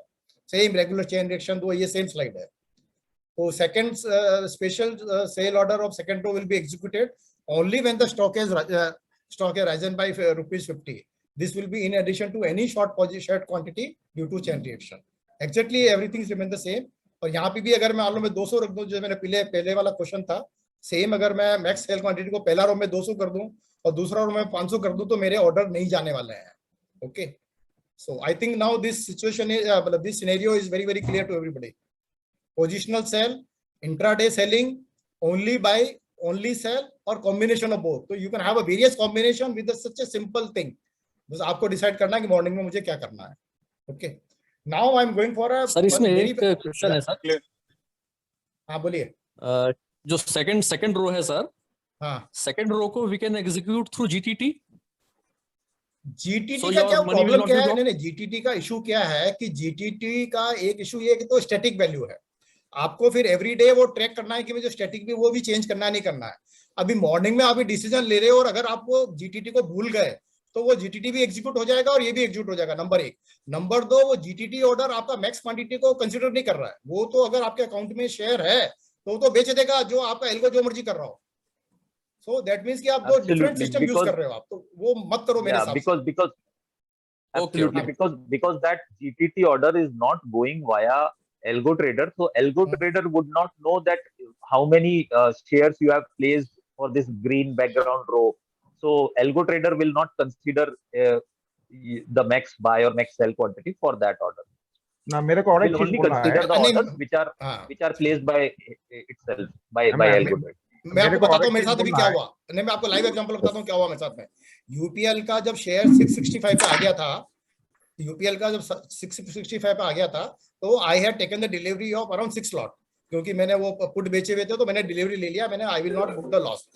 Same regular chain reaction, तो ये सेम स्लाइड है। तो second special sell order of second row will be executed only when the stock has risen by ₹50. This will be in addition to any short quantity due to chain reaction. Exactly everything remain the same। और यहाँ पे भी अगर मैं मान लो मैं 200 रख दूं, जो मैंने पहले वाला क्वेश्चन था, सेम अगर मैं मैक्स सेल क्वांटिटी को पहला रो में 200 कर दूं और दूसरा रो में 500 कर दूं, तो मेरे ऑर्डर नहीं जाने वाले हैं। Okay, so I think now this situation is मतलब this scenario is very very clear to everybody. Positional sell, intraday selling, only buy, only sell और कॉम्बिनेशन ऑफ बोथ। तो you can have a various combination with such a simple thing. बस आपको decide करना है कि morning में मुझे क्या करना है। Okay, now I am going for a sir, इसमें एक क्वेश्चन है सर। हाँ बोलिए। जो सेकंड रो है सर, हाँ, सेकंड रो को we can execute through GTT. GTT का क्या प्रॉब्लम क्या है? नहीं, जीटीटी का इशू क्या है कि जीटीटी का एक इशू ये कि तो स्टैटिक वैल्यू है। आपको फिर एवरीडे वो ट्रैक करना है कि मुझे स्टैटिक भी वो भी चेंज करना है, नहीं करना है। अभी मॉर्निंग में आप डिसीजन ले रहे हो और अगर आपको जीटीटी को भूल गए तो वो जीटीटी भी एग्जीक्यूट हो जाएगा और ये भी एग्जीक्यूट हो जाएगा। नंबर 1। नंबर 2, वो जीटीटी ऑर्डर आपका मैक्स क्वांटिटी को कंसीडर नहीं कर रहा है। वो तो अगर आपके अकाउंट में शेयर है तो बेच देगा, जो आपका एल्गो जो मर्जी कर रहा हो। सो दैट मींस कि आप दो डिफरेंट सिस्टम यूज कर रहे हो आप, तो वो मत करो मेरे साथ। Because that GTT order is not going via AlgoTrader, so AlgoTrader would not know that how many shares you have placed for this green background row. So AlgoTrader will not consider the max buy or max sell quantity for that order. ना मेरे को और एक चीज बोलना है, the orders which are placed by itself by AlgoTrader. मैं आपको बताता हूँ मेरे साथ अभी क्या हुआ। नहीं, मैं आपको लाइव एग्जांपल बताता हूँ क्या हुआ मेरे साथ में। यूपीएल का जब शेयर 665 पे आ गया था, यूपीएल का जब 665 पे आ गया था, तो I had taken the delivery of around 6 lot, क्योंकि मैंने वो पुट बेचे हुए थे, तो मैंने डिलीवरी ले लिया। मैंने आई will not book the loss.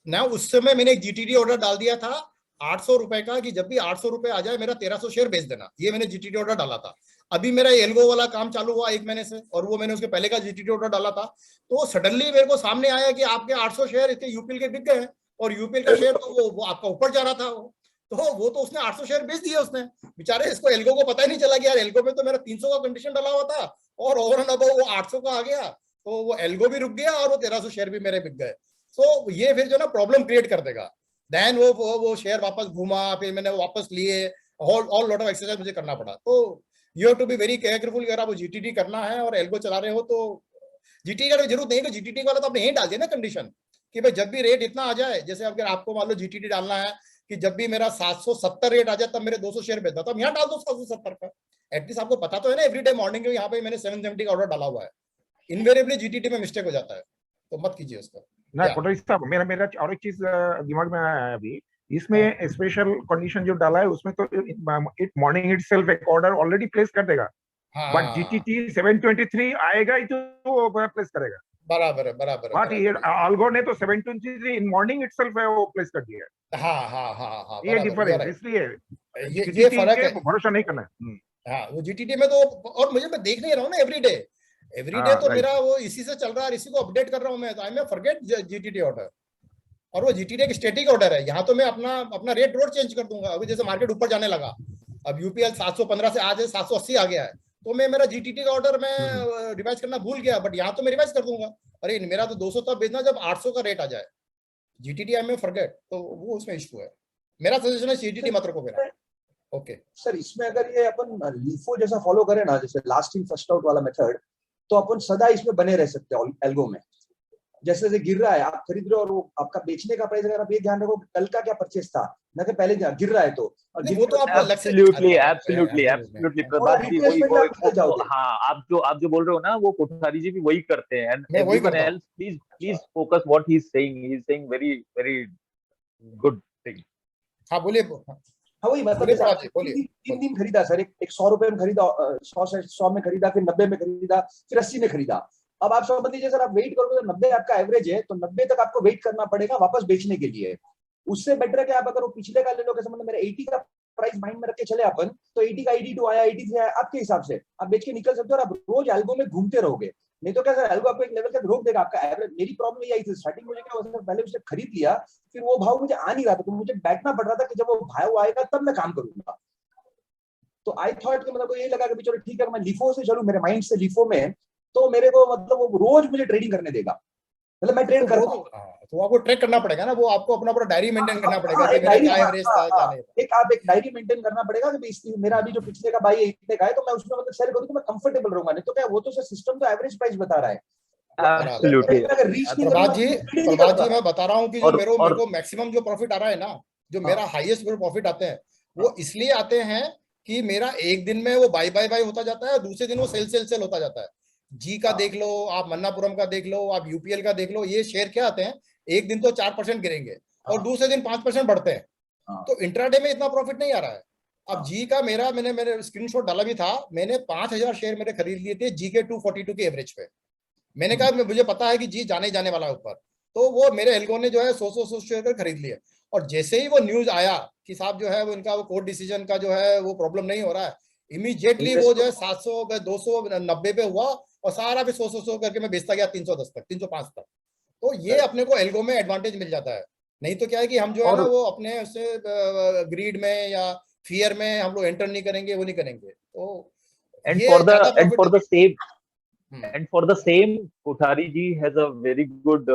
ना उस समय मैंने एक जीटीटी ऑर्डर डाल दिया था 800 रुपए का, कि जब भी 800 रुपए आ जाए मेरा 1300 शेयर बेच देना। ये मैंने जीटीटी ऑर्डर डाला था। अभी मेरा एल्गो वाला काम चालू हुआ 1 महीने से, और वो मैंने उसके पहले का जीटीटी ऑर्डर डाला था। तो सडनली मेरे को सामने आया कि आपके 800 शेयर इसके यूपीएल के बिक गए हैं, और यूपीएल का शेयर तो वो आपका ऊपर जा रहा था। वो तो उसने 800 शेयर बेच दिए उसने, बेचारे। इसको एल्गो को पता ही नहीं चला कि यार एल्गो में तो मेरा 300 का कंडीशन डाला हुआ था, और ओवर एंड अबव वो 800 का आ गया, तो वो एल्गो भी रुक गया और वो 1300 शेयर भी मेरे बिक गए। सो ये फिर जो ना प्रॉब्लम क्रिएट कर देगा। देन वो शेयर वापस घूमा, फिर मैंने वापस लिए, ऑल लॉट ऑफ एक्सरसाइज मुझे करना पड़ा। तो you have to be very careful. अगर आप जीटीटी करना है और एल्गो चला रहे हो तो जीटीटी का जरूरत नहीं है कि जीटीटी वाला तो आपने यही डाल दिया ना कंडीशन कि भाई जब भी रेट इतना आ जाए, जैसे अगर आपको मान लो जीटीटी डालना है कि जब भी मेरा 770 रेट आ जाए तब मेरे 200 शेयर बेचता, तो हम यहाँ डाल दो 770 का। एटलीस्ट आपको पता तो है ना एवरीडे मॉर्निंग में यहाँ पे मैंने 770 का ऑर्डर डाला हुआ है। इनवेरिएबली जीटीटी में मिस्टेक हो जाता है, तो मत कीजिए उसको। ना कोटरी साहब, मेरा और एक चीज दिमाग में आया है अभी, इसमें स्पेशल कंडीशन जो डाला है उसमें तो इट मॉर्निंग इटसेल्फ एक ऑर्डर ऑलरेडी प्लेस कर देगा, बट जीटीटी 723 आएगा ही तो प्लेस करेगा। बराबर है, बराबर है। बात ये अल्गो ने तो 723 इन मॉर्निंग इटसेल्फ है वो प्लेस कर दिया है। हाँ हाँ हाँ हाँ, ये डिफरेंस, इसलिए ये फर्क है, भरोसा नहीं करना। हाँ वो जीटीटी में तो, और मुझे मैं देख नहीं रहा हूँ ना एवरीडे तो मेरा वो इसी से चल रहा है, इसी को अपडेट कर रहा हूँ मैं, तो आई मे फॉरगेट जीटीटी ऑर्डर। और वो जीटीटी एक स्टैटिक ऑर्डर है, यहाँ तो मैं अपना रेट रोड चेंज कर दूंगा। अभी जैसे मार्केट ऊपर जाने लगा, अब यूपीएल 715 से आज 780 आ गया है, तो मैं मेरा जीटीटी का ऑर्डर मैं रिवाइज करना भूल गया, बट यहाँ तो मैं रिवाइज कर दूंगा। अरे मेरा तो 200 तब बेचना जब 800 का रेट आ जाए, जीटीटी आई में फॉरगेट, तो वो उसमें इशू है। मेरा सजेशन है जीटीटी मत रखो मेरा। ओके सर, इसमें अगर ये अपन लीफो जैसा फॉलो करें ना, जैसे लास्ट इन फर्स्ट आउट वाला मेथड, तो अपन सदा इसमें बने रह सकते हैं एल्गो में। जैसे जैसे गिर रहा है आप खरीद रहे हो, और वो आपका बेचने का प्राइस, अगर आप ये ध्यान रखो कल का क्या परचेस था ना, कि पहले गिर रहा है तो वो तो आप एब्सोल्युटली प्रभात जी वही हाँ, आप जो बोल रहे हो ना, वो कोठारी जी भी वही करते हैं। And everyone else please focus what he is saying very very good thing. हाँ बोलिए। हाँ वही मतलब 3 दिन खरीदा सर, एक 100 रुपए में खरीदा, 100 में खरीदा, फिर 90 में खरीदा, फिर 80 में खरीदा। अब आप समझ लीजिए सर, आप वेट करोगे तो 90 आपका एवरेज है, तो 90 तक आपको वेट करना पड़ेगा वापस बेचने के लिए। उससे बेटर है कि आप अगर वो पिछले का ले लो, कैसे मतलब मेरा 80 का प्राइस माइंड में रख के चले अपन, तो 80 का 82 आया, 83 आया, आपके हिसाब से आप बेच के निकल सकते हो, और आप रोज एल्गो में घूमते रहोगे। नहीं तो क्या सर, एल्गो आपको एक लेवल तक रोक देगा आपका एवरेज। मेरी प्रॉब्लम यही आई थी स्टार्टिंग, मुझे क्या हुआ, पहले उसने खरीद लिया, फिर वो भाव मुझे आ नहीं रहा था, तो मुझे बैठना पड़ रहा था कि जब वो भाव आएगा तब मैं काम करूंगा। तो आई थॉट कि मतलब ये लगा कि चलो ठीक है, मैं लिफो से चलूं, मेरे माइंड से लिफो में, तो मेरे को मतलब वो रोज मुझे ट्रेडिंग करने देगा, मतलब मैं ट्रेड कर पाऊं। तो आपको ट्रैक करना पड़ेगा ना, वो आपको अपना पूरा डायरी मेंटेन करना पड़ेगा कि मेरा क्या एवरेज था, क्या नहीं। आप एक डायरी मेंटेन करना पड़ेगा कि मेरा अभी जो पिछले का बाई इतने का है, तो मैं उसमें मतलब सेल करूं तो मैं कंफर्टेबल रहूंगा। नहीं तो क्या, वो तो सर सिस्टम तो एवरेज प्राइस बता रहा है। प्रभात जी मैं बता रहा हूँ कि जो मेरे को मैक्सिमम जो प्रॉफिट आ रहा है ना, जो मेरा हाईएस्ट प्रॉफिट आते हैं, वो इसलिए आते हैं कि मेरा एक दिन में वो बाय होता जाता है, दूसरे दिन वो सेल होता जाता है। जी का देख लो आप, मन्नापुरम का देख लो आप, यूपीएल का देख लो, ये शेयर क्या आते हैं, एक दिन तो 4% गिरेंगे और दूसरे दिन 5% बढ़ते हैं, तो इंट्राडे में इतना प्रॉफिट नहीं आ रहा है। अब जी का मैंने स्क्रीनशॉट डाला भी था, मैंने 5000 शेयर मेरे खरीद लिए थे जी के 242 के एवरेज पे। मैंने कहा मुझे पता है कि जी जाने वाला है ऊपर, तो वो मेरे एल्गो ने जो है 100 शेयर खरीद लिए। और जैसे ही वो न्यूज आया कि साहब जो है वो इनका वो कोर्ट डिसीजन का जो है वो प्रॉब्लम नहीं हो रहा है, इमीडिएटली वो जो है 700 290 पे हुआ, और सारा भी 100 करके मैं बेचता गया 310 तक, 305 तक। तो ये अपने को एल्गो में एडवांटेज मिल जाता है। नहीं तो क्या है कि हम जो है ना वो अपने उससे ग्रीड में या फियर में हम लोग एंटर नहीं करेंगे, वो नहीं करेंगे। तो and for the same Kothari ji has a very good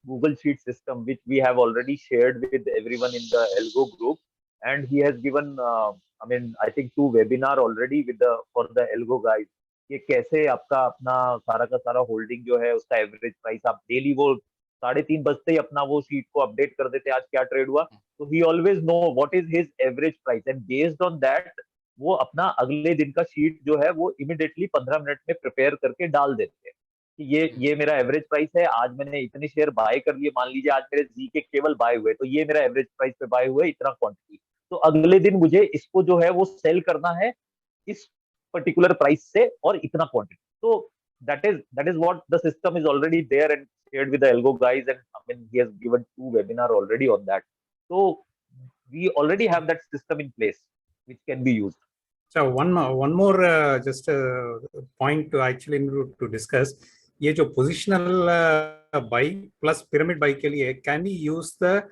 Google Sheet system which we have already shared with everyone in the Algo group, and he has given I think 2 webinar already for the Algo guys कि कैसे आपका अपना सारा का सारा holding जो है उसका एवरेज प्राइस आप डेली वो 3:30 बजते ही अपना वो शीट को अपडेट कर देते आज क्या ट्रेड हुआ, तो ही always know what is his average price, and based on that वो अपना अगले दिन का शीट जो है वो इमीडिएटली 15 मिनट में प्रिपेयर करके डाल देते हैं कि ये मेरा एवरेज प्राइस है, आज मैंने इतने शेयर बाय कर लिए, मान लीजिए आज मेरे जी के केवल बाय हुए, तो ये मेरा एवरेज प्राइस पे बाय हुए इतना क्वांटिटी, तो अगले दिन मुझे इसको जो है वो सेल करना है इस पर्टिकुलर प्राइस से और इतना क्वांटिटी। तो that is what the system is already there and shared with the Algo guys, and he has given 2 webinar already on that, so we already have that system in place which can be used. So one more just point to actually to discuss, ये जो positional buy plus pyramid buy के लिए can we use the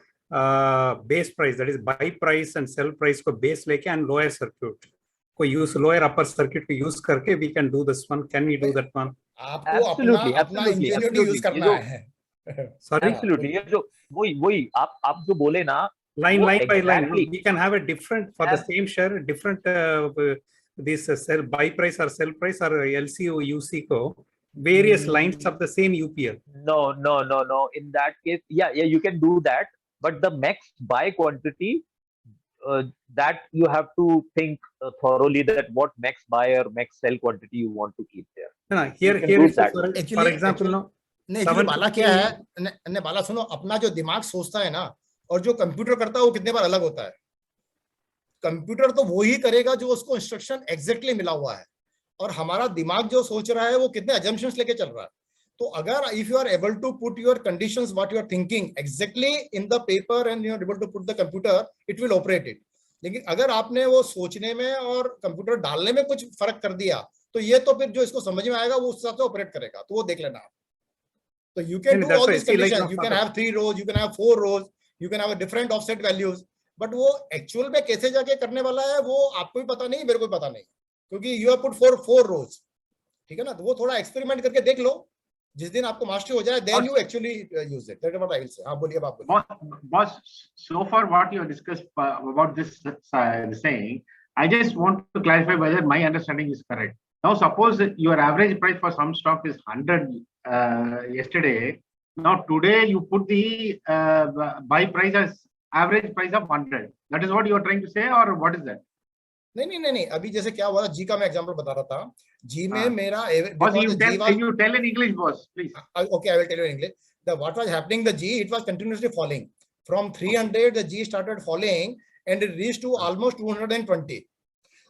base price, that is buy price and sell price को base लेके and lower circuit को use, lower upper circuit को use करके we can do this one, can we do that one? आपको अपना इंजीनियरिटी use करना है, Sorry, Absolutely. ये जो वही आप जो बोले ना, line वो by line, exactly we can have a different for the same share, different this sell buy price or sell price or LCO UCO, various lines of the same UPL. No. In that case, yeah, you can do that, but the max buy quantity, that you have to think thoroughly that what max buy or max sell quantity you want to keep there. No, here is for example, no. नहीं, बाला क्या है, बाला सुनो, अपना जो दिमाग सोचता है ना और जो कंप्यूटर करता है वो कितने बार अलग होता है। कंप्यूटर तो वो ही करेगा जो उसको इंस्ट्रक्शन एग्जैक्टली मिला हुआ है, और हमारा दिमाग जो सोच रहा है वो कितने अजम्पशंस लेके चल रहा है। तो अगर if you are able to put your conditions what you are thinking exactly in the paper and you are able to put the computer, it will operate it. लेकिन अगर आपने वो सोचने में और कंप्यूटर डालने में कुछ फर्क कर दिया तो ये तो फिर जो इसको समझ में आएगा वो उस हिसाब से ऑपरेट करेगा। तो वो देख लेना आप। So you can do all these conditions. You can have 3 rows, you can have 4 rows, you can have a different offset values. But वो actual में कैसे जाके करने वाला है वो आपको भी पता नहीं, मेरे को भी पता नहीं, क्योंकि you have put 4 rows, ठीक है ना। तो वो थोड़ा एक्सपेरिमेंट करके देख लो, जिस दिन आपको मास्टरी हो जाए, then you actually use it. That's what I will say. हाँ बोलिए बाप बोलिए। Boss, so far what you have discussed about this saying, I just want to clarify whether my understanding is correct. Now suppose your average price for some stock is 100 yesterday. Now today you put the buy price as average price of 100. That is what you are trying to say, or what is that? नहीं, अभी जैसे क्या हुआ, जी का मैं example बता रहा था। जी में मेरा you tell in English, boss, please. Okay, I will tell you in English. What was happening, the G, it was continuously falling. From 300, the G started falling and it reached to almost 220.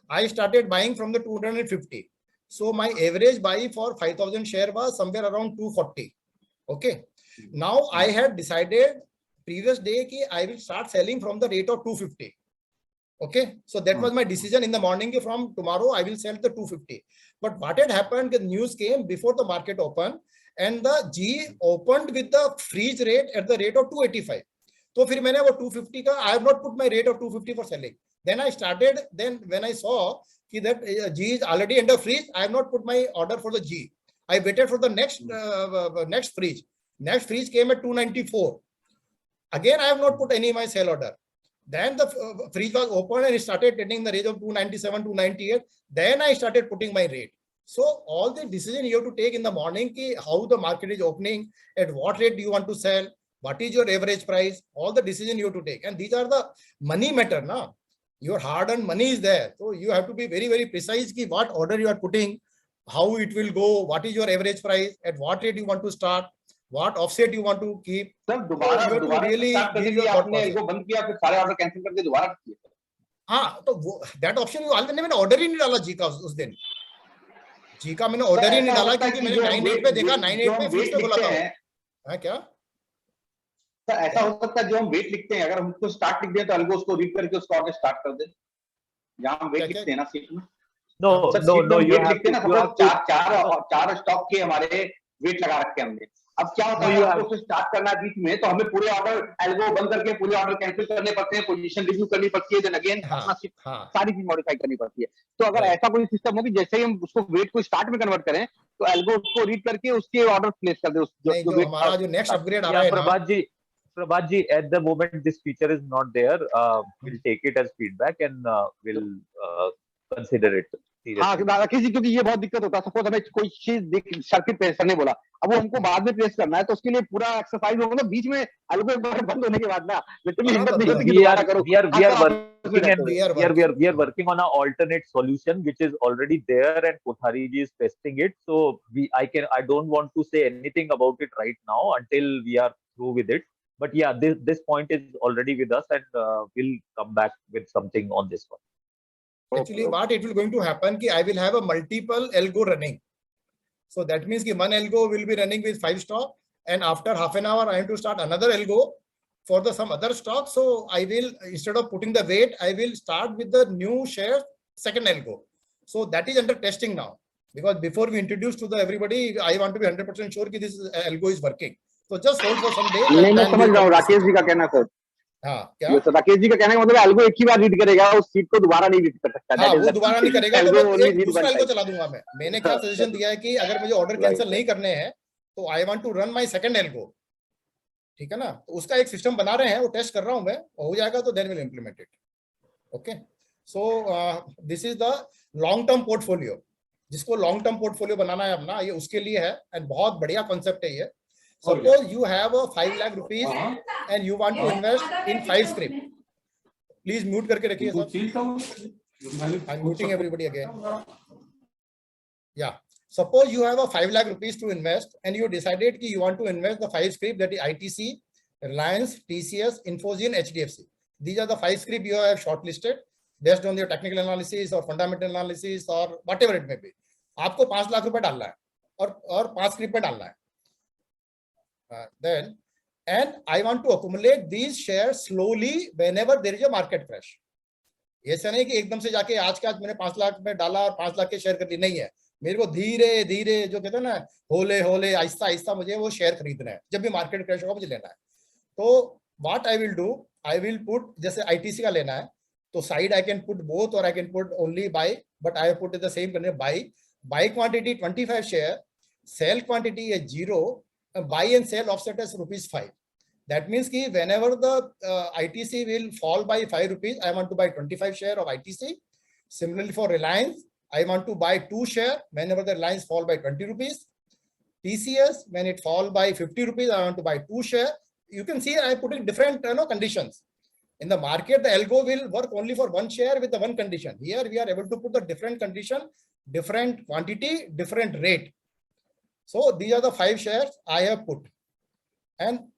I started buying from the 250. So my average buy for 5,000 share was somewhere around 240. Okay. Now I had decided previous day ki I will start selling from the rate of 250. Okay. So that was my decision in the morning. From tomorrow I will sell the 250. But what had happened, the news came before the market opened and the G opened with the freeze rate at the rate of 285. So फिर मैंने वो 250 का, I have not put my rate of 250 for selling. Then I started, then when I saw that G is already under freeze, I have not put my order for the G. I waited for the next freeze. Next freeze came at 294. Again, I have not put any my sell order. Then the freeze was open and it started trading in the range of 297, 298. Then I started putting my rate. So all the decision you have to take in the morning, ki how the market is opening, at what rate do you want to sell, what is your average price, all the decision you have to take. And these are the money matter now. Your hard-earned money is there. So you have to be very, very precise ki what order you are putting, how it will go, what is your average price, at what rate you want to start, what offset you want to keep. Sir दोबारा really आपने algo बंद किया, फिर सारे order cancel करके दोबारा किए। हाँ, तो वो that option मैंने ऑर्डर ही नहीं डाला जी का उस दिन। जी का मैंने ऑर्डर ही नहीं डाला क्योंकि मैंने 98 पे देखा, 98 पे फिर से बोला था। हाँ क्या? सर ऐसा हो सकता है जो हम वेट लिखते हैं, अगर हम उसको स्टार्ट लिख दें तो एल्गो उसको रीड करके उसको ऑर्डर स्टार्ट कर दे। जहाँ हम वेट लिखते हैं ना सीट में। No, you have लिखते हैं ना, चार स्टॉक के हमारे वेट लगा रखे हमने। अब क्या होता है, आपको स्टार्ट करना है बीच में तो हमें पूरे ऑर्डर एल्गो बंद करके पूरे ऑर्डर कैंसिल करने पड़ते हैं, पोजीशन रिव्यू करनी पड़ती है, देन अगेन सारी चीज मॉडिफाई करनी पड़ती है। तो अगर ऐसा कोई सिस्टम हो कि जैसे ही हम उसको वेट को स्टार्ट में कन्वर्ट करें तो एल्गो उसको रीड करके उसके ऑर्डर प्लेस कर दे। जो हमारा जो नेक्स्ट अपग्रेड आ रहा है ना Prabhat ji, at the moment this feature is not there. We'll take it as feedback and we'll consider it. हाँ राकेश जी, क्योंकि ये बहुत दिक्कत होता है। सपोज हमें कोई चीज सर्किट प्रेस करने बोला, अब वो हमको बाद में प्रेस करना है तो उसके लिए पूरा एक्सरसाइज होगा ना, बीच में एल्गो एक बार बंद होने के बाद ना लिटरली हिम्मत नहीं होती कि दोबारा करो। We are working on an alternate solution which is already there and Kothari ji is testing it. So I don't want to say anything about it right now until we are through with it. But yeah, this point is already with us and we'll come back with something on this one. Actually, what it will going to happen ki I will have a multiple algo running. So that means ki one algo will be running with 5 stock, and after half an hour I have to start another algo for the some other stock. So I will, instead of putting the weight, I will start with the new share second algo. So that is under testing now, because before we introduce to the everybody, I want to be 100% sure ki this algo is working. So just hold for some days. नहीं, मैं समझ रहा हूँ राकेश जी का कहना sir. हाँ क्या? राकेश जी का कहना मतलब एल्गो एक ही बार रीड करेगा, उस सीट को दोबारा नहीं रीड कर सकता। हाँ, वो दोबारा नहीं करेगा तो मैं एक दूसरा एल्गो चला दूंगा मैं। मैंने क्या सजेशन दिया है कि अगर मुझे ऑर्डर कैंसिल नहीं करने हैं तो I want to run my second algo. ठीक है ना, तो उसका एक सिस्टम बना रहे हैं, वो टेस्ट कर रहा हूं मैं, हो जाएगा तो then will implement it. Okay, so this is the long term portfolio. जिसको लॉन्ग टर्म पोर्टफोलियो बनाना है अपना, ये उसके लिए है, एंड बहुत बढ़िया कॉन्सेप्ट है ये। Suppose you have 5 lakh rupees and you want to invest in 5 script. Please mute करके रखिए सब। I'm muting everybody again. Yeah. Suppose you have 5 lakh rupees to invest and you decided that you want to invest the 5 script, that is ITC, Reliance, TCS, Infosys, HDFC. These are the 5 script you have shortlisted based on your technical analysis or fundamental analysis or whatever it may be. आपको 5 लाख रुपए डालना है और 5 script पे डालना है. Then and I want to accumulate these shares slowly whenever there is a market crash. ऐसा नहीं कि एकदम से जाके आज के आज मैंने 5 लाख में डाला और 5 लाख के शेयर कर ली, नहीं है। मेरे को धीरे धीरे, जो कहते हैं ना, होले होले, आहिस्ता आहिस्ता मुझे वो शेयर खरीदना है। जब भी मार्केट क्रैश होगा मुझे लेना है। तो what I will do, I will put, जैसे आईटीसी का लेना है तो side I can put both और I can put only buy, but I put the same करने buy quantity 25 share, sell quantity is 0, buy and sell offset as ₹5. That means कि whenever the ITC will fall by 5 rupees, I want to buy 25 share of ITC. Similarly for Reliance, I want to buy 2 share whenever the Reliance fall by 20 rupees. TCS, when it fall by 50 rupees, I want to buy 2 share. You can see I put in different conditions. In the market, the algo will work only for 1 share with the 1 condition. Here we are able to put the different condition, different quantity, different rate. So these are the 5 shares I have put. And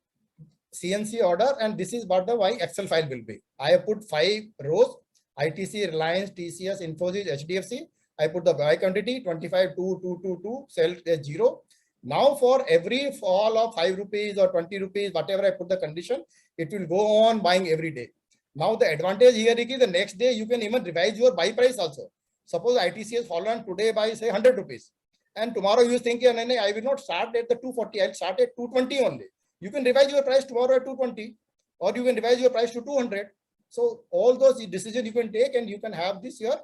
CNC order, and this is what the Excel file will be. I have put 5 rows: ITC, Reliance, TCS, Infosys, HDFC. I put the buy quantity 25, 2, 2, 2, 2, sell 0. Now for every fall of 5 rupees or 20 rupees, whatever I put the condition, it will go on buying every day. Now the advantage here is the next day you can even revise your buy price also. Suppose ITC has fallen today by say 100 rupees, and tomorrow you think, I will not start at the 240, I'll start at 220 only. You can revise your price tomorrow at 220, or you can revise your price to 200. So all those decisions you can take, and you can have this here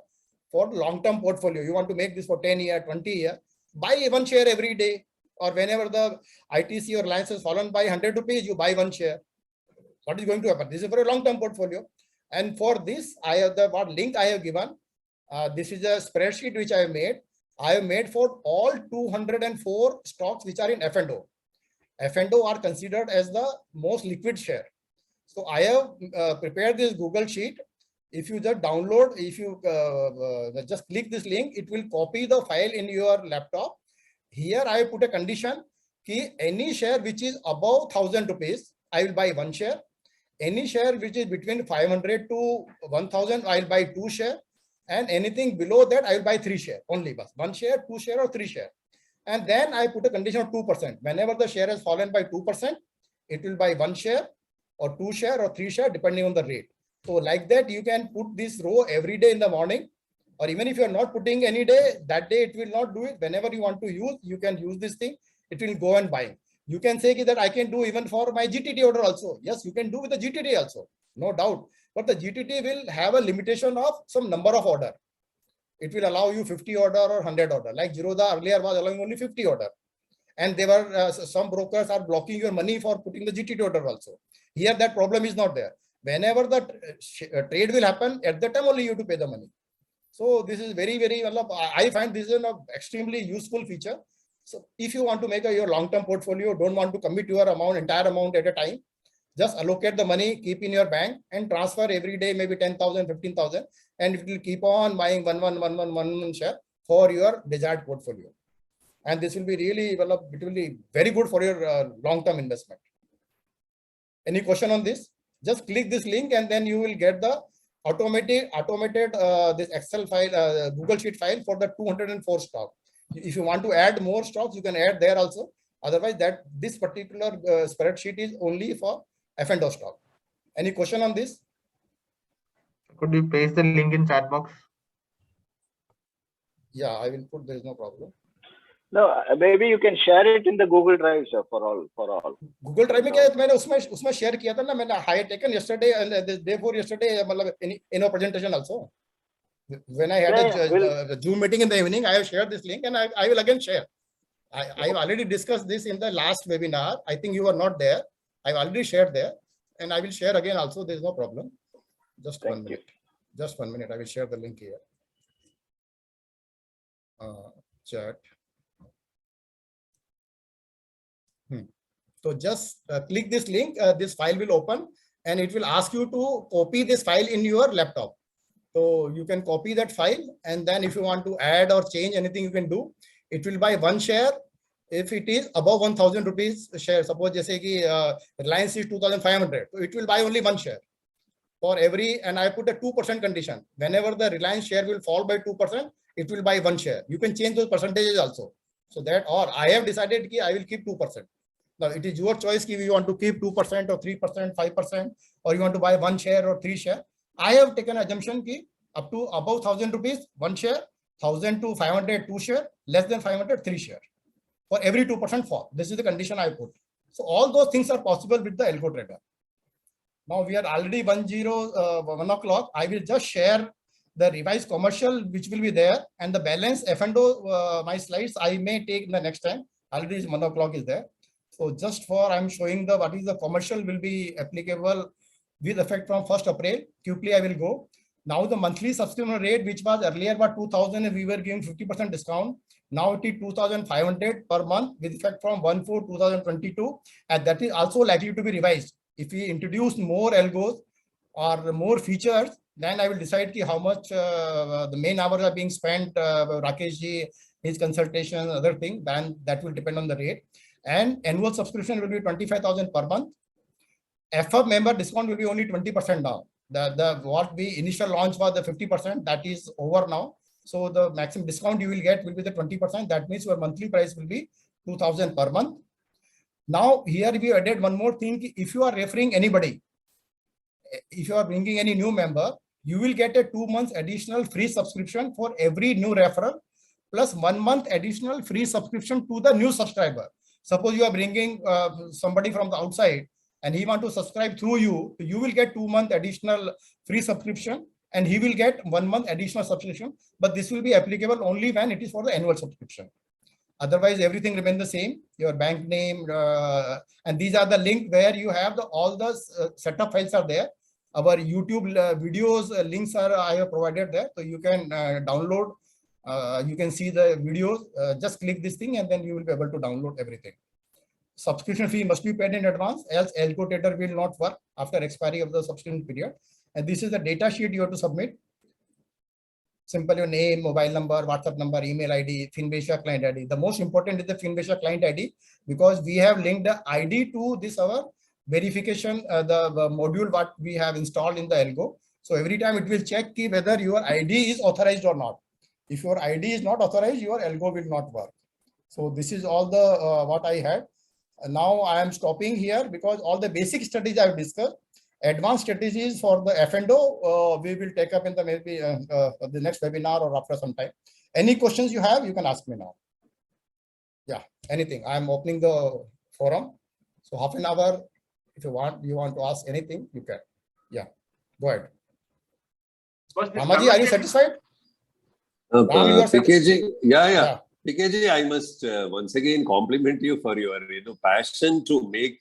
for long-term portfolio. You want to make this for 10 years, 20 years, buy 1 share every day, or whenever the ITC or Reliance has fallen by 100 rupees, you buy 1 share. What is going to happen? This is for a long-term portfolio. And for this, I have the link I have given. This is a spreadsheet which I have made. I have made for all 204 stocks which are in F&O. F&O are considered as the most liquid share. So I have prepared this Google sheet. If you just download, if you just click this link, it will copy the file in your laptop. Here I put a condition कि any share which is above 1,000 rupees, I will buy 1 share. Any share which is between 500 to 1,000, I will buy 2 share. And anything below that, I will buy 3 share only. 1 share, 2 share, or 3 share. And then I put a condition of 2%. Whenever the share has fallen by 2%, it will buy 1 share or 2 share or 3 share depending on the rate. So like that, you can put this row every day in the morning, or even if you are not putting any day, that day it will not do it. Whenever you want to use, you can use this thing. It will go and buy. You can say that I can do even for my GTT order also. Yes, you can do with the GTT also, no doubt. But the GTT will have a limitation of some number of order. It will allow you 50 order or 100 order. Like Zerodha earlier was allowing only 50 order. And there were some brokers are blocking your money for putting the GTT order also. Here that problem is not there. Whenever the trade will happen, at that time only you have to pay the money. So this is very, very, I find this is an extremely useful feature. So if you want to make your long-term portfolio, don't want to commit your entire amount at a time, just allocate the money, keep in your bank, and transfer every day, maybe 10,000, 15,000, and it will keep on buying one share for your desired portfolio. And this will be really, it will be very good for your long-term investment. Any question on this? Just click this link, and then you will get the automated this Excel file, Google Sheet file for the 204 stock. If you want to add more stocks, you can add there also. Otherwise, this particular spreadsheet is only for F&O stock. Any question on this? Could you paste the link in chat box? Yeah, I will put. There is no problem. No, maybe you can share it in the Google Drive, sir, for all. Google Drive में क्या है? मैंने उसमें share किया था ना. मैंने I had taken yesterday and the day before yesterday, in our presentation also. When I had a Zoom meeting in the evening, I have shared this link, and I will again share. I have already discussed this in the last webinar. I think you were not there. I've already shared there, and I will share again also. There is no problem. Just 1 minute. Just 1 minute. I will share the link here. Chat. So just click this link. This file will open, and it will ask you to copy this file in your laptop. So you can copy that file, and then if you want to add or change anything, you can do. It will buy 1 share if it is above 1,000 rupees share. Suppose जैसे कि Reliance is 2,500, so it will buy only 1 share for every. And I put a 2% condition. Whenever the Reliance share will fall by 2%, it will buy 1 share. You can change those percentages also. So that, or I have decided that I will keep 2%. Now it is your choice if you want to keep 2% or 3%, 5%, or you want to buy 1 share or 3 share. I have taken assumption that up to above 1,000 rupees, 1 share, 1,000 to 500, 2 share, less than 500, 3 share. For every 2% fall. This is the condition I put. So all those things are possible with the AlgoTrader. Now we are already 1 o'clock. I will just share the revised commercial which will be there, and the balance F&O, my slides I may take in the next time. Already 1 o'clock is there. So just for I'm showing the what is the commercial will be applicable with effect from 1st April. Quickly I will go. Now the monthly subscription rate, which was earlier about 2,000, and we were giving 50% discount. Now it is 2,500 per month with effect from 1/4/2022, and that is also likely to be revised. If we introduce more algos or more features, then I will decide how much the main hours are being spent. Rakesh ji, his consultation, other thing, then that will depend on the rate. And annual subscription will be 25,000 per month. FF member discount will be only 20% now. The what we initial launch was the 50%, that is over now. So the maximum discount you will get will be the 20%. That means your monthly price will be 2,000 per month. Now here we added one more thing. If you are referring anybody, if you are bringing any new member, you will get a 2 months additional free subscription for every new referral, plus 1 month additional free subscription to the new subscriber. Suppose you are bringing somebody from the outside and he want to subscribe through you, you will get 2 month additional free subscription, and he will get 1 month additional subscription. But this will be applicable only when it is for the annual subscription. Otherwise, everything remains the same. Your bank name, and these are the link where you have all the setup files are there. Our YouTube videos links are I have provided there, so you can download. You can see the videos. Just click this thing, and then you will be able to download everything. Subscription fee must be paid in advance, else AlgoTrader will not work after expiry of the subscription period. And this is the data sheet you have to submit. Simple, your name, mobile number, WhatsApp number, email ID, Finbesha client ID. The most important is the Finbesha client ID, because we have linked the ID to this our verification, the module what we have installed in the algo. So every time it will check whether your ID is authorized or not. If your ID is not authorized, your algo will not work. So this is all the what I had. Now I am stopping here because all the basic strategies I have discussed. Advanced strategies for the F&O we will take up in the maybe the next webinar or after some time. Any questions you have, you can ask me now. Yeah, anything. I am opening the forum. So half an hour, if you want to ask anything, you can. Yeah, go ahead. Ramaji, are you satisfied? PKG, yeah. PKG, I must once again compliment you for your passion to make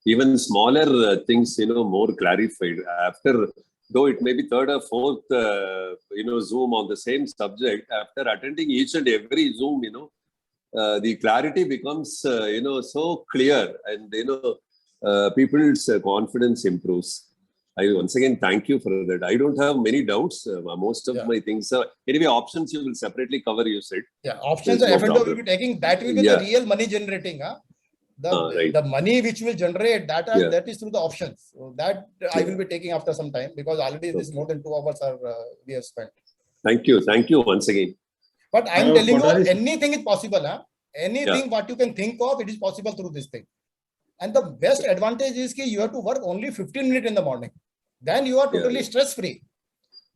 even smaller things more clarified. After, though it may be third or fourth Zoom on the same subject, after attending each and every Zoom, the clarity becomes so clear, and people's confidence improves. I once again thank you for that. I don't have many doubts. Most of my things are anyway. Options you will separately cover, you said. Yeah, options and F&O will be taking. That will be the real money generating. The money which will generate that is through the options. So that I will be taking after some time, because already this more than 2 hours are we have spent. Thank you once again. But I am telling you, anything is possible. Anything what you can think of, it is possible through this thing. And the best advantage is that you have to work only 15 minutes in the morning. Then you are totally stress-free.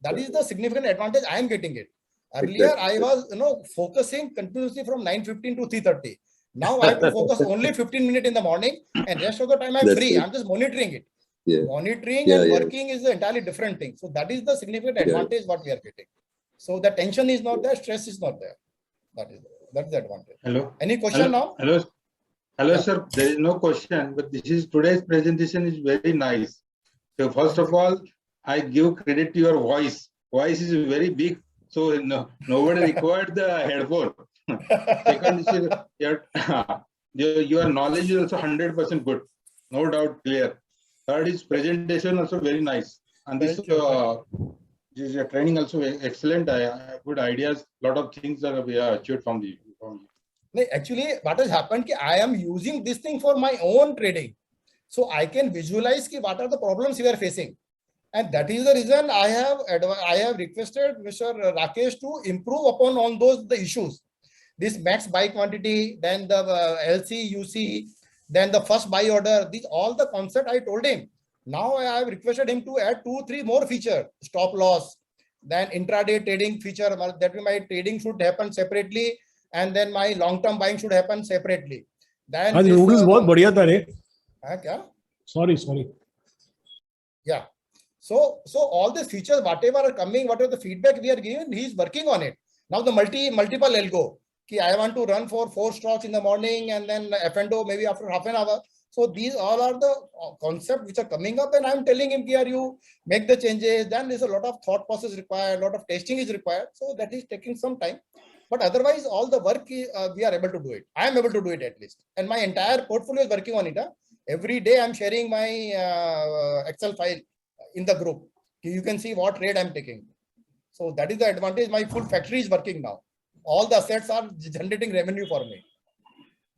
That is the significant advantage I am getting it. Earlier, I was focusing continuously from 9:15 to 3:30. Now I have to focus only 15 minutes in the morning, and rest of the time I'm free. I'm just monitoring it. Monitoring and working is an entirely different thing. So that is the significant advantage what we are getting. So the tension is not there, stress is not there. That is the advantage. Hello. Any question now? Hello. Hello, sir. There is no question, but today's presentation is very nice. So first of all, I give credit to your voice. Voice is very big, so nobody required the headphone. Second is your knowledge is also 100% good, no doubt clear. Third is presentation also very nice, and this training also excellent. Good ideas, lot of things that we have achieved from you. Actually, what has happened? I am using this thing for my own trading, so I can visualize what are the problems we are facing, and that is the reason I have requested Mr. Rakesh to improve upon on the issues. This max buy quantity, then the LC, UC, then the first buy order. These all the concept I told him. Now I have requested him to add 2-3 more feature: stop loss, then intraday trading feature. That my trading should happen separately, and then my long-term buying should happen separately. Then आज noodles बहुत बढ़िया था रे. क्या? Sorry. Yeah. So all these features, whatever are coming, whatever the feedback we are giving, he is working on it. Now the multiple algo. I want to run for 4 stocks in the morning and then F&O maybe after half an hour. So these all are the concepts which are coming up, and I'm telling him, you make the changes. Then there's a lot of thought process required, a lot of testing is required. So that is taking some time. But otherwise, all the work we are able to do it. I am able to do it at least. And my entire portfolio is working on it. Every day I'm sharing my Excel file in the group. You can see what trade I'm taking. So that is the advantage. My full factory is working now. All the assets are generating revenue for me,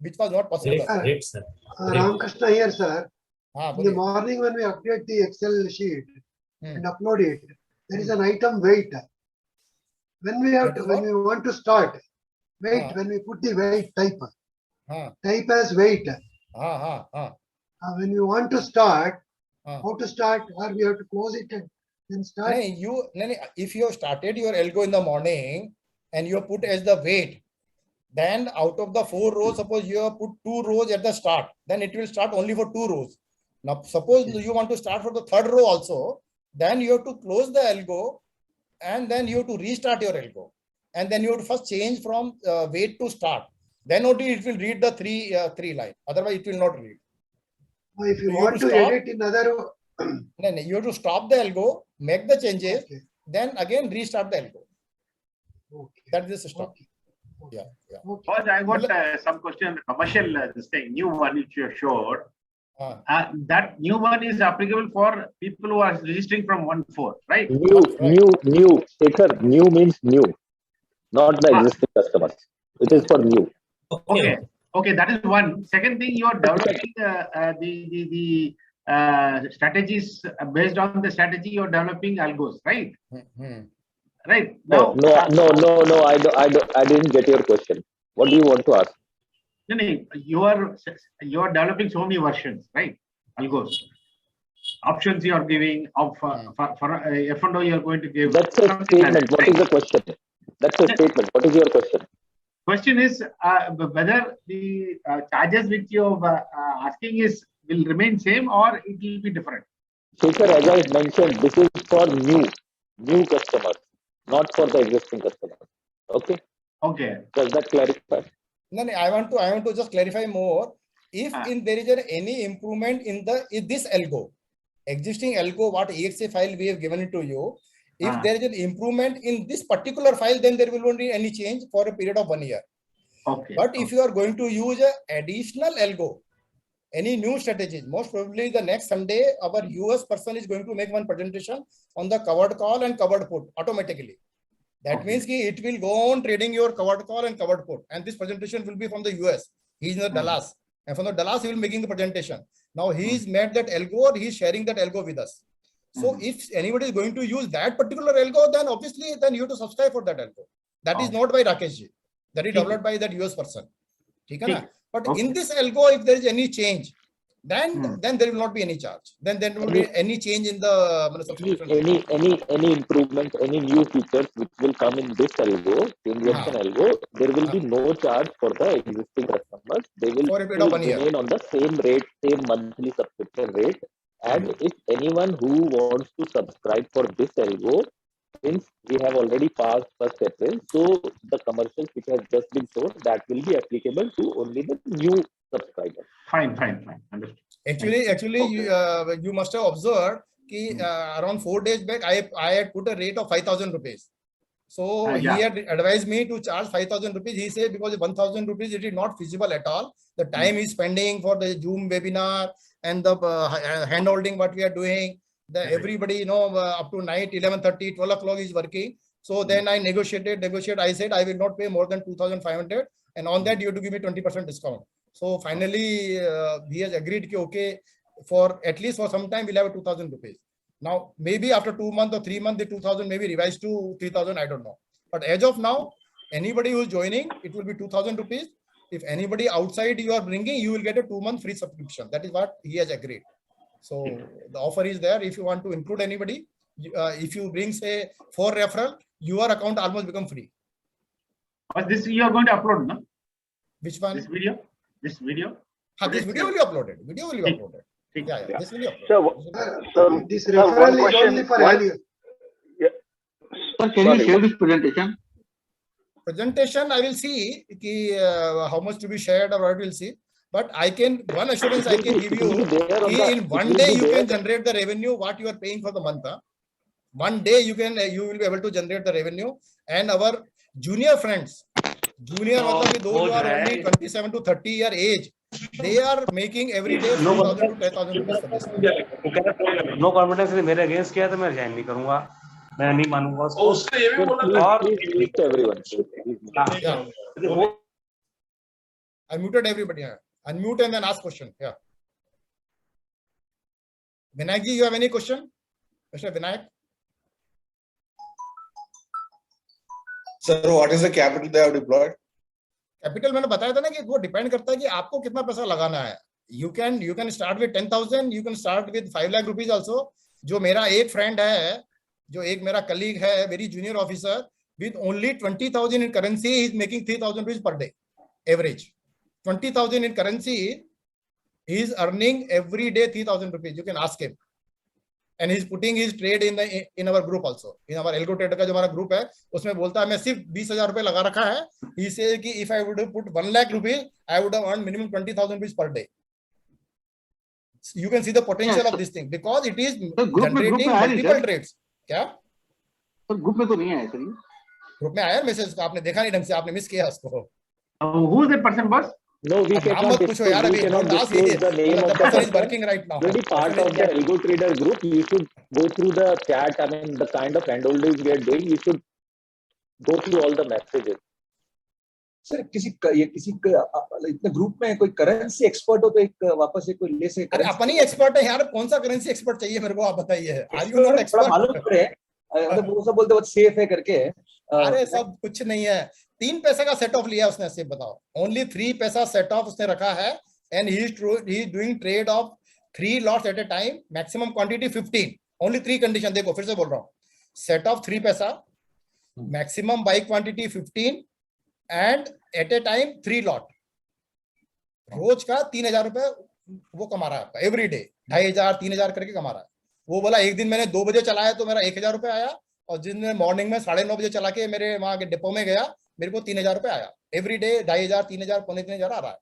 which was not possible. Great, sir. Ramakrishna here, sir. In the morning when we update the Excel sheet and upload it, there is an item weight. When we want to start, weight, when we put the weight type as weight. When we want to start, how to start, or we have to close it and then start? If you have started your algo in the morning and you have put as the weight, then out of the 4 rows, suppose you have put 2 rows at the start, then it will start only for 2 rows. Now, suppose you want to start for the 3rd row also, then you have to close the algo and then you have to restart your algo. And then you have to first change from wait to start. Then only it will read the 3 line. Otherwise, it will not read. If you want to edit another, you have to stop the algo, make the changes, then again restart the algo. That is the system. Yeah. First, I got some question on the commercial this thing, new one which you have showed. That new one is applicable for people who are registering from 1/4, right? New. Taker, new means new, not the existing customers. It is for new. Okay, that is one. Second thing, you are developing the strategies based on the strategy. You are developing algos, right? Right. No. I didn't get your question. What do you want to ask? No, you are developing so many versions, right? Algos. Options you are giving for F&O you are going to give. That's a statement. What is the question? That's a statement. What is your question? Question is whether the charges which you are asking will remain same or it will be different. Sir, as I mentioned, this is for new customers, not for the existing customers. Okay. Does that clarify? No, I want to just clarify more. If there is any improvement in this algo, existing algo, what exe file we have given it to you, if there is an improvement in this particular file, then there will not be any change for a period of 1 year. But if you are going to use an additional algo, any new strategies, most probably the next Sunday, our US person is going to make one presentation on the covered call and covered put automatically. That means it will go on trading your covered call and covered put. And this presentation will be from the US. He is in Dallas. And from the Dallas, he will be making the presentation. Now he is made that algo or he is sharing that algo with us. So if anybody is going to use that particular algo, then obviously then you have to subscribe for that algo. That is not by Rakesh ji. That is developed by that US person. But in this algo, if there is any change, then there will not be any charge. Then there will be any change in the subscription. Any improvement, any new features which will come in this algo, injection algo, there will be no charge for the existing customers. They will remain on the same rate, same monthly subscription rate. And if anyone who wants to subscribe for this algo, since we have already passed 1st April, so the commercials which has just been shown, that will be applicable to only the new subscribers. Fine. Understood. Actually, you must have observed कि around 4 days back, I had put a rate of 5,000 rupees. So he had advised me to charge 5,000 rupees. He said because 1,000 rupees it is not feasible at all. The time he's spending for the Zoom webinar and the hand holding what we are doing. Everybody, up to night 11:30, 12 o'clock is working. So then I negotiated. I said I will not pay more than 2,500, and on that you have to give me 20% discount. So finally, he has agreed कि okay, for at least for some time we'll have 2,000 rupees. Now maybe after 2 months or 3 months, the 2,000 maybe revised to 3,000. I don't know. But as of now, anybody who is joining, it will be 2,000 rupees. If anybody outside you are bringing, you will get a 2-month free subscription. That is what he has agreed. So the offer is there. If you want to include anybody, if you bring say 4 referral, your account almost become free. But this you are going to upload, no? Which one? This video. This video will be uploaded. Yeah. This will be uploaded. So this referral is only for annual. Sir, can you share this presentation? Presentation, I will see how much to be shared or what we'll see. But one assurance I can give you, in 1 day you can generate the revenue what you are paying for the month. 1 day you will be able to generate the revenue. And our junior friends, those who are only 27 to 30 year age, they are making every day 4,000 to 10,000 rupees for this. No confidence is मेरे against किया तो मैं resign नहीं करूँगा, मैं नहीं मानूँगा उसको। और I muted everybody. Unmute and then ask question. Yeah. Vinayak ji, you have any question? Mr. Vinayak? Sir, what is the capital they have deployed? Capital मैंने बताया था ना कि वो डिपेंड करता है कि आपको कितना पैसा लगाना है. You can start with 10,000. You can start with 5 lakh rupees also. जो मेरा एक फ्रेंड है, जो एक मेरा कलीग है, very junior officer, with only 20,000 in currency, he is making 3,000 rupees per day, average. 20,000 in currency, he is earning every day 3,000 rupees. You can ask him. And he is putting his trade in our group also. In our AlgoTrader का जो हमारा group है, उसमें बोलता है मैं सिर्फ 20,000 रुपए लगा रखा है. He says कि if I would have put 1 lakh rupees, I would have earned minimum 20,000 rupees per day. You can see the potential of this thing because it is generating multiple trades. क्या? Sir group में तो नहीं आया sir ये. Group में आया message का, आपने देखा नहीं ढंग से, आपने मिस किया उसको. Who is the person, boss? No, we cannot disclose the name of the person is working right now. Already part of the AlgoTrader group. You should go through the chat. I mean, the kind of handholding we are doing, you should go through all the messages. Sir इतने group में कोई currency expert हो तो एक वापस एक कोई ले से. अरे अपन ही एक्सपर्ट है यार, कौन सा करेंसी एक्सपर्ट चाहिए मेरे को, आप बताइए. Are you not expert? मालूम पड़े मतलब वो सब बोलते बहुत सेफ है करके. अरे सब कुछ नहीं है. 3 पैसा का सेट ऑफ लिया उसने, सिर्फ बताओ. ओनली 3 पैसा सेट ऑफ उसने रखा है. And he is doing trade of 3 lots at a time, maximum quantity 15. Only 3 condition. देखो फिर से बोल रहा हूँ, सेट ऑफ 3 पैसा, maximum buy quantity 15 and at a time 3 lot. रोज का 3,000 रुपए वो कमा रहा है एवरी डे. 2,500 3,000 करके कमा रहा है. वो बोला एक दिन मैंने 2 बजे चलाया तो मेरा 1,000 रुपए आया, और जिस दिन मॉर्निंग में 9:30 बजे चला के मेरे वहां के डिपो में गया, मेरे को 3,000 रुपए आया. एवरी डे 2,500 3,000 पौने 3,000 आ रहा है.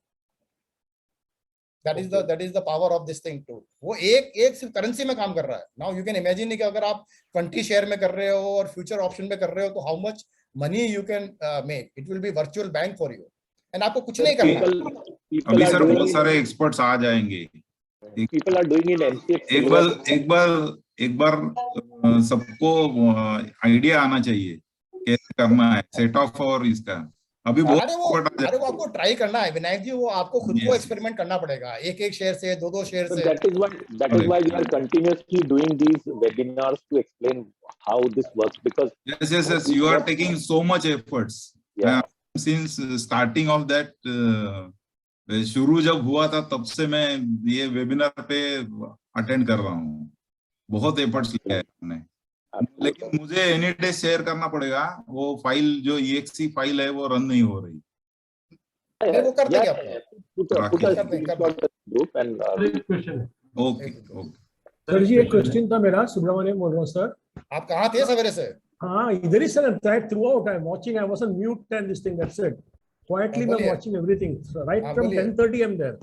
That is the power of this thing too. वो एक सिर्फ करेंसी में काम कर रहा है. नाउ यू कैन इमेजिन कि अगर आप 20 शेयर में कर रहे हो और फ्यूचर ऑप्शन में कर रहे हो तो how much money you can make. It will be virtual bank for you. And आपको कुछ नहीं करना. अभी सर बहुत सारे एक्सपर्ट्स आ जाएंगे. People are doing in MCX. एक बार सबको आइडिया आना चाहिए कैसे करना है सेट ऑफ और इसका. अभी अरे वो आपको ट्राई करना है विनायक जी. वो आपको खुद को एक्सपेरिमेंट करना पड़ेगा, एक शेयर से 2 शेयर से. That is why we are continuously doing these webinars to explain how this works, because yes you are taking so much efforts. Since starting of that शुरू जब हुआ था तब से मैं ये वेबिनार पे अटेंड कर रहा हूँ. बहुत एफर्ट्स लिया है हमने, लेकिन मुझे एनी डे शेयर करना पड़ेगा. वो फाइल जो EXE फाइल है वो रन नहीं हो रही. वो कर देंगे ओके. सर जी एक क्वेश्चन था मेरा. सुब्रमण्यम बोल रहा हूँ सर. आप कहाँ थे सवेरे से? हाँ इधर ही sir. Throughout I am watching. I was on mute and this thing, that's it. Quietly मैं watching everything. So right from 10:30 I'm there.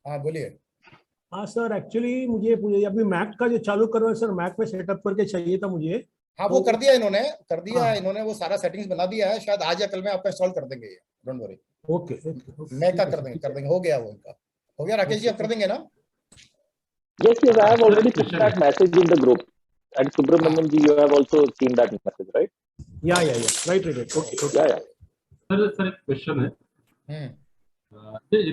हाँ बोलिए। हाँ सर, एक्चुअली मुझे अभी मैक का जो चालू कर रहा है सर, मैक पे सेटअप करके चाहिए था मुझे। हाँ वो कर दिया इन्होंने, इन्होंने वो सारा सेटिंग्स बना दिया है, शायद आज या कल में आपका इंस्टॉल कर देंगे, डोंट वरी। ओके मैं क्या कर देंगे, हो गया वो इनका, हो गया। राकेश जी आप कर देंगे ना? Yes, I have already put that message in the group. And Subramanian ji, you have also seen that message, right? Yeah. Right. Okay. Yeah. Sir एक क्वेश्चन है,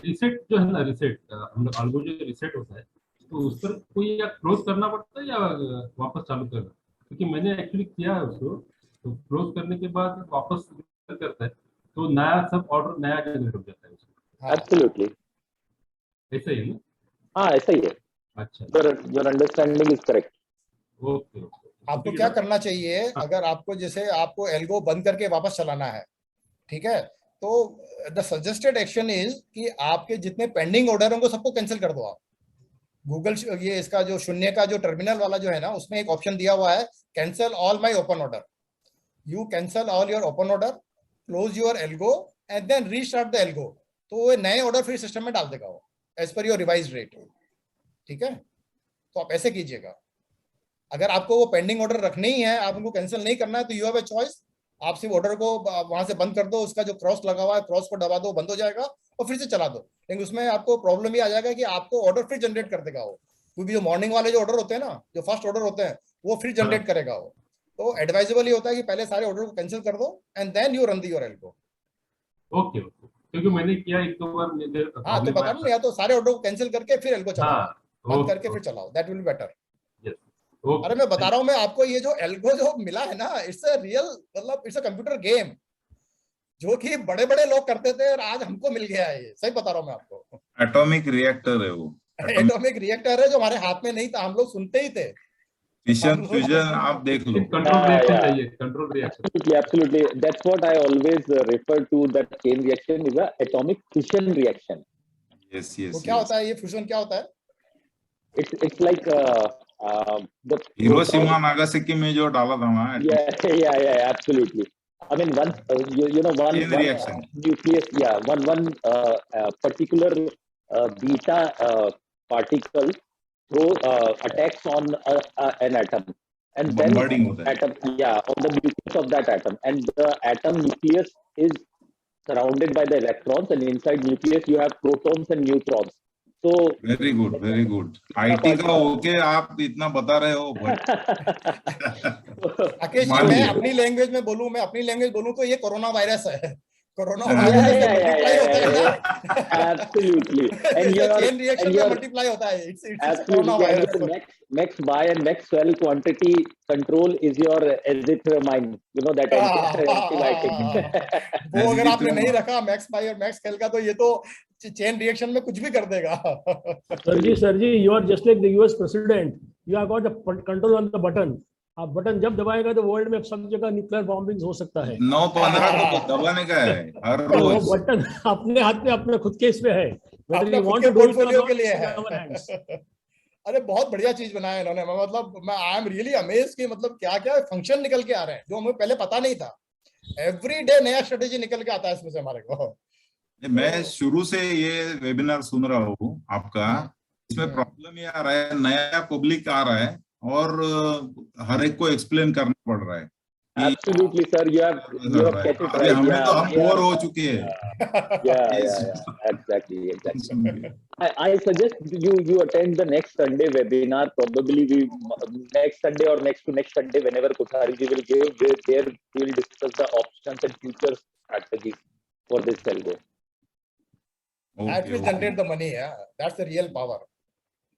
रिसेट जो है ना, रिसेट हम लोग algo जो रिसेट होता है तो उस पर कोई या क्लोज करना पड़ता है या वापस चालू करना? क्योंकि मैंने एक्चुअली किया है उसको, तो क्लोज करने के बाद वापस करता है तो नया सब ऑर्डर नया जनरेट हो जाता है उसको। Absolutely. ऐसा ही है ना? हाँ ऐसा ही है। अच्छा, your understanding is correct. Okay. आपको क्या करना चाहिए, अगर आपको जैसे आपको एल्गो बंद करके वापस चलाना है, ठीक है, तो द सजेस्टेड एक्शन इज कि आपके जितने पेंडिंग ऑर्डर होंगे सबको कैंसिल कर दो आप। गूगल ये इसका जो शून्य का जो टर्मिनल वाला जो है ना, उसमें एक ऑप्शन दिया हुआ है, cancel all my open order. You cancel all your open order, close your algo and then restart the algo, तो वो नए ऑर्डर फिर सिस्टम में डाल देगा वो as per your revise rate. ठीक है, तो आप ऐसे कीजिएगा। अगर आपको वो पेंडिंग ऑर्डर रखने ही है, आप उनको कैंसिल नहीं करना है, तो यू हैव अ चॉइस, आप सिर्फ ऑर्डर को वहां से बंद कर दो, उसका जो क्रॉस लगा हुआ है क्रॉस को दबा दो, बंद हो जाएगा और फिर से चला दो। लेकिन उसमें आपको प्रॉब्लम ही आ जाएगा कि आपको ऑर्डर फिर जनरेट कर देगा वो, क्योंकि जो मॉर्निंग वाले जो ऑर्डर होते हैं ना, जो फर्स्ट ऑर्डर होते हैं, वो फिर जनरेट करेगा वो। तो एडवाइजेबल ये होता है कि पहले सारे ऑर्डर को कैंसिल कर दो and then you run the your algo. Okay, क्योंकि मैंने किया एक दो बार। हाँ तो बता रहा, या तो सारे ऑर्डर को कैंसिल करके फिर एल्गो चलाओ, बंद करके फिर चलाओ, दैट विल बी बेटर। अरे मैं बता रहा हूँ, मैं आपको ये जो एल्गो जो मिला है ना, इट्स अ रियल, मतलब इट्स अ कंप्यूटर गेम, जो कि बड़े बड़े लोग करते थे और आज हमको मिल गया है। ये सही बता रहा हूँ मैं आपको। एटॉमिक रिएक्टर है वो, एटॉमिक रिएक्टर है जो हमारे हाथ में नहीं था, हम लोग सुनते ही थे। फ्यूजन आप देख लो, कंट्रोल रिएक्शन चाहिए, control reaction. Absolutely. That's what I always refer to, that chain reaction is a atomic fission reaction. Yes. वो क्या होता है, ये फ्यूजन क्या होता है? It's like the Hiroshima Nagasaki में जो डाला था ना। Yeah, absolutely. I mean, once you know one nucleus, one particular beta particle attacks on an atom, and then atom, on the nucleus of that atom, and the atom nucleus is surrounded by the electrons, and inside nucleus you have protons and neutrons. So very good. IT का होके आप इतना बता रहे हो। राकेश जी, मैं अपनी language में बोलूं, तो ये कोरोना वायरस है। कोरोना वायरस मल्टीप्लाई होता है ना। Absolutely. And चेन रिएक्शन में मल्टीप्लाई होता है। It's corona virus. Max buy and max sell quantity control is your azithromycin. You know that antibiotic. वो अगर आपने नहीं रखा मैक्स बाय और मैक्स सेल का, तो ये तो चेन रिएक्शन में कुछ भी कर देगा। Sir ji, you are just like the US president. You have got the control on the button. आप बटन जब दबाएगा तो वर्ल्ड में सब जगह न्यूक्लियर बॉम्बिंग हो सकता है। 9-15 को दबाने का है हर रोज। वो बटन अपने हाथ में, अपने खुद के इसमें है, अपने खुद के पोर्टफोलियो के लिए है। अरे बहुत बढ़िया चीज बनाया इन्होंने, मतलब मैं आई एम रियली अमेज्ड कि मतलब क्या क्या फंक्शन निकल के आ रहे हैं जो हमें पहले पता नहीं था। एवरी डे नया स्ट्रेटेजी निकल के आता है इसमें से हमारे को। मैं शुरू से ये वेबिनार सुन रहा हूँ आपका, इसमें प्रॉब्लम ये आ रहा है, नया पब्लिक आ रहा है और हर एक को एक्सप्लेन करना पड़ रहा है। Absolutely, sir. You have get it right. हमने तो हम बोर हो चुके हैं। Exactly. I suggest you attend the next Sunday webinar. Probably next Sunday or next to next Sunday, whenever Kothari ji will give, there we will discuss the options and future strategies for this algo. That will generate the money. That's the real power.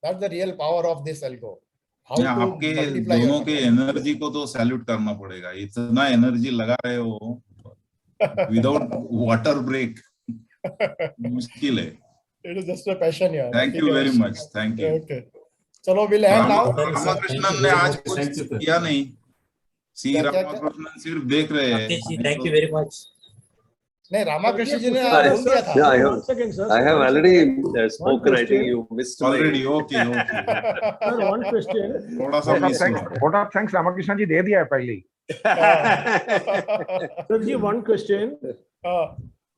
That's the real power of this algo. आपके दोनों के energy को तो salute करना पड़ेगा, इतना energy लगा रहे हो विदाउट वाटर ब्रेक, मुश्किल है। It is just a passion यार। Thank you very much, thank you. Okay चलो विल एंड नाउ। रामाकृष्णन ने आज कुछ किया नहीं, सी रामाकृष्णन सिर्फ देख रहे हैं। Thank you very much. नहीं, रामाकृष्ण जी ने बोल दिया था। I have already spoken. I think you missed already. Okay. Sir, one question. थोड़ा सा मिस हुआ। Vote of thanks रामाकृष्ण जी दे दिया है पहले ही। Sir जी, one question.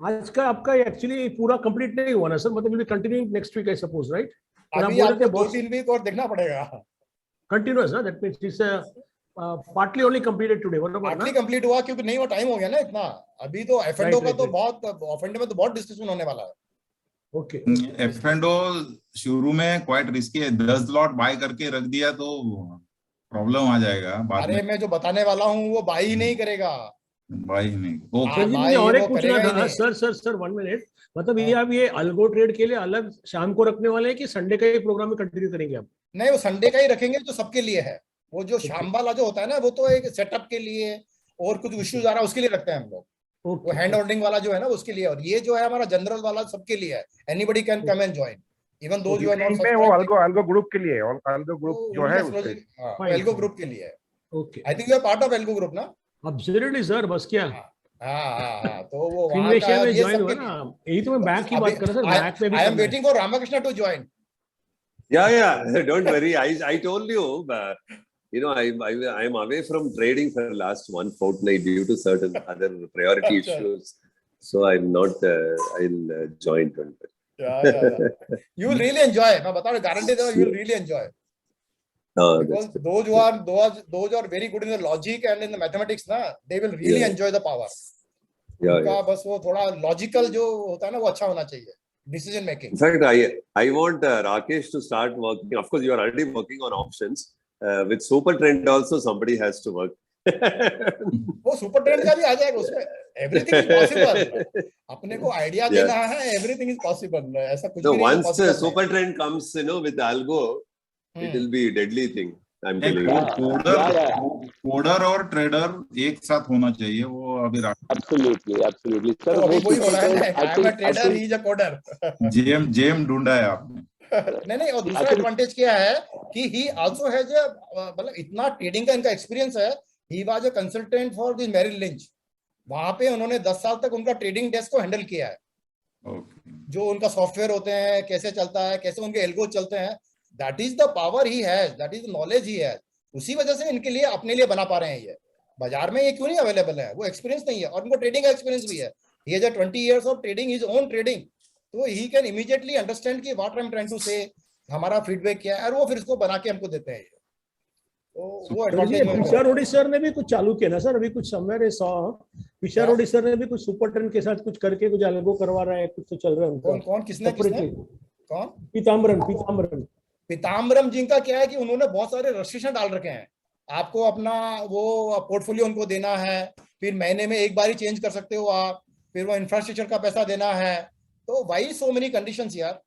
आज का आपका एक्चुअली पूरा कंप्लीट नहीं हुआ ना सर, मतलब will continue next week I suppose, right? अभी आपको 2-3 वीक और देखना पड़ेगा। कंटिन्यूअस ना, that means it's partly only completed today, मतलब पार्टली कंप्लीट हुआ क्योंकि नहीं वो टाइम हो गया ना इतना। अभी तो एफ&ओ का तो बहुत एफ&ओ में तो बहुत डिस्कशन होने वाला है। ओके, एफ&ओ शुरू में क्वाइट रिस्की है, 10 लॉट बाय करके रख दिया तो प्रॉब्लम आ जाएगा बाद में। अरे मैं जो बताने वाला हूँ वो बाय ही नहीं करेगा, बाय नहीं। सर जी मुझे और एक पूछना था सर 1 मिनट, मतलब ये आप ये अल्गो ट्रेड के लिए अलग शाम को रखने वाले हैं कि संडे का ही प्रोग्राम में कंटिन्यू करेंगे आप? नहीं, वो संडे का ही रखेंगे जो सबके लिए है। वो जो शाम वाला जो होता है ना वो तो एक सेटअप के लिए और कुछ इश्यूज आ रहा है उसके लिए रखते हैं हम लोग। वो हैंड होल्डिंग वाला जो है ना उसके लिए, और ये जो है हमारा जनरल वाला सबके लिए है। Anybody can come and join, even though जो है नॉट में वो अल्गो ग्रुप के लिए, अल्गो ग्रुप जो है उसके, हां एल्गो ग्रुप के लिए है। Okay, I think you are part of algo group ना? एब्सोल्युटली सर, बस क्या। हां तो वो वहां का में जॉइन हुआ ना, यही तो मैं बैक की बात कर रहा था, बैक में भी। I am waiting for Ramakrishna to join. Yeah, don't worry. I told you, you know, I am away from trading for the last 1 fortnight due to certain other priority issues. So I'm not. I'll join. Yeah. You will really enjoy. मैं बता रहा हूँ, guarantee that you will really enjoy. Because those are very good in the logic and in the mathematics, ना, they will really enjoy the power. उनका बस वो थोड़ा logical जो होता है ना वो अच्छा होना चाहिए. Decision making. In fact, I want Rakesh to start working. Of course, you are already working on options. With super trend also, somebody has to work. वो super trend का भी आ जाएगा उसमें. Everything is possible. अपने को idea देना है, everything is possible. ऐसा कुछ भी नहीं है. Once the super trend comes, you know, with algo, it will be a deadly thing. I'm telling you. Coder और ट्रेडर एक साथ होना चाहिए, वो अभी Absolutely. सर वो वही हो रहा है। I am a trader, he is a coder. Gem ढूंढा है आपने। नहीं, और दूसरा एडवांटेज क्या है कि he also has a, मतलब इतना ट्रेडिंग का इनका एक्सपीरियंस है। He was a consultant for this Merrill Lynch. वहां पे उन्होंने 10 साल तक उनका ट्रेडिंग डेस्क को हैंडल किया है। जो उनका सॉफ्टवेयर होते हैं, कैसे चलता है, कैसे उनके एल्गो चलते हैं, that is the power he has, that is the knowledge he has. उसी वजह से इनके लिए अपने लिए बना पा रहे हैं। ये बाजार में ये क्यों नहीं अवेलेबल है? वो एक्सपीरियंस नहीं है, और उनको ट्रेडिंग का एक्सपीरियंस भी है। He has 20 years of trading, his own trading, तो ही कैन इमीडिएटली अंडरस्टैंड कि what I am trying to say, हमारा फीडबैक क्या है, और वो फिर इसको बना के हमको देते हैं। तो वो एडवांटेज सर ने भी कुछ चालू किया ना सर, अभी कुछ समवेयर आई सॉ पिशारोडी सर ने भी कुछ सुपर ट्रेंड के साथ कुछ करके कुछ अलगो करवा रहा है, कुछ तो चल रहा है उनका। कौन किसने कौन? पीताम्बरम जी का क्या है कि उन्होंने बहुत सारे रेस्ट्रिक्शन डाल रखे हैं। आपको अपना वो पोर्टफोलियो उनको देना है, फिर महीने में एक बार ही चेंज कर सकते हो आप, फिर वो इंफ्रास्ट्रक्चर का पैसा देना है। तो व्हाई सो मेनी कंडीशंस यार?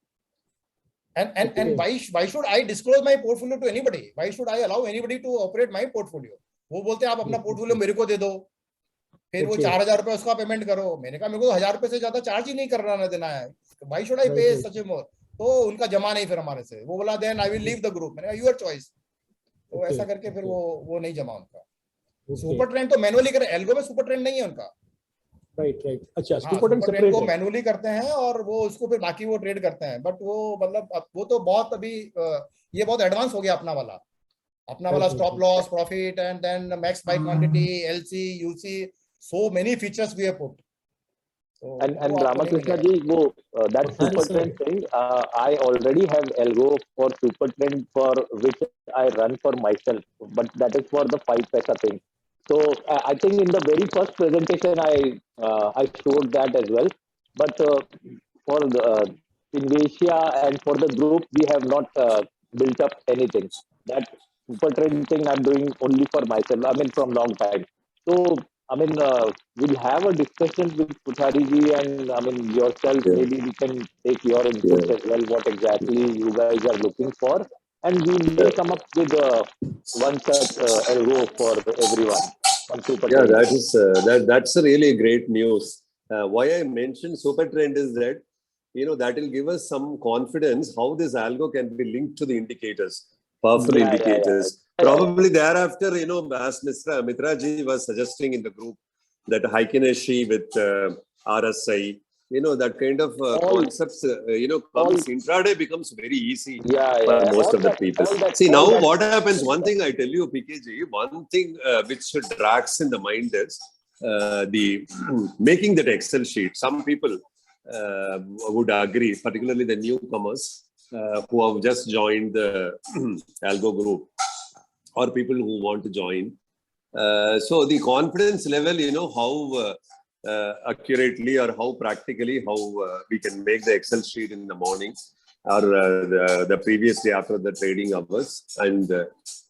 and why should I disclose my portfolio to anybody? Why should I allow anybody to operate my portfolio? वो बोलते हैं आप अपना पोर्टफोलियो मेरे को दे दो, फिर वो 4000 रुपए उसका पेमेंट करो। मैंने कहा मेरे को 1000 रुपए से ज्यादा चार्ज ही नहीं करना देना है। Why should I pay such a more? तो उनका जमा नहीं फिर हमारे से। वो बोला then I will leave the group. मैंने कहा योर चॉइस। तो ऐसा करके फिर वो नहीं जमा उनका। सुपर ट्रेंड तो मैनुअली करे, एल्गो में सुपर ट्रेंड नहीं है उनका। राइट। अच्छा, सुपर ट्रेंड को मैनुअली करते हैं और वो उसको फिर बाकी वो ट्रेड करते हैं। बट वो मतलब वो तो बहुत अभी ये बहुत एडवांस हो गया अपना वाला stop loss, profit and then max buy quantity, LC, UC, so many features we have put. And Ramakrishna ji, that super trend thing, I already have algo for super trend for which I run for myself, but that is for the 5 paisa thing. So I think in the very first presentation I showed that as well, but for in Asia and for the group we have not built up anything. That super trend thing I'm doing only for myself, I mean from long time. So I mean we'll have a discussion with Puthari ji and I mean yourself, maybe we can take your input as well, what exactly you guys are looking for, and we may come up with one such algo for everyone. Yeah, that's a really great news. Why I mentioned super trend is that, you know, that will give us some confidence how this algo can be linked to the indicators, powerful indicators. Probably thereafter, you know, as Mitra ji was suggesting in the group, that Heikineshi with RSI, you know, that kind of concepts, you know, comes intraday becomes very easy for most of the people. See, now what happens, one thing I tell you, PKG, one thing which drags in the mind is, the making that Excel sheet. Some people would agree, particularly the newcomers who have just joined the algo group or people who want to join. So the confidence level, how accurately or how practically, how we can make the Excel sheet in the morning or the previous day after the trading hours and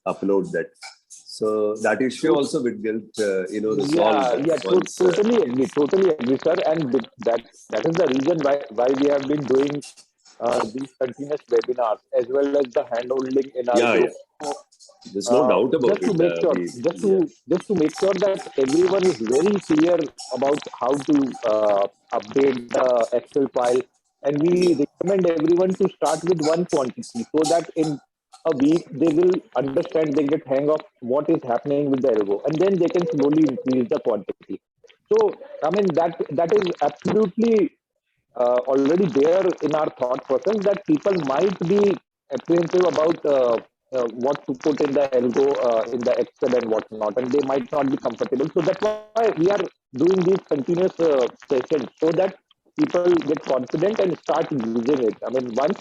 upload that. So that issue also will get, resolved. Totally agree, sir. And that is the reason why we have been doing these continuous webinars as well as the handholding in our group. Yeah. There's no doubt about just to make sure, just to make sure that everyone is very clear about how to update the Excel file, and we recommend everyone to start with one quantity so that in a week they will understand, they get hang of what is happening with the algo, and then they can slowly increase the quantity. So I mean that is absolutely already there in our thought process, that people might be apprehensive about what to put in the algo in the Excel and whatnot, and they might not be comfortable. So that's why we are doing these continuous sessions so that people get confident and start using it. I mean, once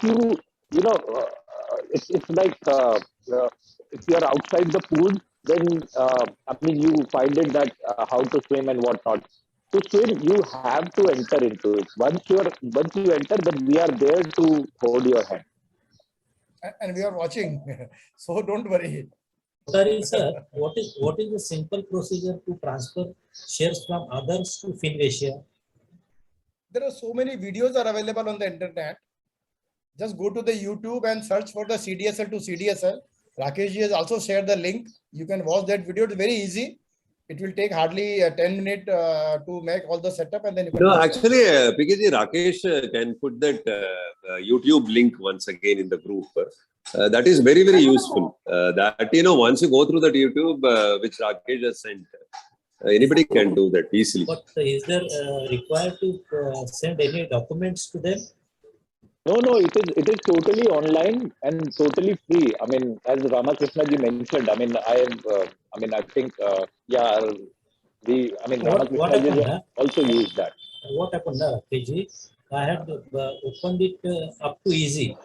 it's like if you are outside the pool, then I mean you find it that how to swim and whatnot. To swim, you have to enter into it. Once you enter, then we are there to hold your hand. And we are watching, so don't worry. Sorry, sir. What is the simple procedure to transfer shares from others to FinVacia? There are so many videos are available on the internet. Just go to the YouTube and search for the CDSL to CDSL. Rakesh ji has also shared the link. You can watch that video. It's very easy. It will take hardly 10 minutes to make all the setup, and then you can. No, actually, PKG, Rakesh can put that YouTube link once again in the group. That is very, very useful. That, once you go through that YouTube, which Rakesh has sent, anybody can do that easily. But is there required to send any documents to them? No, it is totally online and totally free. I mean, as Ramakrishna ji mentioned, I mean, I think, Ramakrishna ji also used that. What happened, PG? I had opened it up to easy,